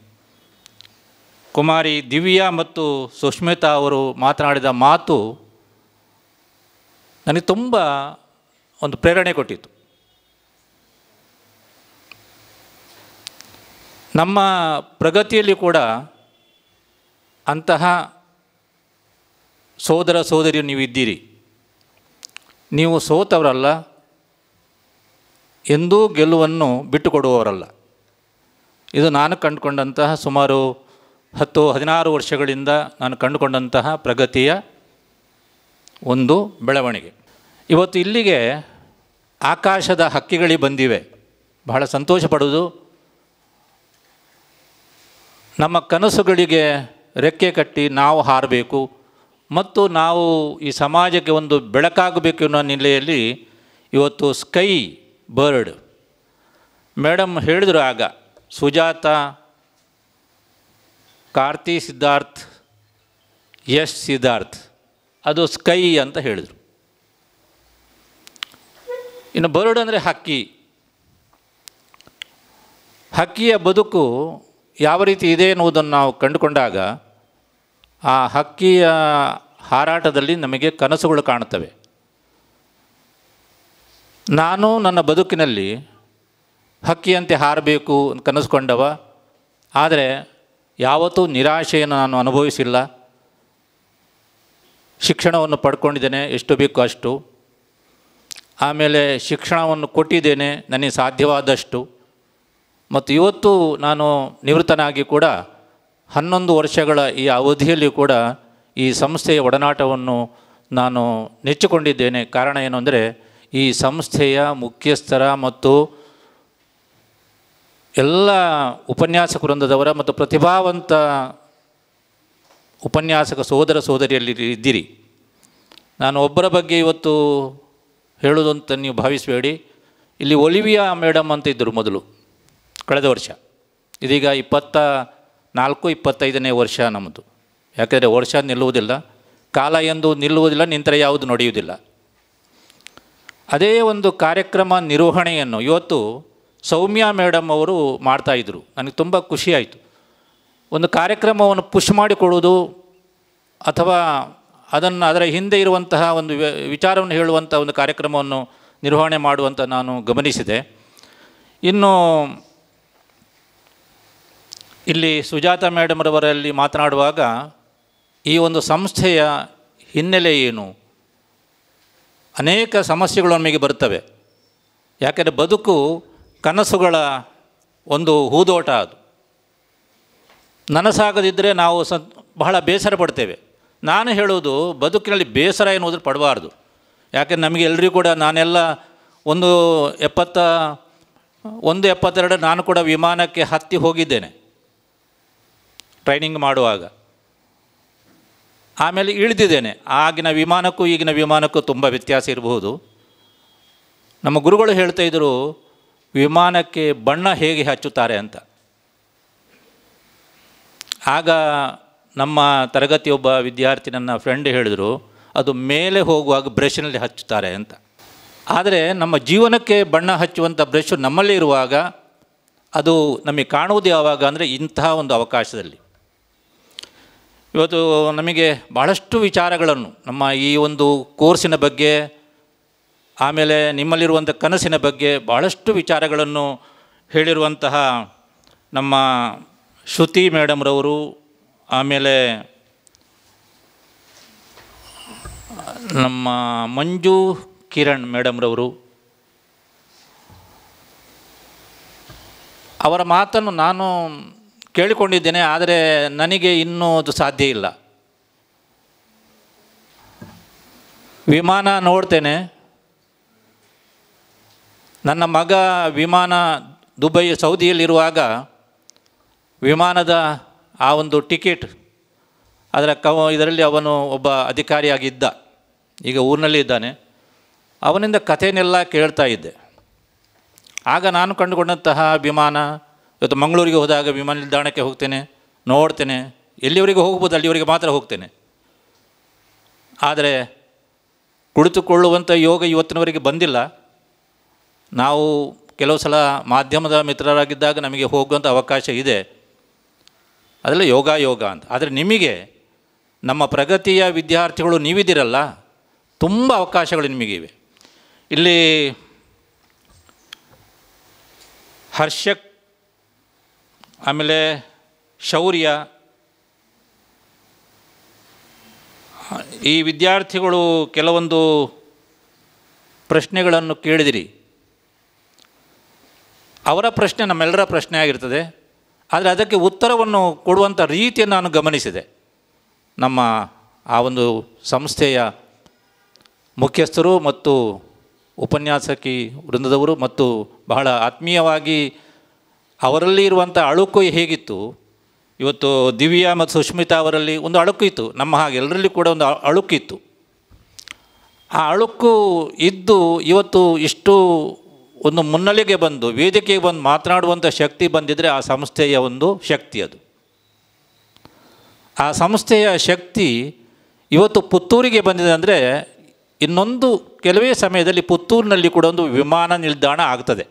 ಕುಮಾರಿ ದಿವ್ಯಾ ಮತ್ತು ಸುಷ್ಮಿತಾ ಅವರು ಮಾತನಾಡಿದ ಮಾತು ನನಗೆ ತುಂಬ ಒಂದು ಪ್ರೇರಣೆ ಕೊಟ್ಟಿತ್ತು. ನಮ್ಮ ಪ್ರಗತಿಯಲ್ಲಿ ಕೂಡ ಅಂತಹ ಸೋದರ ಸೋದರಿಯರು ನೀವು ಇದ್ದೀರಿ. ನೀವು ಸೋತವರಲ್ಲ, ಎಂದೂ ಗೆಲುವನ್ನು ಬಿಟ್ಟುಕೊಡುವವರಲ್ಲ. ಇದು ನಾನು ಕಂಡುಕೊಂಡಂತಹ ಸುಮಾರು 10-16 ವರ್ಷಗಳಿಂದ ನಾನು ಕಂಡುಕೊಂಡಂತಹ ಪ್ರಗತಿಯ ಒಂದು ಬೆಳವಣಿಗೆ. ಇವತ್ತು ಇಲ್ಲಿಗೆ ಆಕಾಶದ ಹಕ್ಕಿಗಳಿಗೆ ಬಂದಿವೆ. ಬಹಳ ಸಂತೋಷ ಪಡೋದು. ನಮ್ಮ ಕನಸುಗಳಿಗೆ ರೆಕ್ಕೆ ಕಟ್ಟಿ ನಾವು ಹಾರಬೇಕು ಮತ್ತು ನಾವು ಈ ಸಮಾಜಕ್ಕೆ ಒಂದು ಬೆಳಕಾಗಬೇಕು ಅನ್ನೋ ನೆಲೆಯಲ್ಲಿ ಇವತ್ತು ಸ್ಕೈ ಬರ್ಡ್ ಮೇಡಮ್ ಹೇಳಿದರು. ಆಗ ಸುಜಾತ, ಕಾರ್ತಿ ಸಿದ್ಧಾರ್ಥ್, ಯಶ್ ಸಿದ್ಧಾರ್ಥ್, ಅದು ಸ್ಕೈ ಅಂತ ಹೇಳಿದರು. ಇನ್ನು ಬರ್ಡ್ ಅಂದರೆ ಹಕ್ಕಿ. ಹಕ್ಕಿಯ ಬದುಕು ಯಾವ ರೀತಿ ಇದೆ ಎನ್ನುವುದನ್ನು ನಾವು ಕಂಡುಕೊಂಡಾಗ ಆ ಹಕ್ಕಿಯ ಹಾರಾಟದಲ್ಲಿ ನಮಗೆ ಕನಸುಗಳು ಕಾಣುತ್ತವೆ. ನಾನು ನನ್ನ ಬದುಕಿನಲ್ಲಿ ಹಕ್ಕಿಯಂತೆ ಹಾರಬೇಕು ಅಂತ ಕನಸುಕೊಂಡವ, ಆದರೆ ಯಾವತ್ತೂ ನಿರಾಶೆಯನ್ನು ನಾನು ಅನುಭವಿಸಿಲ್ಲ. ಶಿಕ್ಷಣವನ್ನು ಪಡ್ಕೊಂಡಿದ್ದೇನೆ, ಎಷ್ಟು ಬೇಕೋ ಅಷ್ಟು. ಆಮೇಲೆ ಶಿಕ್ಷಣವನ್ನು ಕೊಟ್ಟಿದ್ದೇನೆ ನನಗೆ ಸಾಧ್ಯವಾದಷ್ಟು. ಮತ್ತು ಇವತ್ತು ನಾನು ನಿವೃತ್ತನಾಗಿ ಕೂಡ 11 ವರ್ಷಗಳ ಈ ಅವಧಿಯಲ್ಲಿ ಕೂಡ ಈ ಸಂಸ್ಥೆಯ ಒಡನಾಟವನ್ನು ನಾನು ನೆಚ್ಚಿಕೊಂಡಿದ್ದೇನೆ. ಕಾರಣ ಏನು ಅಂದರೆ ಈ ಸಂಸ್ಥೆಯ ಮುಖ್ಯಸ್ಥರ ಮತ್ತು ಎಲ್ಲ ಉಪನ್ಯಾಸಕ ವೃಂದದವರ ಮತ್ತು ಪ್ರತಿಭಾವಂತ ಉಪನ್ಯಾಸಕ ಸೋದರ ಸೋದರಿಯಲ್ಲಿ ಇದ್ದೀರಿ. ನಾನು ಒಬ್ಬರ ಬಗ್ಗೆ ಇವತ್ತು ಹೇಳೋದು ಅಂತ ನೀವು ಭಾವಿಸಬೇಡಿ. ಇಲ್ಲಿ ಒಲಿವಿಯಾ ಮೇಡಮ್ ಅಂತ ಇದ್ದರು ಮೊದಲು, ಕಳೆದ ವರ್ಷ. ಇದೀಗ 24-25ನೇ ವರ್ಷ ನಮ್ಮದು. ಯಾಕೆಂದರೆ ವರ್ಷ ನಿಲ್ಲುವುದಿಲ್ಲ, ಕಾಲ ಎಂದು ನಿಲ್ಲುವುದಿಲ್ಲ, ನಿಂತರೆ ಯಾವುದು ನಡೆಯುವುದಿಲ್ಲ. ಅದೇ ಒಂದು ಕಾರ್ಯಕ್ರಮ ನಿರ್ವಹಣೆಯನ್ನು ಇವತ್ತು ಸೌಮ್ಯ ಮೇಡಮ್ ಅವರು ಮಾಡ್ತಾಯಿದ್ರು. ನನಗೆ ತುಂಬ ಖುಷಿಯಾಯಿತು. ಒಂದು ಕಾರ್ಯಕ್ರಮವನ್ನು ಪುಷ್ ಮಾಡಿಕೊಡುವುದು ಅಥವಾ ಅದರ ಹಿಂದೆ ಇರುವಂತಹ ಒಂದು ವಿಚಾರವನ್ನು ಹೇಳುವಂಥ ಒಂದು ಕಾರ್ಯಕ್ರಮವನ್ನು ನಿರ್ವಹಣೆ ಮಾಡುವಂಥ ನಾನು ಗಮನಿಸಿದೆ. ಇನ್ನು ಇಲ್ಲಿ ಸುಜಾತ ಮೇಡಮ್ರವರಲ್ಲಿ ಮಾತನಾಡುವಾಗ ಈ ಒಂದು ಸಂಸ್ಥೆಯ ಹಿನ್ನೆಲೆ ಏನು, ಅನೇಕ ಸಮಸ್ಯೆಗಳು ನಮಗೆ ಬರ್ತವೆ. ಯಾಕೆಂದರೆ ಬದುಕು ಕನಸುಗಳ ಒಂದು ಹೂದೋಟ. ಅದು ನನಸಾಗದಿದ್ದರೆ ನಾವು ಬಹಳ ಬೇಸರ ಪಡ್ತೇವೆ. ನಾನು ಹೇಳೋದು ಬದುಕಿನಲ್ಲಿ ಬೇಸರ ಎನ್ನುವುದ್ರ ಪಡಬಾರ್ದು. ಯಾಕೆಂದ್ರೆ ನಮಗೆ ಎಲ್ಲರಿಗೂ ಕೂಡ, ನಾನೆಲ್ಲ 172 ನಾನು ಕೂಡ ವಿಮಾನಕ್ಕೆ ಹತ್ತಿ ಹೋಗಿದ್ದೇನೆ ಟ್ರೈನಿಂಗ್ ಮಾಡುವಾಗ. ಆಮೇಲೆ ಇಳಿದಿದ್ದೇನೆ. ಆಗಿನ ವಿಮಾನಕ್ಕೂ ಈಗಿನ ವಿಮಾನಕ್ಕೂ ತುಂಬ ವ್ಯತ್ಯಾಸ ಇರಬಹುದು. ನಮ್ಮ ಗುರುಗಳು ಹೇಳ್ತಾಯಿದ್ರು, ವಿಮಾನಕ್ಕೆ ಬಣ್ಣ ಹೇಗೆ ಹಚ್ಚುತ್ತಾರೆ ಅಂತ. ಆಗ ನಮ್ಮ ತರಗತಿಯೊಬ್ಬ ವಿದ್ಯಾರ್ಥಿ ನನ್ನ ಫ್ರೆಂಡ್ ಹೇಳಿದರು, ಅದು ಮೇಲೆ ಹೋಗುವಾಗ ಬ್ರಷ್ನಲ್ಲಿ ಹಚ್ಚುತ್ತಾರೆ ಅಂತ. ಆದರೆ ನಮ್ಮ ಜೀವನಕ್ಕೆ ಬಣ್ಣ ಹಚ್ಚುವಂಥ ಬ್ರಷ್ ನಮ್ಮಲ್ಲೇ ಇರುವಾಗ ಅದು ನಮಗೆ ಕಾಣುವುದು ಯಾವಾಗ ಅಂದರೆ ಇಂತಹ ಒಂದು ಅವಕಾಶದಲ್ಲಿ. ಇವತ್ತು ನಮಗೆ ಭಾಳಷ್ಟು ವಿಚಾರಗಳನ್ನು ನಮ್ಮ ಈ ಒಂದು ಕೋರ್ಸಿನ ಬಗ್ಗೆ, ಆಮೇಲೆ ನಿಮ್ಮಲ್ಲಿರುವಂಥ ಕನಸಿನ ಬಗ್ಗೆ ಭಾಳಷ್ಟು ವಿಚಾರಗಳನ್ನು ಹೇಳಿರುವಂತಹ ನಮ್ಮ ಶ್ರುತಿ ಮೇಡಮ್ರವರು, ಆಮೇಲೆ ನಮ್ಮ ಮಂಜು ಕಿರಣ್ ಮೇಡಮ್ರವರು, ಅವರ ಮಾತನ್ನು ನಾನು ಕೇಳಿಕೊಂಡಿದ್ದೇನೆ. ಆದರೆ ನನಗೆ ಇನ್ನೂ ಅದು ಸಾಧ್ಯ ಇಲ್ಲ. ವಿಮಾನ ನೋಡ್ತೇನೆ, ನನ್ನ ಮಗ ವಿಮಾನ ದುಬೈ ಸೌದಿಯಲ್ಲಿರುವಾಗ ವಿಮಾನದ ಆ ಒಂದು ಟಿಕೆಟ್ ಅದರ ಇದರಲ್ಲಿ ಅವನು ಒಬ್ಬ ಅಧಿಕಾರಿಯಾಗಿದ್ದ, ಈಗ ಊರಿನಲ್ಲಿ ಇದ್ದಾನೆ. ಅವನಿಂದ ಕಥೆಯನ್ನೆಲ್ಲ ಕೇಳ್ತಾ ಇದ್ದೆ. ಆಗ ನಾನು ಕಂಡುಕೊಂಡಂತಹ ವಿಮಾನ, ಇವತ್ತು ಮಂಗಳೂರಿಗೆ ಹೋದಾಗ ವಿಮಾನ ನಿಲ್ದಾಣಕ್ಕೆ ಹೋಗ್ತೇನೆ, ನೋಡ್ತೇನೆ, ಎಲ್ಲಿವರೆಗೆ ಹೋಗ್ಬೋದು ಅಲ್ಲಿವರೆಗೆ ಮಾತ್ರ ಹೋಗ್ತೇನೆ. ಆದರೆ ಕುಳಿತುಕೊಳ್ಳುವಂಥ ಯೋಗ ಇವತ್ತಿನವರೆಗೆ ಬಂದಿಲ್ಲ. ನಾವು ಕೆಲವು ಸಲ ಮಾಧ್ಯಮದ ಮಿತ್ರರಾಗಿದ್ದಾಗ ನಮಗೆ ಹೋಗುವಂಥ ಅವಕಾಶ ಇದೆ, ಅದೆಲ್ಲ ಯೋಗ ಅಂತ. ಆದರೆ ನಿಮಗೆ ನಮ್ಮ ಪ್ರಗತಿಯ ವಿದ್ಯಾರ್ಥಿಗಳು ನೀವಿದ್ದೀರಲ್ಲ, ತುಂಬ ಅವಕಾಶಗಳು ನಿಮಗಿವೆ. ಇಲ್ಲಿ ಹರ್ಷಕ್, ಆಮೇಲೆ ಶೌರ್ಯ, ಈ ವಿದ್ಯಾರ್ಥಿಗಳು ಕೆಲವೊಂದು ಪ್ರಶ್ನೆಗಳನ್ನು ಕೇಳಿದಿರಿ. ಅವರ ಪ್ರಶ್ನೆ ನಮ್ಮೆಲ್ಲರ ಪ್ರಶ್ನೆ ಆಗಿರ್ತದೆ. ಆದರೆ ಅದಕ್ಕೆ ಉತ್ತರವನ್ನು ಕೊಡುವಂಥ ರೀತಿಯನ್ನು ನಾನು ಗಮನಿಸಿದೆ. ನಮ್ಮ ಆ ಒಂದು ಸಂಸ್ಥೆಯ ಮುಖ್ಯಸ್ಥರು ಮತ್ತು ಉಪನ್ಯಾಸಕಿ ವೃಂದದವರು ಮತ್ತು ಬಹಳ ಆತ್ಮೀಯವಾಗಿ ಅವರಲ್ಲಿ ಇರುವಂಥ ಅಳುಕು ಹೇಗಿತ್ತು, ಇವತ್ತು ದಿವ್ಯಾ ಮತ್ತು ಸುಷ್ಮಿತಾ ಅವರಲ್ಲಿ ಒಂದು ಅಳುಕು ಇತ್ತು, ನಮ್ಮ ಹಾಗೆ ಎಲ್ಲರಲ್ಲಿ ಕೂಡ ಒಂದು ಅಳುಕಿತ್ತು. ಆ ಅಳುಕು ಇದ್ದು ಇವತ್ತು ಇಷ್ಟು ಒಂದು ಮುನ್ನೆಲೆಗೆ ಬಂದು ವೇದಿಕೆಗೆ ಬಂದು ಮಾತನಾಡುವಂಥ ಶಕ್ತಿ ಬಂದಿದ್ದರೆ ಆ ಸಂಸ್ಥೆಯ ಒಂದು ಶಕ್ತಿ ಅದು. ಆ ಸಂಸ್ಥೆಯ ಶಕ್ತಿ ಇವತ್ತು ಪುತ್ತೂರಿಗೆ ಬಂದಿದೆ ಅಂದರೆ ಇನ್ನೊಂದು ಕೆಲವೇ ಸಮಯದಲ್ಲಿ ಪುತ್ತೂರಿನಲ್ಲಿ ಕೂಡ ಒಂದು ವಿಮಾನ ನಿಲ್ದಾಣ ಆಗ್ತದೆ.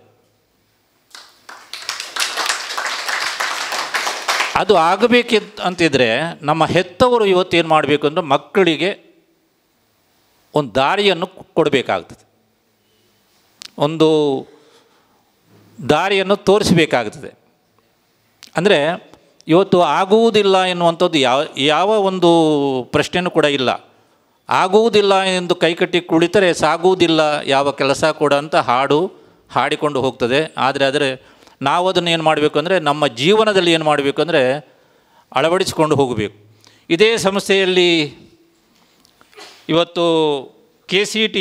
ಅದು ಆಗಬೇಕಂತಿದ್ರೆ ನಮ್ಮ ಹೆತ್ತವರು ಇವತ್ತೇನು ಮಾಡಬೇಕು ಅಂದರೆ ಮಕ್ಕಳಿಗೆ ಒಂದು ದಾರಿಯನ್ನು ಕೊಡಬೇಕಾಗ್ತದೆ, ಒಂದು ದಾರಿಯನ್ನು ತೋರಿಸಬೇಕಾಗ್ತದೆ. ಅಂದರೆ ಇವತ್ತು ಆಗುವುದಿಲ್ಲ ಎನ್ನುವಂಥದ್ದು ಯಾವ ಒಂದು ಪ್ರಶ್ನೆಯೂ ಕೂಡ ಇಲ್ಲ. ಆಗುವುದಿಲ್ಲ ಎಂದು ಕೈಕಟ್ಟಿ ಕುಳಿತರೆ ಸಾಗುವುದಿಲ್ಲ ಯಾವ ಕೆಲಸ ಕೂಡ ಅಂತ ಹಾಡಿಕೊಂಡು ಹೋಗ್ತದೆ. ಆದರೆ ನಾವು ಅದನ್ನು ಏನು ಮಾಡಬೇಕು ಅಂದರೆ ನಮ್ಮ ಜೀವನದಲ್ಲಿ ಏನು ಮಾಡಬೇಕು ಅಂದರೆ ಅಳವಡಿಸಿಕೊಂಡು ಹೋಗಬೇಕು. ಇದೇ ಸಂಸ್ಥೆಯಲ್ಲಿ ಇವತ್ತು KCT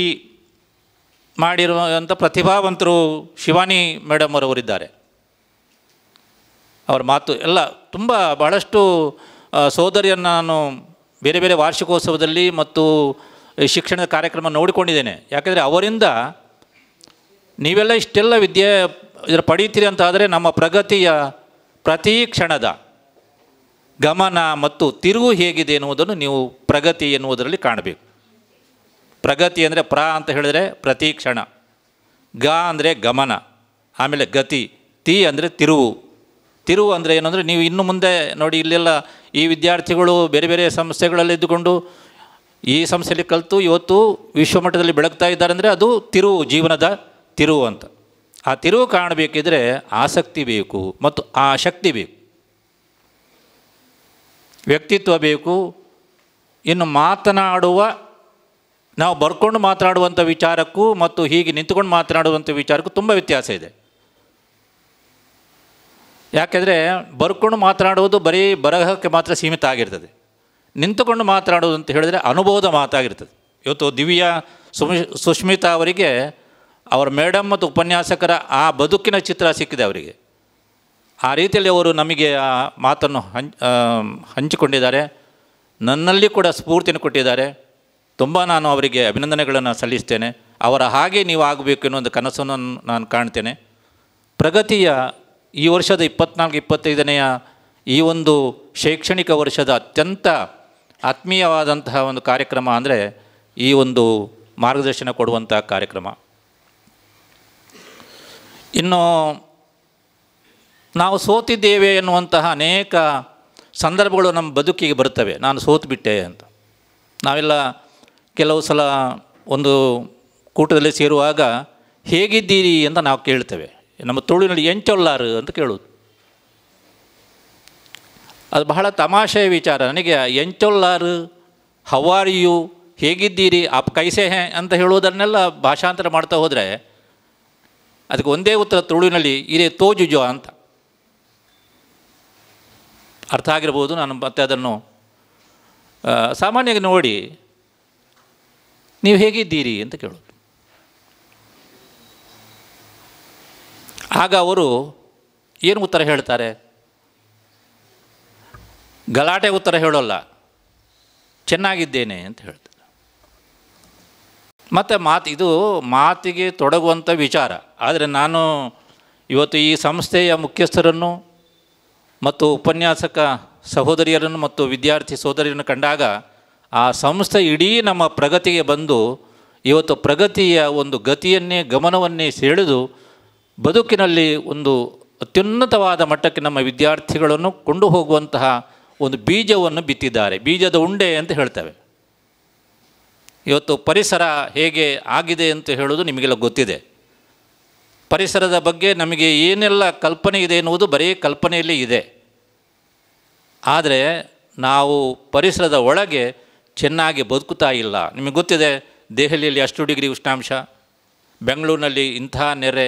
ಮಾಡಿರುವಂಥ ಪ್ರತಿಭಾವಂತರು ಶಿವಾನಿ ಮೇಡಮ್ ಅವರಿದ್ದಾರೆ. ಅವರ ಮಾತು ಎಲ್ಲ ತುಂಬ ಬಹಳಷ್ಟು ಸೋದರಿಯನ್ನು ನಾನು ಬೇರೆ ಬೇರೆ ವಾರ್ಷಿಕೋತ್ಸವದಲ್ಲಿ ಮತ್ತು ಶಿಕ್ಷಣದ ಕಾರ್ಯಕ್ರಮ ನೋಡಿಕೊಂಡಿದ್ದೇನೆ. ಯಾಕೆಂದರೆ ಅವರಿಂದ ನೀವೆಲ್ಲ ಇಷ್ಟೆಲ್ಲ ಇದರ ಪಡೀತೀರಿ ಅಂತ ಆದರೆ ನಮ್ಮ ಪ್ರಗತಿಯ ಪ್ರತಿ ಕ್ಷಣದ ಗಮನ ಮತ್ತು ತಿರುವು ಹೇಗಿದೆ ಎನ್ನುವುದನ್ನು ನೀವು ಪ್ರಗತಿ ಎನ್ನುವುದರಲ್ಲಿ ಕಾಣಬೇಕು. ಪ್ರಗತಿ ಅಂದರೆ ಅಂತ ಹೇಳಿದರೆ ಪ್ರತಿ ಕ್ಷಣ, ಅಂದರೆ ಗಮನ, ಆಮೇಲೆ ಗತಿ, ಅಂದರೆ ತಿರುವು ಅಂದರೆ ಏನು ಅಂದರೆ ನೀವು ಇನ್ನು ಮುಂದೆ ನೋಡಿ ಇಲ್ಲೆಲ್ಲ ಈ ವಿದ್ಯಾರ್ಥಿಗಳು ಬೇರೆ ಬೇರೆ ಸಂಸ್ಥೆಗಳಲ್ಲಿ ಇದ್ದುಕೊಂಡು ಈ ಸಂಸ್ಥೆಯಲ್ಲಿ ಕಲಿತು ಇವತ್ತು ವಿಶ್ವಮಟ್ಟದಲ್ಲಿ ಬೆಳಗ್ತಾ ಇದ್ದಾರೆ ಅಂದರೆ ಅದು ಜೀವನದ ತಿರುವು ಅಂತ. ಆ ತಿರುವು ಕಾಣಬೇಕಿದ್ರೆ ಆಸಕ್ತಿ ಬೇಕು ಮತ್ತು ಆ ಶಕ್ತಿ ಬೇಕು, ವ್ಯಕ್ತಿತ್ವ ಬೇಕು. ಇನ್ನು ನಾವು ಬರ್ಕೊಂಡು ಮಾತನಾಡುವಂಥ ವಿಚಾರಕ್ಕೂ ಮತ್ತು ಹೀಗೆ ನಿಂತುಕೊಂಡು ಮಾತನಾಡುವಂಥ ವಿಚಾರಕ್ಕೂ ತುಂಬ ವ್ಯತ್ಯಾಸ ಇದೆ. ಯಾಕೆಂದರೆ ಬರ್ಕೊಂಡು ಮಾತನಾಡುವುದು ಬರೀ ಬರಹಕ್ಕೆ ಮಾತ್ರ ಸೀಮಿತ ಆಗಿರ್ತದೆ. ನಿಂತುಕೊಂಡು ಮಾತನಾಡುವುದು ಅಂತ ಹೇಳಿದರೆ ಅನುಭವದ ಮಾತಾಗಿರ್ತದೆ. ಇವತ್ತು ದಿವ್ಯಾ ಸುಷ್ಮಿತಾ ಅವರಿಗೆ ಅವರ ಮೇಡಮ್ ಮತ್ತು ಉಪನ್ಯಾಸಕರ ಆ ಬದುಕಿನ ಚಿತ್ರ ಸಿಕ್ಕಿದೆ ಅವರಿಗೆ. ಆ ರೀತಿಯಲ್ಲಿ ಅವರು ನಮಗೆ ಆ ಮಾತನ್ನು ಹಂಚಿಕೊಂಡಿದ್ದಾರೆ, ನನ್ನಲ್ಲಿ ಕೂಡ ಸ್ಫೂರ್ತಿಯನ್ನು ಕೊಟ್ಟಿದ್ದಾರೆ. ತುಂಬ ನಾನು ಅವರಿಗೆ ಅಭಿನಂದನೆಗಳನ್ನು ಸಲ್ಲಿಸ್ತೇನೆ. ಅವರ ಹಾಗೆ ನೀವು ಆಗಬೇಕು ಅನ್ನೋ ಒಂದು ಕನಸನ್ನು ನಾನು ಕಾಣ್ತೇನೆ. ಪ್ರಗತಿಯ ಈ ವರ್ಷದ 24-25ನೇ ಈ ಒಂದು ಶೈಕ್ಷಣಿಕ ವರ್ಷದ ಅತ್ಯಂತ ಆತ್ಮೀಯವಾದಂತಹ ಒಂದು ಕಾರ್ಯಕ್ರಮ ಅಂದರೆ ಈ ಒಂದು ಮಾರ್ಗದರ್ಶನ ಕೊಡುವಂಥ ಕಾರ್ಯಕ್ರಮ. ಇನ್ನು ನಾವು ಸೋತಿದ್ದೇವೆ ಎನ್ನುವಂತಹ ಅನೇಕ ಸಂದರ್ಭಗಳು ನಮ್ಮ ಬದುಕಿಗೆ ಬರ್ತವೆ. ನಾನು ಸೋತುಬಿಟ್ಟೆ ಅಂತ. ನಾವೆಲ್ಲ ಕೆಲವು ಸಲ ಒಂದು ಕೂಟದಲ್ಲಿ ಸೇರುವಾಗ ಹೇಗಿದ್ದೀರಿ ಅಂತ ನಾವು ಕೇಳ್ತೇವೆ. ನಮ್ಮ ತುಳುವಿನಲ್ಲಿ ಎಂಚೊಲ್ಲಾರು ಅಂತ ಕೇಳೋದು. ಅದು ಬಹಳ ತಮಾಷೆಯ ವಿಚಾರ. ನನಗೆ ಎಂಚೊಲ್ಲಾರು, ಹೌ ಆರ್ ಯು, ಹೇಗಿದ್ದೀರಿ, ಆಪ್ ಕೈಸೆ ಹೇ ಅಂತ ಹೇಳುವುದನ್ನೆಲ್ಲ ಭಾಷಾಂತರ ಮಾಡ್ತಾ ಹೋದರೆ ಅದಕ್ಕೆ ಒಂದೇ ಉತ್ತರ ತುಳುವಿನಲ್ಲಿ ಇರೇ ತೋಜುಜೋ ಅಂತ ಅರ್ಥ ಆಗಿರ್ಬೋದು. ನಾನು ಮತ್ತೆ ಅದನ್ನು ಸಾಮಾನ್ಯವಾಗಿ ನೋಡಿ ನೀವು ಹೇಗಿದ್ದೀರಿ ಅಂತ ಕೇಳೋದು. ಆಗ ಅವರು ಏನು ಉತ್ತರ ಹೇಳ್ತಾರೆ? ಗಲಾಟೆ ಉತ್ತರ ಹೇಳೋಲ್ಲ, ಚೆನ್ನಾಗಿದ್ದೇನೆ ಅಂತ ಹೇಳ್ತಾರೆ. ಮತ್ತು ಇದು ಮಾತಿಗೆ ತೊಡಗುವಂಥ ವಿಚಾರ. ಆದರೆ ನಾನು ಇವತ್ತು ಈ ಸಂಸ್ಥೆಯ ಮುಖ್ಯಸ್ಥರನ್ನು ಮತ್ತು ಉಪನ್ಯಾಸಕ ಸಹೋದರಿಯರನ್ನು ಮತ್ತು ವಿದ್ಯಾರ್ಥಿ ಸೋದರಿಯರನ್ನು ಕಂಡಾಗ ಆ ಸಂಸ್ಥೆ ಇಡೀ ನಮ್ಮ ಪ್ರಗತಿಗೆ ಬಂದು ಇವತ್ತು ಪ್ರಗತಿಯ ಒಂದು ಗತಿಯನ್ನೇ ಗಮನವನ್ನೇ ಸೆಳೆದು ಬದುಕಿನಲ್ಲಿ ಒಂದು ಅತ್ಯುನ್ನತವಾದ ಮಟ್ಟಕ್ಕೆ ನಮ್ಮ ವಿದ್ಯಾರ್ಥಿಗಳನ್ನು ಕೊಂಡು ಹೋಗುವಂತಹ ಒಂದು ಬೀಜವನ್ನು ಬಿತ್ತಿದ್ದಾರೆ. ಬೀಜದ ಉಂಡೆ ಅಂತ ಹೇಳ್ತೇವೆ. ಇವತ್ತು ಪರಿಸರ ಹೇಗೆ ಆಗಿದೆ ಅಂತ ಹೇಳೋದು ನಿಮಗೆಲ್ಲ ಗೊತ್ತಿದೆ. ಪರಿಸರದ ಬಗ್ಗೆ ನಮಗೆ ಏನೆಲ್ಲ ಕಲ್ಪನೆ ಇದೆ ಎನ್ನುವುದು ಬರೀ ಕಲ್ಪನೆಯಲ್ಲಿ ಇದೆ. ಆದರೆ ನಾವು ಪರಿಸರದ ಒಳಗೆ ಚೆನ್ನಾಗಿ ಬದುಕುತ್ತಾ ಇಲ್ಲ. ನಿಮಗೆ ಗೊತ್ತಿದೆ, ದೆಹಲಿಯಲ್ಲಿ ಅಷ್ಟು ಡಿಗ್ರಿ ಉಷ್ಣಾಂಶ, ಬೆಂಗಳೂರಿನಲ್ಲಿ ಇಂಥ ನೆರೆ,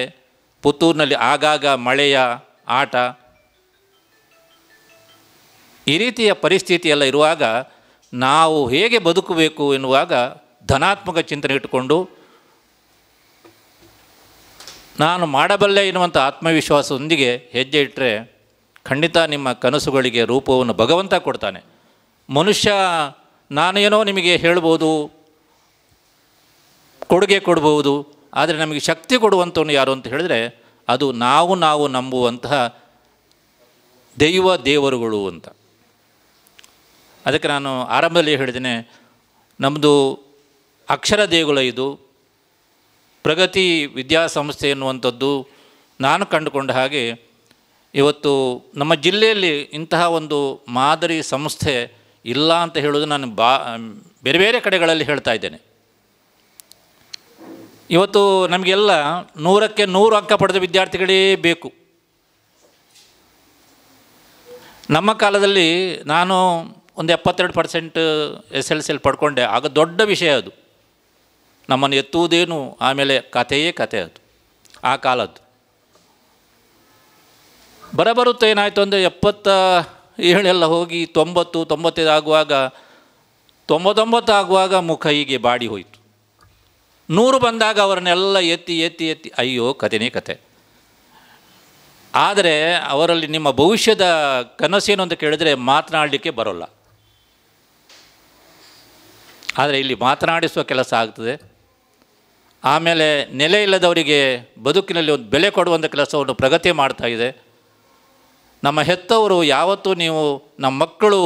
ಪುತ್ತೂರಿನಲ್ಲಿ ಆಗಾಗ ಮಳೆಯ ಆಟ, ಈ ರೀತಿಯ ಪರಿಸ್ಥಿತಿಯೆಲ್ಲ ಇರುವಾಗ ನಾವು ಹೇಗೆ ಬದುಕಬೇಕು ಎನ್ನುವಾಗ ಧನಾತ್ಮಕ ಚಿಂತನೆ ಇಟ್ಟುಕೊಂಡು ನಾನು ಮಾಡಬಲ್ಲೆ ಎನ್ನುವಂಥ ಆತ್ಮವಿಶ್ವಾಸದೊಂದಿಗೆ ಹೆಜ್ಜೆ ಇಟ್ಟರೆ ಖಂಡಿತ ನಿಮ್ಮ ಕನಸುಗಳಿಗೆ ರೂಪವನ್ನು ಭಗವಂತ ಕೊಡ್ತಾನೆ. ಮನುಷ್ಯ ನಾನೇನೋ ನಿಮಗೆ ಹೇಳ್ಬೋದು, ಕೊಡುಗೆ ಕೊಡ್ಬೋದು, ಆದರೆ ನಮಗೆ ಶಕ್ತಿ ಕೊಡುವಂಥವನು ಯಾರು ಅಂತ ಹೇಳಿದ್ರೆ ಅದು ನಾವು ನಂಬುವಂತಹ ದೇವರುಗಳು ಅಂತ. ಅದಕ್ಕೆ ನಾನು ಆರಂಭದಲ್ಲಿ ಹೇಳಿದ್ದೇನೆ, ನಮ್ಮದು ಅಕ್ಷರ ದೇಗುಲ, ಇದು ಪ್ರಗತಿ ವಿದ್ಯಾಸಂಸ್ಥೆ ಎನ್ನುವಂಥದ್ದು ನಾನು ಕಂಡುಕೊಂಡ ಹಾಗೆ ಇವತ್ತು ನಮ್ಮ ಜಿಲ್ಲೆಯಲ್ಲಿ ಇಂತಹ ಒಂದು ಮಾದರಿ ಸಂಸ್ಥೆ ಇಲ್ಲ ಅಂತ ಹೇಳೋದು ನಾನು ಬೇರೆ ಬೇರೆ ಕಡೆಗಳಲ್ಲಿ ಹೇಳ್ತಾ ಇದ್ದೇನೆ. ಇವತ್ತು ನಮಗೆಲ್ಲ 100ಕ್ಕೆ 100 ಅಂಕ ಪಡೆದ ವಿದ್ಯಾರ್ಥಿಗಳೇ ಬೇಕು. ನಮ್ಮ ಕಾಲದಲ್ಲಿ ನಾನು ಒಂದು 72% SLCL ಪಡ್ಕೊಂಡೆ. ಆಗ ದೊಡ್ಡ ವಿಷಯ ಅದು. ನಮ್ಮನ್ನು ಎತ್ತುವುದೇನು, ಆಮೇಲೆ ಕಥೆಯೇ ಕಥೆ ಅದು ಆ ಕಾಲದ್ದು. ಬರಬರುತ್ತೆ ಏನಾಯಿತು ಅಂದರೆ 77 ಹೋಗಿ 90, 95 ಆಗುವಾಗ, 99 ಆಗುವಾಗ ಮುಖ ಹೀಗೆ ಬಾಡಿ ಹೋಯಿತು. 100 ಬಂದಾಗ ಅವರನ್ನೆಲ್ಲ ಎತ್ತಿ ಎತ್ತಿ ಎತ್ತಿ ಅಯ್ಯೋ ಕಥೆನೇ ಕತೆ. ಆದರೆ ಅವರಲ್ಲಿ ನಿಮ್ಮ ಭವಿಷ್ಯದ ಕನಸೇನು ಅಂತ ಕೇಳಿದರೆ ಮಾತನಾಡಲಿಕ್ಕೆ ಬರೋಲ್ಲ. ಆದರೆ ಇಲ್ಲಿ ಮಾತನಾಡಿಸುವ ಕೆಲಸ ಆಗ್ತದೆ. ಆಮೇಲೆ ನೆಲೆ ಇಲ್ಲದವರಿಗೆ ಬದುಕಿನಲ್ಲಿ ಒಂದು ಬೆಲೆ ಕೊಡುವಂಥ ಕೆಲಸವನ್ನು ಪ್ರಗತಿ ಮಾಡ್ತಾ ಇದೆ. ನಮ್ಮ ಹೆತ್ತವರು ಯಾವತ್ತೂ ನೀವು ನಮ್ಮ ಮಕ್ಕಳು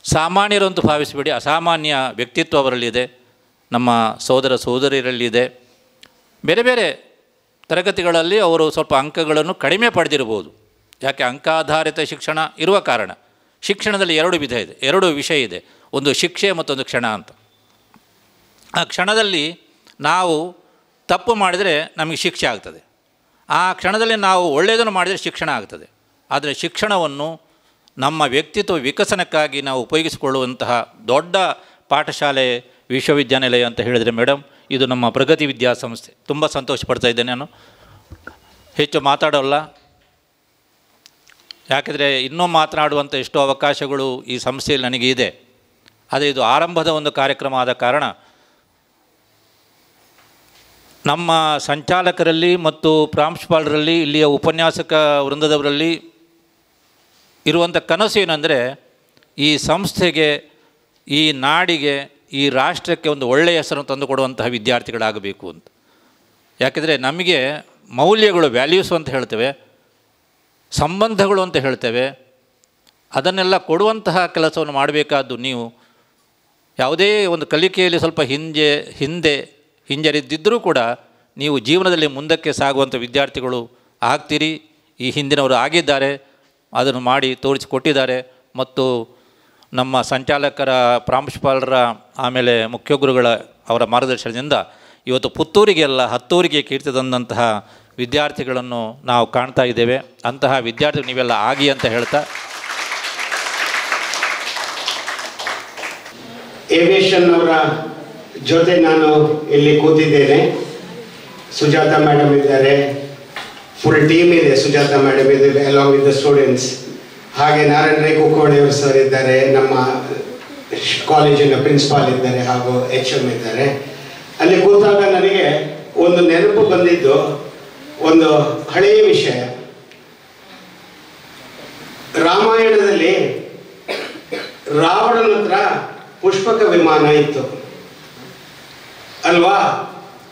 ಸಾಮಾನ್ಯರು ಅಂತ ಭಾವಿಸಬೇಡಿ, ಅಸಾಮಾನ್ಯ ವ್ಯಕ್ತಿತ್ವ ಅವರಲ್ಲಿದೆ, ನಮ್ಮ ಸೋದರ ಸೋದರಿಯರಲ್ಲಿದೆ. ಬೇರೆ ಬೇರೆ ತರಗತಿಗಳಲ್ಲಿ ಅವರು ಸ್ವಲ್ಪ ಅಂಕಗಳನ್ನು ಕಡಿಮೆ ಪಡೆದಿರ್ಬೋದು. ಯಾಕೆ? ಅಂಕಾಧಾರಿತ ಶಿಕ್ಷಣ ಇರುವ ಕಾರಣ. ಶಿಕ್ಷಣದಲ್ಲಿ 2 ವಿಧ ಇದೆ, 2 ವಿಷಯ ಇದೆ, ಒಂದು ಶಿಕ್ಷೆ ಮತ್ತೊಂದು ಕ್ಷಣ ಅಂತ. ಆ ಕ್ಷಣದಲ್ಲಿ ನಾವು ತಪ್ಪು ಮಾಡಿದರೆ ನಮಗೆ ಶಿಕ್ಷೆ ಆಗ್ತದೆ, ಆ ಕ್ಷಣದಲ್ಲಿ ನಾವು ಒಳ್ಳೆಯದನ್ನು ಮಾಡಿದರೆ ಶಿಕ್ಷಣ ಆಗ್ತದೆ. ಆದರೆ ಶಿಕ್ಷಣವನ್ನು ನಮ್ಮ ವ್ಯಕ್ತಿತ್ವ ವಿಕಸನಕ್ಕಾಗಿ ನಾವು ಉಪಯೋಗಿಸಿಕೊಳ್ಳುವಂತಹ ದೊಡ್ಡ ಪಾಠಶಾಲೆ ವಿಶ್ವವಿದ್ಯಾನಿಲಯ ಅಂತ ಹೇಳಿದರೆ ಮೇಡಮ್, ಇದು ನಮ್ಮ ಪ್ರಗತಿ ವಿದ್ಯಾಸಂಸ್ಥೆ. ತುಂಬ ಸಂತೋಷ ಪಡ್ತಾ ಇದ್ದೇನೆ. ನಾನು ಹೆಚ್ಚು ಮಾತಾಡೋಲ್ಲ, ಯಾಕೆಂದರೆ ಇನ್ನೂ ಮಾತನಾಡುವಂಥ ಎಷ್ಟೋ ಅವಕಾಶಗಳು ಈ ಸಂಸ್ಥೆಯಲ್ಲಿ ನನಗೆ ಇದೆ. ಆದರೆ ಇದು ಆರಂಭದ ಒಂದು ಕಾರ್ಯಕ್ರಮ ಆದ ಕಾರಣ ನಮ್ಮ ಸಂಚಾಲಕರಲ್ಲಿ ಮತ್ತು ಪ್ರಾಂಶುಪಾಲರಲ್ಲಿ, ಇಲ್ಲಿಯ ಉಪನ್ಯಾಸಕ ವೃಂದದವರಲ್ಲಿ ಇರುವಂಥ ಕನಸು ಏನಂದರೆ ಈ ಸಂಸ್ಥೆಗೆ, ಈ ನಾಡಿಗೆ, ಈ ರಾಷ್ಟ್ರಕ್ಕೆ ಒಂದು ಒಳ್ಳೆಯ ಹೆಸರನ್ನು ತಂದುಕೊಡುವಂತಹ ವಿದ್ಯಾರ್ಥಿಗಳಾಗಬೇಕು ಅಂತ. ಯಾಕೆಂದರೆ ನಮಗೆ ಮೌಲ್ಯಗಳು, ವ್ಯಾಲ್ಯೂಸ್ ಅಂತ ಹೇಳ್ತೇವೆ, ಸಂಬಂಧಗಳು ಅಂತ ಹೇಳ್ತೇವೆ, ಅದನ್ನೆಲ್ಲ ಕೊಡುವಂತಹ ಕೆಲಸವನ್ನು ಮಾಡಬೇಕಾದ್ದು ನೀವು. ಯಾವುದೇ ಒಂದು ಕಲಿಕೆಯಲ್ಲಿ ಸ್ವಲ್ಪ ಹಿಂದೆ ಹಿಂಜರಿದ್ದಿದ್ದರೂ ಕೂಡ ನೀವು ಜೀವನದಲ್ಲಿ ಮುಂದಕ್ಕೆ ಸಾಗುವಂಥ ವಿದ್ಯಾರ್ಥಿಗಳು ಆಗ್ತೀರಿ. ಈ ಹಿಂದಿನವರು ಆಗಿದ್ದಾರೆ, ಅದನ್ನು ಮಾಡಿ ತೋರಿಸಿಕೊಟ್ಟಿದ್ದಾರೆ. ಮತ್ತು ನಮ್ಮ ಸಂಚಾಲಕರ, ಪ್ರಾಂಶುಪಾಲರ, ಆಮೇಲೆ ಮುಖ್ಯ ಗುರುಗಳ ಅವರ ಮಾರ್ಗದರ್ಶನದಿಂದ ಇವತ್ತು ಪುತ್ತೂರಿಗೆಲ್ಲ ಹತ್ತೂರಿಗೆ ಕೀರ್ತಿ ತಂದಂತಹ ವಿದ್ಯಾರ್ಥಿಗಳನ್ನು ನಾವು ಕಾಣ್ತಾ ಇದ್ದೇವೆ. ಅಂತಹ ವಿದ್ಯಾರ್ಥಿಗಳು ನೀವೆಲ್ಲ ಆಗಿ ಅಂತ ಹೇಳ್ತಾ, ಏವಿಯೇಷನ್ ಅವರ ಜೊತೆ ನಾನು ಇಲ್ಲಿ ಕೂತಿದ್ದೇನೆ. ಸುಜಾತ ಮೇಡಮ್ ಇದ್ದಾರೆ, ಫುಲ್ ಟೀಮ್ ಇದೆ. ಸುಜಾತ ಮೇಡಮ್ ಇದೆ ಅಲಾಂಗ್ ವಿತ್ ದ ಸ್ಟೂಡೆಂಟ್ಸ್. ಹಾಗೆ ನಾರಾಯಣ ರೈ ಕುಕ್ಕೋಡಿಯವರು ಸರ್ ಇದ್ದಾರೆ, ನಮ್ಮ ಕಾಲೇಜಿನ ಪ್ರಿನ್ಸಿಪಾಲ್ ಇದ್ದಾರೆ, ಹಾಗೂ HM ಇದ್ದಾರೆ. ಅಲ್ಲಿ ಕೂತಾಗ ನನಗೆ ಒಂದು ನೆನಪು ಬಂದಿದ್ದು ಒಂದು ಹಳೆಯ ವಿಷಯ. ರಾಮಾಯಣದಲ್ಲಿ ರಾವಣನ ಹತ್ರ ಪುಷ್ಪಕ ವಿಮಾನ ಇತ್ತು ಅಲ್ವಾ?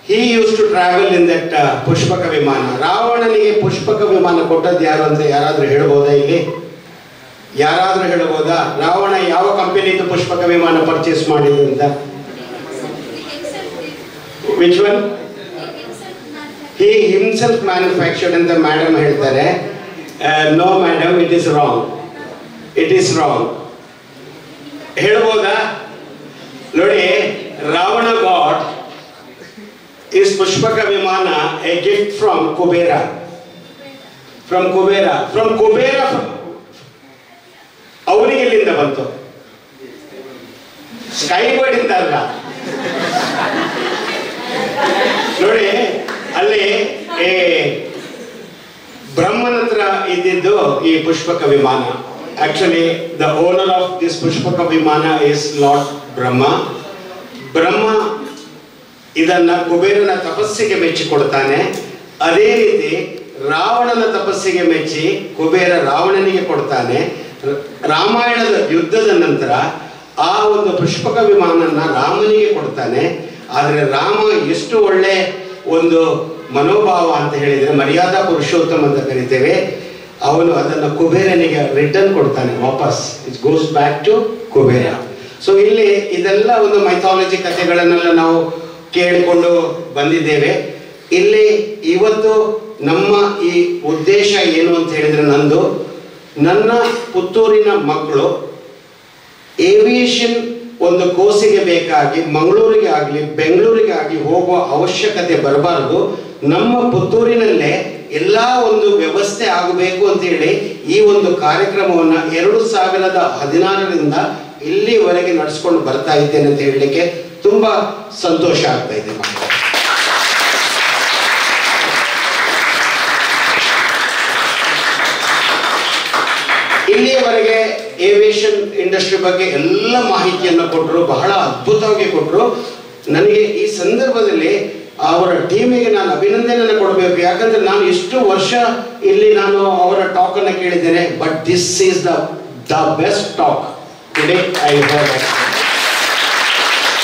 He used to travel in that Pushpaka Vimana. ರಾವಣನಿಗೆ ಪುಷ್ಪಕ ವಿಮಾನ ಕೊಟ್ಟದ್ದು ಯಾರು ಅಂತ ಯಾರಾದ್ರೂ ಹೇಳ್ಬೋದಾ? ಇಲ್ಲಿ ಯಾರಾದ್ರೂ ಹೇಳ್ಬೋದಾ? ರಾವಣ ಯಾವ ಕಂಪನಿದು ಪುಷ್ಪಕ ವಿಮಾನ ಪರ್ಚೇಸ್ ಮಾಡಿದ್ರು ಅಂತ? Which one? He himself manufactured ಅಂತ ಮೇಡಮ್ ಹೇಳ್ತಾರೆ. No madam, it is wrong, it is wrong. ಹೇಳ್ಬೋದಾ? ನೋಡಿ, Ravana got is Pushpaka Vimana a gift from Kubera. From Kubera. From Kubera. ಅವನಿಗೆ ಎಲ್ಲಿಂದ ಬಂತು? ಸ್ಕೈ ಬರ್ಡ್ ಇಂದ ಅಲ್ಲ. ನೋಡಿ, ಅಲ್ಲಿ ಬ್ರಹ್ಮನ ಹತ್ರ ಇದ್ದಿದ್ದು ಈ ಪುಷ್ಪಕ ವಿಮಾನ. Actually the owner of this Pushpaka ವಿಮಾನ ಇಸ್ ಲಾರ್ಡ್ ಬ್ರಹ್ಮ. ಬ್ರಹ್ಮ ಇದನ್ನ ಕುಬೇರನ ತಪಸ್ಸಿಗೆ ಮೆಚ್ಚಿಕೊಡ್ತಾನೆ. ಅದೇ ರೀತಿ ರಾವಣನ ತಪಸ್ಸಿಗೆ ಮೆಚ್ಚಿ ಕುಬೇರ ರಾವಣನಿಗೆ ಕೊಡ್ತಾನೆ. ರಾಮಾಯಣದ ಯುದ್ಧದ ನಂತರ ಆ ಒಂದು ಪುಷ್ಪಕ ವಿಮಾನನ ರಾಮನಿಗೆ ಕೊಡ್ತಾನೆ. ಆದರೆ ರಾಮ ಎಷ್ಟು ಒಳ್ಳೆ ಒಂದು ಮನೋಭಾವ ಅಂತ ಹೇಳಿದರೆ, ಮರ್ಯಾದಾ ಪುರುಷೋತ್ತಮ ಅಂತ ಕರಿತೇವೆ, ಅವನು ಅದನ್ನು ಕುಬೇರನಿಗೆ ರಿಟರ್ನ್ ಕೊಡ್ತಾನೆ ವಾಪಸ್. It goes back to Kubera. So ಇಲ್ಲಿ ಇದೆಲ್ಲ ಒಂದು ಮೈಥಾಲಜಿ ಕಥೆಗಳನ್ನೆಲ್ಲ ನಾವು ಕೇಳಿಕೊಂಡು ಬಂದಿದ್ದೇವೆ. ಇಲ್ಲಿ ಇವತ್ತು ನಮ್ಮ ಈ ಉದ್ದೇಶ ಏನು ಅಂತ ಹೇಳಿದ್ರೆ, ನನ್ನ ಪುತ್ತೂರಿನ ಮಕ್ಕಳು ಏವಿಯೇಷನ್ ಒಂದು ಕೋರ್ಸಿಗೆ ಬೇಕಾಗಿ ಮಂಗಳೂರಿಗೆ ಆಗಲಿ ಬೆಂಗಳೂರಿಗೆ ಆಗಲಿ ಹೋಗುವ ಅವಶ್ಯಕತೆ ಬರಬಾರದು. ನಮ್ಮ ಪುತ್ತೂರಿನಲ್ಲೇ ಎಲ್ಲ ಒಂದು ವ್ಯವಸ್ಥೆ ಆಗಬೇಕು ಅಂತೇಳಿ ಈ ಒಂದು ಕಾರ್ಯಕ್ರಮವನ್ನು 2016ರಿಂದ ಇಲ್ಲಿವರೆಗೆ ನಡೆಸ್ಕೊಂಡು ಬರ್ತಾ ಇದ್ದೇನೆ ಅಂತ ಹೇಳಲಿಕ್ಕೆ ತುಂಬಾ ಸಂತೋಷ ಆಗ್ತಾ ಇದೆ. ಇಲ್ಲಿಯವರೆಗೆ ಏವಿಯೇಷನ್ ಇಂಡಸ್ಟ್ರಿ ಬಗ್ಗೆ ಎಲ್ಲ ಮಾಹಿತಿಯನ್ನು ಕೊಟ್ಟರು, ಬಹಳ ಅದ್ಭುತವಾಗಿ ಕೊಟ್ಟರು. ನನಗೆ ಈ ಸಂದರ್ಭದಲ್ಲಿ ಅವರ ಟೀಮಿಗೆ ನಾನು ಅಭಿನಂದನೆಯನ್ನು ಕೊಡಬೇಕು. ಯಾಕಂದ್ರೆ ನಾನು ಇಷ್ಟು ವರ್ಷ ಇಲ್ಲಿ ನಾನು ಅವರ ಟಾಕ್ ಅನ್ನು ಕೇಳಿದ್ದೇನೆ, but this is the best talk today I heard.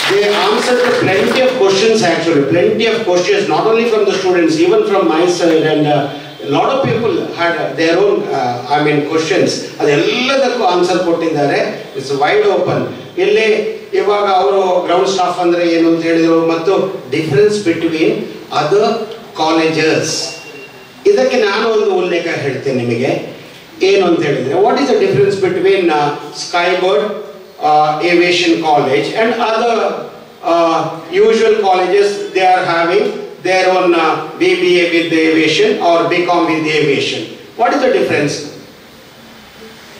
They answered plenty of questions actually, plenty of questions, not only from the students, even from my side, and a lot of people had their own, questions. ಅದೆಲ್ಲದಕ್ಕೂ answer ಕೊಟ್ಟಿದ್ದಾರೆ. It's wide open. ಇಲ್ಲಿ ಇವಾಗ ಅವರು ground staff ಅಂದ್ರೆ ಏನು ಅಂತ ಹೇಳಿದ್ರು, ಮತ್ತು ಡಿಫರೆನ್ಸ್ ಬಿಟ್ವೀನ್ ಅದರ್ ಕಾಲೇಜಸ್. ಇದಕ್ಕೆ ನಾನು ಒಂದು ಉಲ್ಲೇಖ ಹೇಳ್ತೇನೆ ನಿಮಗೆ. ಏನು ಅಂತ ಹೇಳಿದ್ರೆ, what is the difference between Skybird aviation college and other usual colleges? They are having their own BBA with the aviation or BCom with the aviation. What is the difference?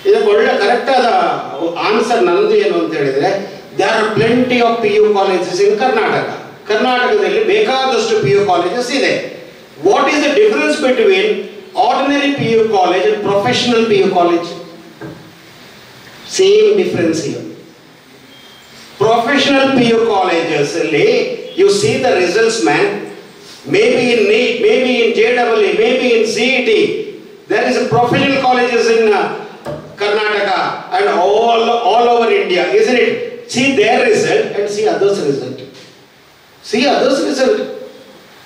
ಇದಕ್ಕೆ ಒಳ್ಳೆ ಕರೆಕ್ಟ್ ಆದ answer ನಂದು ಏನು ಅಂತ ಹೇಳಿದ್ರೆ, there are plenty of PU colleges in Karnataka. ಕರ್ನಾಟಕದಲ್ಲಿ ಬೇಕಾದಷ್ಟು PU colleges ಇದೆ. What is the difference between ordinary PU college and professional PU college? Same difference here. Professional PU colleges ಅಲ್ಲಿ you see the results, man. Maybe in NEET, maybe in JEE, maybe in CET. There is a professional colleges in Karnataka and all over India, isn't it? See their result and see others' result. See others' result.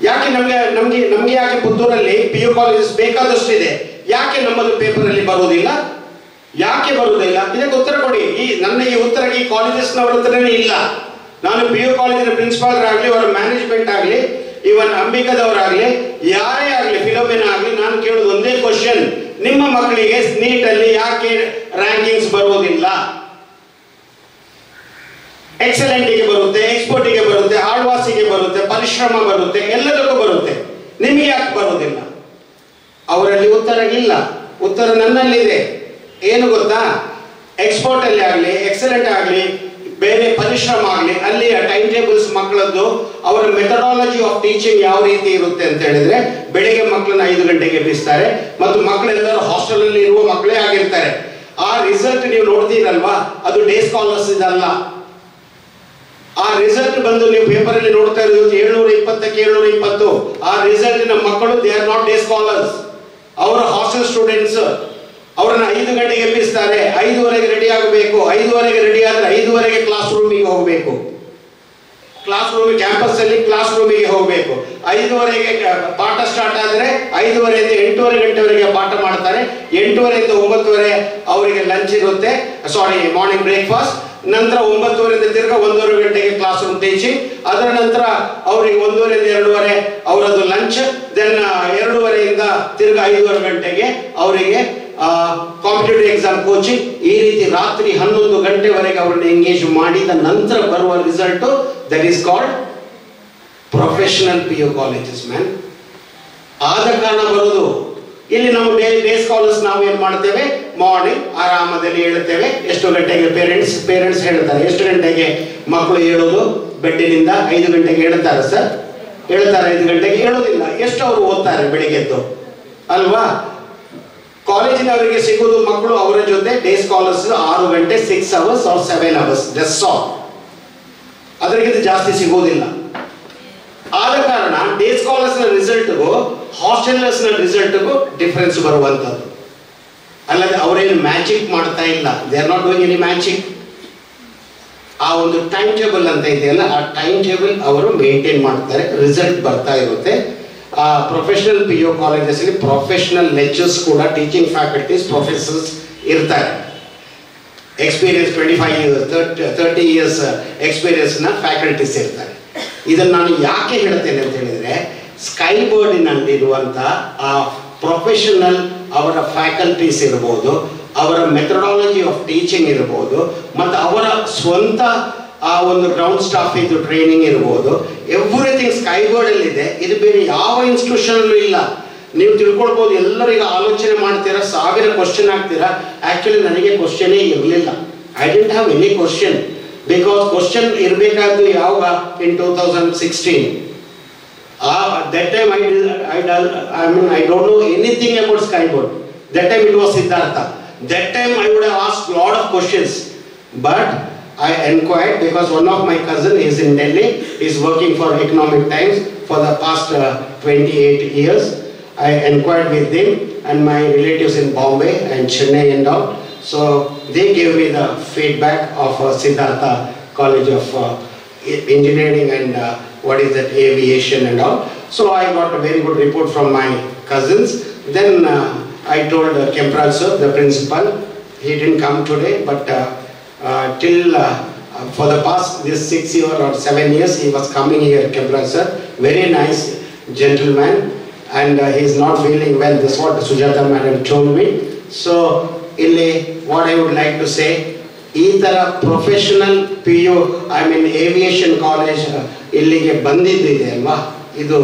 ಯಾಕೆ ನಮಗೆ ಯಾಕೆ ಪುತ್ತೂರಲ್ಲಿ PU colleges ಬೇಕಾದಷ್ಟು ಇದೆ, ಯಾಕೆ ನಮ್ಮದು paper ಅಲ್ಲಿ ಬರೋದಿಲ್ಲ? ಯಾಕೆ ಬರುವುದಿಲ್ಲ? ಇದಕ್ಕೆ ಉತ್ತರ ಕೊಡಿ. ನನ್ನ ಈ ಉತ್ತರ ಈ ಕಾಲೇಜಸ್ನವ್ರ ಹತ್ರನೇ ಇಲ್ಲ. ನಾನು PU ಕಾಲೇಜಿನ ಪ್ರಿನ್ಸಿಪಾಲ್ರಾಗಲಿ, ಅವರ ಮ್ಯಾನೇಜ್ಮೆಂಟ್ ಆಗಲಿ, ಇವನ್ ಅಂಬಿಕಾದವರಾಗಲಿ, ಯಾರೇ ಆಗಲಿ, ಫಿಲೋಮಿನಾ ಆಗಲಿ, ನಾನು ಕೇಳೋದು ಒಂದೇ ಕ್ವಶನ್, ನಿಮ್ಮ ಮಕ್ಕಳಿಗೆ ನೀಟಲ್ಲಿ ಯಾಕೆ ರ್ಯಾಂಕಿಂಗ್ಸ್ ಬರುವುದಿಲ್ಲ? ಎಕ್ಸಲೆಂಟಿಗೆ ಬರುತ್ತೆ, ಎಕ್ಸ್ಪೋರ್ಟಿಗೆ ಬರುತ್ತೆ, ಆಳ್ವಾಸಿಗೆ ಬರುತ್ತೆ, ಪರಿಶ್ರಮ ಬರುತ್ತೆ, ಎಲ್ಲದಕ್ಕೂ ಬರುತ್ತೆ. ನಿಮಗೆ ಯಾಕೆ ಬರುವುದಿಲ್ಲ? ಅವರಲ್ಲಿ ಉತ್ತರ ಇಲ್ಲ. ಉತ್ತರ ನನ್ನಲ್ಲಿದೆ. ಏನು ಗೊತ್ತಾ? ಎಕ್ಸ್ಪೋರ್ಟ್ ಅಲ್ಲಿ ಆಗಲಿ, ಎಕ್ಸಲೆಂಟ್ ಆಗಲಿ, ಬೇರೆ ಪರಿಶ್ರಮ ಆಗಲಿ, ಅಲ್ಲಿಯ ಟೈಮ್ ಟೇಬಲ್ಸ್ ಮಕ್ಕಳದ್ದು, ಅವರ ಮೆಥಡಾಲಜಿ ಆಫ್ ಟೀಚಿಂಗ್ ಯಾವ ರೀತಿ ಇರುತ್ತೆ ಅಂತ ಹೇಳಿದ್ರೆ, ಬೆಳಿಗ್ಗೆ ಮಕ್ಕಳನ್ನ 5 ಗಂಟೆಗೆ ಎಬ್ಬಿಸ್ತಾರೆ ಮತ್ತು ಮಕ್ಕಳೆಲ್ಲರೂ ಹಾಸ್ಟೆಲ್ ಅಲ್ಲಿ ಇರುವ ಮಕ್ಕಳೇ ಆಗಿರ್ತಾರೆ. ಆ ರಿಸಲ್ಟ್ ನೀವು ನೋಡ್ತೀರಲ್ವಾ, ಅದು ಡೇ ಸ್ಕಾಲರ್ಸ್ ಇದಲ್ಲ. ಆ ರಿಸಲ್ಟ್ ಬಂದು ನೀವು ಪೇಪರ್ ಅಲ್ಲಿ ನೋಡ್ತಾ ಇರೋದು 720ಕ್ಕೆ 720. ಆ ರಿಸಲ್ಟ್ ನಮ್ಮ ಮಕ್ಕಳು they are not day scholars, ಅವರ ಹಾಸ್ಟೆಲ್ ಸ್ಟೂಡೆಂಟ್ಸ್. ಅವರನ್ನ 5 ಗಂಟೆಗೆ ಎಬ್ಬಿಸ್ತಾರೆ, 5:15ಗೆ ರೆಡಿ ಆಗಬೇಕು. 5:15ಗೆ ರೆಡಿ ಆದ್ರೆ 5:15ಗೆ ಕ್ಲಾಸ್ ರೂಮಿಗೆ ಹೋಗಬೇಕು. ಕ್ಲಾಸ್ ರೂಮ್ ಕ್ಯಾಂಪಸ್ ಅಲ್ಲಿ ಕ್ಲಾಸ್ ರೂಮಿಗೆ ಹೋಗಬೇಕು. 5:15ಗೆ ಪಾಠ ಸ್ಟಾರ್ಟ್ ಆದ್ರೆ 5:15ಯಿಂದ 8:30 ಗಂಟೆವರೆಗೆ ಪಾಠ ಮಾಡ್ತಾರೆ. 8:30ಯಿಂದ 9:30 ಅವರಿಗೆ ಲಂಚ್ ಇರುತ್ತೆ, ಮಾರ್ನಿಂಗ್ ಬ್ರೇಕ್ಫಾಸ್ಟ್. ನಂತರ 9:30ರಿಂದ ತಿರ್ಗಾ 1:30 ಗಂಟೆಗೆ ಕ್ಲಾಸ್ ರೂಮ್ ಟೀಚಿಂಗ್. ಅದರ ನಂತರ ಅವರಿಗೆ 1:30ರಿಂದ 2:30 ಅವರದ್ದು ಲಂಚ್. ದೆನ್ 2:30ಯಿಂದ ತಿರ್ಗಾ 5:30 ಗಂಟೆಗೆ ಅವರಿಗೆ ಕಾಂಪಿಟೇಟಿವ್ ಎಕ್ಸಾಮ್ ಕೋಚಿಂಗ್. ಈ ರೀತಿ ರಾತ್ರಿ 11 ಗಂಟೆವರೆಗೆ ಅವರನ್ನು ಎಂಗೇಜ್ ಮಾಡಿದ ನಂತರ ಬರುವ result, that is called professional PU colleges man. ಆದ ಕಾರಣ ಬರೋದು. ಇಲ್ಲಿ ನಾವು ಡೇ ಸ್ಕಾಲರ್ಸ್ ನಾವು ಏನ್ ಮಾಡ್ತೇವೆ, ಮಾರ್ನಿಂಗ್ ಆರಾಮದಲ್ಲಿ ಹೇಳುತ್ತೇವೆ. ಎಷ್ಟು ಗಂಟೆಗೆ ಪೇರೆಂಟ್ಸ್ ಹೇಳ್ತಾರೆ, ಎಷ್ಟು ಗಂಟೆಗೆ ಮಕ್ಕಳು ಹೇಳೋದು ಬೆಡ್ಡಿನಿಂದ? 5 ಗಂಟೆಗೆ ಹೇಳ್ತಾರೆ ಸರ್, ಹೇಳ್ತಾರೆ. 5 ಗಂಟೆಗೆ ಹೇಳೋದಿಲ್ಲ. ಎಷ್ಟು ಅವರು ಓದ್ತಾರೆ ಬೆಳಿಗ್ಗೆದ್ದು ಅಲ್ವಾ? ಕಾಲೇಜಿನವರಿಗೆ ಸಿಗೋದು ಮಕ್ಕಳು ಅವರ ಜೊತೆ ಡೇ ಸ್ಕಾಲರ್ಸ್ 6 ಗಂಟೆ, 6 hours or 7 hours, that's all. ಅದಕ್ಕಿಂತ ಜಾಸ್ತಿ ಸಿಗೋದಿಲ್ಲ. ಆದ ಕಾರಣ ಡೇ ಸ್ಕಾಲರ್ಸ್ ನ ರಿಸಲ್ಟ್ಗೂ ಹಾಸ್ಟೆಲರ್ಸ್ ನ ರಿಸಲ್ಟ್ಗೂ ಡಿಫರೆನ್ಸ್ ಬರುವಂತದ್ದು. ಅಲ್ಲದೆ ಅವರೇನು ಮ್ಯಾಜಿಕ್ ಮಾಡ್ತಾ ಇಲ್ಲ. They are not doing any magic. ಆ ಒಂದು ಟೈಮ್ ಟೇಬಲ್ ಅಂತ ಇದೆಯಲ್ಲ, ಆ ಟೈಮ್ ಟೇಬಲ್ ಅವರು ಮೇಂಟೈನ್ ಮಾಡ್ತಾರೆ, ರಿಸಲ್ಟ್ ಬರ್ತಾ ಇರುತ್ತೆ. ಆ ಪ್ರೊಫೆಷನಲ್ PU ಕಾಲೇಜಸ್ ಅಲ್ಲಿ ಪ್ರೊಫೆಷನಲ್ ಲೆಕ್ಚರ್ಸ್ ಕೂಡ, ಟೀಚಿಂಗ್ ಫ್ಯಾಕಲ್ಟೀಸ್, ಪ್ರೊಫೆಸರ್ಸ್ ಇರ್ತಾರೆ. ಎಕ್ಸ್ಪೀರಿಯನ್ಸ್ 25 years 30 years ಎಕ್ಸ್ಪೀರಿಯನ್ಸ್ ನ ಫ್ಯಾಕಲ್ಟೀಸ್ ಇರ್ತಾರೆ. ಇದನ್ನು ನಾನು ಯಾಕೆ ಹೇಳ್ತೇನೆ ಅಂತ ಹೇಳಿದ್ರೆ, ಸ್ಕೈ ಬೋರ್ಡಿನಲ್ಲಿರುವಂಥ ಆ ಪ್ರೊಫೆಷನಲ್ ಅವರ ಫ್ಯಾಕಲ್ಟೀಸ್ ಇರ್ಬೋದು, ಅವರ ಮೆಥಡಾಲಜಿ ಆಫ್ ಟೀಚಿಂಗ್ ಇರ್ಬೋದು, ಮತ್ತು ಅವರ ಸ್ವಂತ ಆ ಒಂದು ಗ್ರೌಂಡ್ ಸ್ಟಾಫ್ ಇದು ಟ್ರೈನಿಂಗ್ ಇರ್ಬೋದು, ಎವ್ರಿಥಿಂಗ್ ಸ್ಕೈ ಬೋರ್ಡ್ ಇದೆ. ಇದು ಬೇರೆ ಯಾವ ಇನ್ಸ್ಟಿಟ್ಯೂಷನ್ ಇಲ್ಲ. ನೀವು ತಿಳ್ಕೊಳ್ಬೋದು. ಎಲ್ಲರಿಗೂ ಆಲೋಚನೆ ಮಾಡ್ತೀರಾ, 1000 ಕ್ವಶನ್ ಹಾಕ್ತೀರಾ. ಆಕ್ಚುಲಿ ನನಗೆ ಕ್ವಶನೇ ಇರಲಿಲ್ಲ. I didn't have any question, because question ಇರಬೇಕಾದ್ದು ಯಾವಾಗ? In 2016. That time I don't know anything about Sky Board. That time it was Siddhartha. That time I would have asked a lot of questions, but I inquired because one of my cousin is in Delhi, is working for Economic Times for the past 28 years. I inquired with them and my relatives in Bombay and Chennai and all. So they gave me the feedback of Siddhartha College of Engineering and what is that, aviation and all. So I got a very good report from my cousins. Then I told Kempraj sir, the principal. He didn't come today, but till for the past this 6 years or 7 years he was coming here. Kempraj sir, very nice gentleman, and he is not feeling well. This is what Sujata madam told me. So illi what I would like to say, ಈ ಥರ professional PU aviation college ಇಲ್ಲಿಗೆ ಬಂದಿದ್ದಿದೆ ಅಲ್ವಾ, ಇದು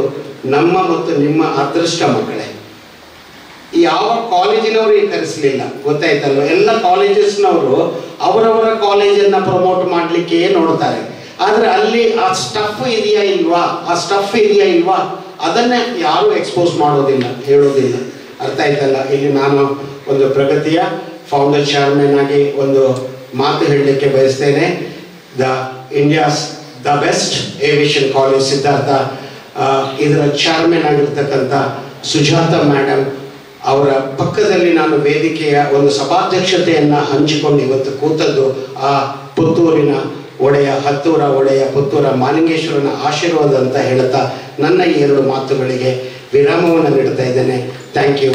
ನಮ್ಮ ಮತ್ತು ನಿಮ್ಮ ಅದೃಷ್ಟ ಮಕ್ಕಳೇ. ಯಾವ ಕಾಲೇಜಿನವರು ಕರೆಸಲಿಲ್ಲ, ಗೊತ್ತಾಯ್ತಲ್ವ? ಎಲ್ಲ ಕಾಲೇಜಸ್ನವರು ಅವರವರ ಕಾಲೇಜನ್ನು ಪ್ರಮೋಟ್ ಮಾಡಲಿಕ್ಕೆ ನೋಡ್ತಾರೆ. ಆದರೆ ಅಲ್ಲಿ ಆ ಸ್ಟಫ್ ಇದೆಯಾ ಇಲ್ವಾ, ಅದನ್ನೇ ಯಾರೂ ಎಕ್ಸ್ಪೋಸ್ ಮಾಡೋದಿಲ್ಲ, ಹೇಳೋದಿಲ್ಲ. ಅರ್ಥ ಆಯ್ತಲ್ಲ? ಇಲ್ಲಿ ನಾನು ಒಂದು ಪ್ರಗತಿಯ ಫೌಂಡರ್ ಚೇರ್ಮನ್ ಆಗಿ ಒಂದು ಮಾತು ಹೇಳಲಿಕ್ಕೆ ಬಯಸ್ತೇನೆ. India's the best aviation college Siddhartha, ಇದರ ಚೇರ್ಮನ್ ಆಗಿರ್ತಕ್ಕಂಥ ಸುಜಾತ ಮೇಡಮ್ ಅವರ ಪಕ್ಕದಲ್ಲಿ ನಾನು ವೇದಿಕೆಯ ಒಂದು ಸಭಾಧ್ಯಕ್ಷತೆಯನ್ನು ಹಂಚಿಕೊಂಡು ಇವತ್ತು ಕೂತದ್ದು ಆ ಪುತ್ತೂರಿನ ಒಡೆಯ, ಹತ್ತೂರ ಒಡೆಯ, ಪುತ್ತೂರ ಮಾಲಿಂಗೇಶ್ವರನ ಆಶೀರ್ವಾದ ಅಂತ ಹೇಳ್ತಾ ನನ್ನ ಈ 2 ಮಾತುಗಳಿಗೆ ವಿರಾಮವನ್ನು ನೀಡ್ತಾ ಇದ್ದೇನೆ. Thank you.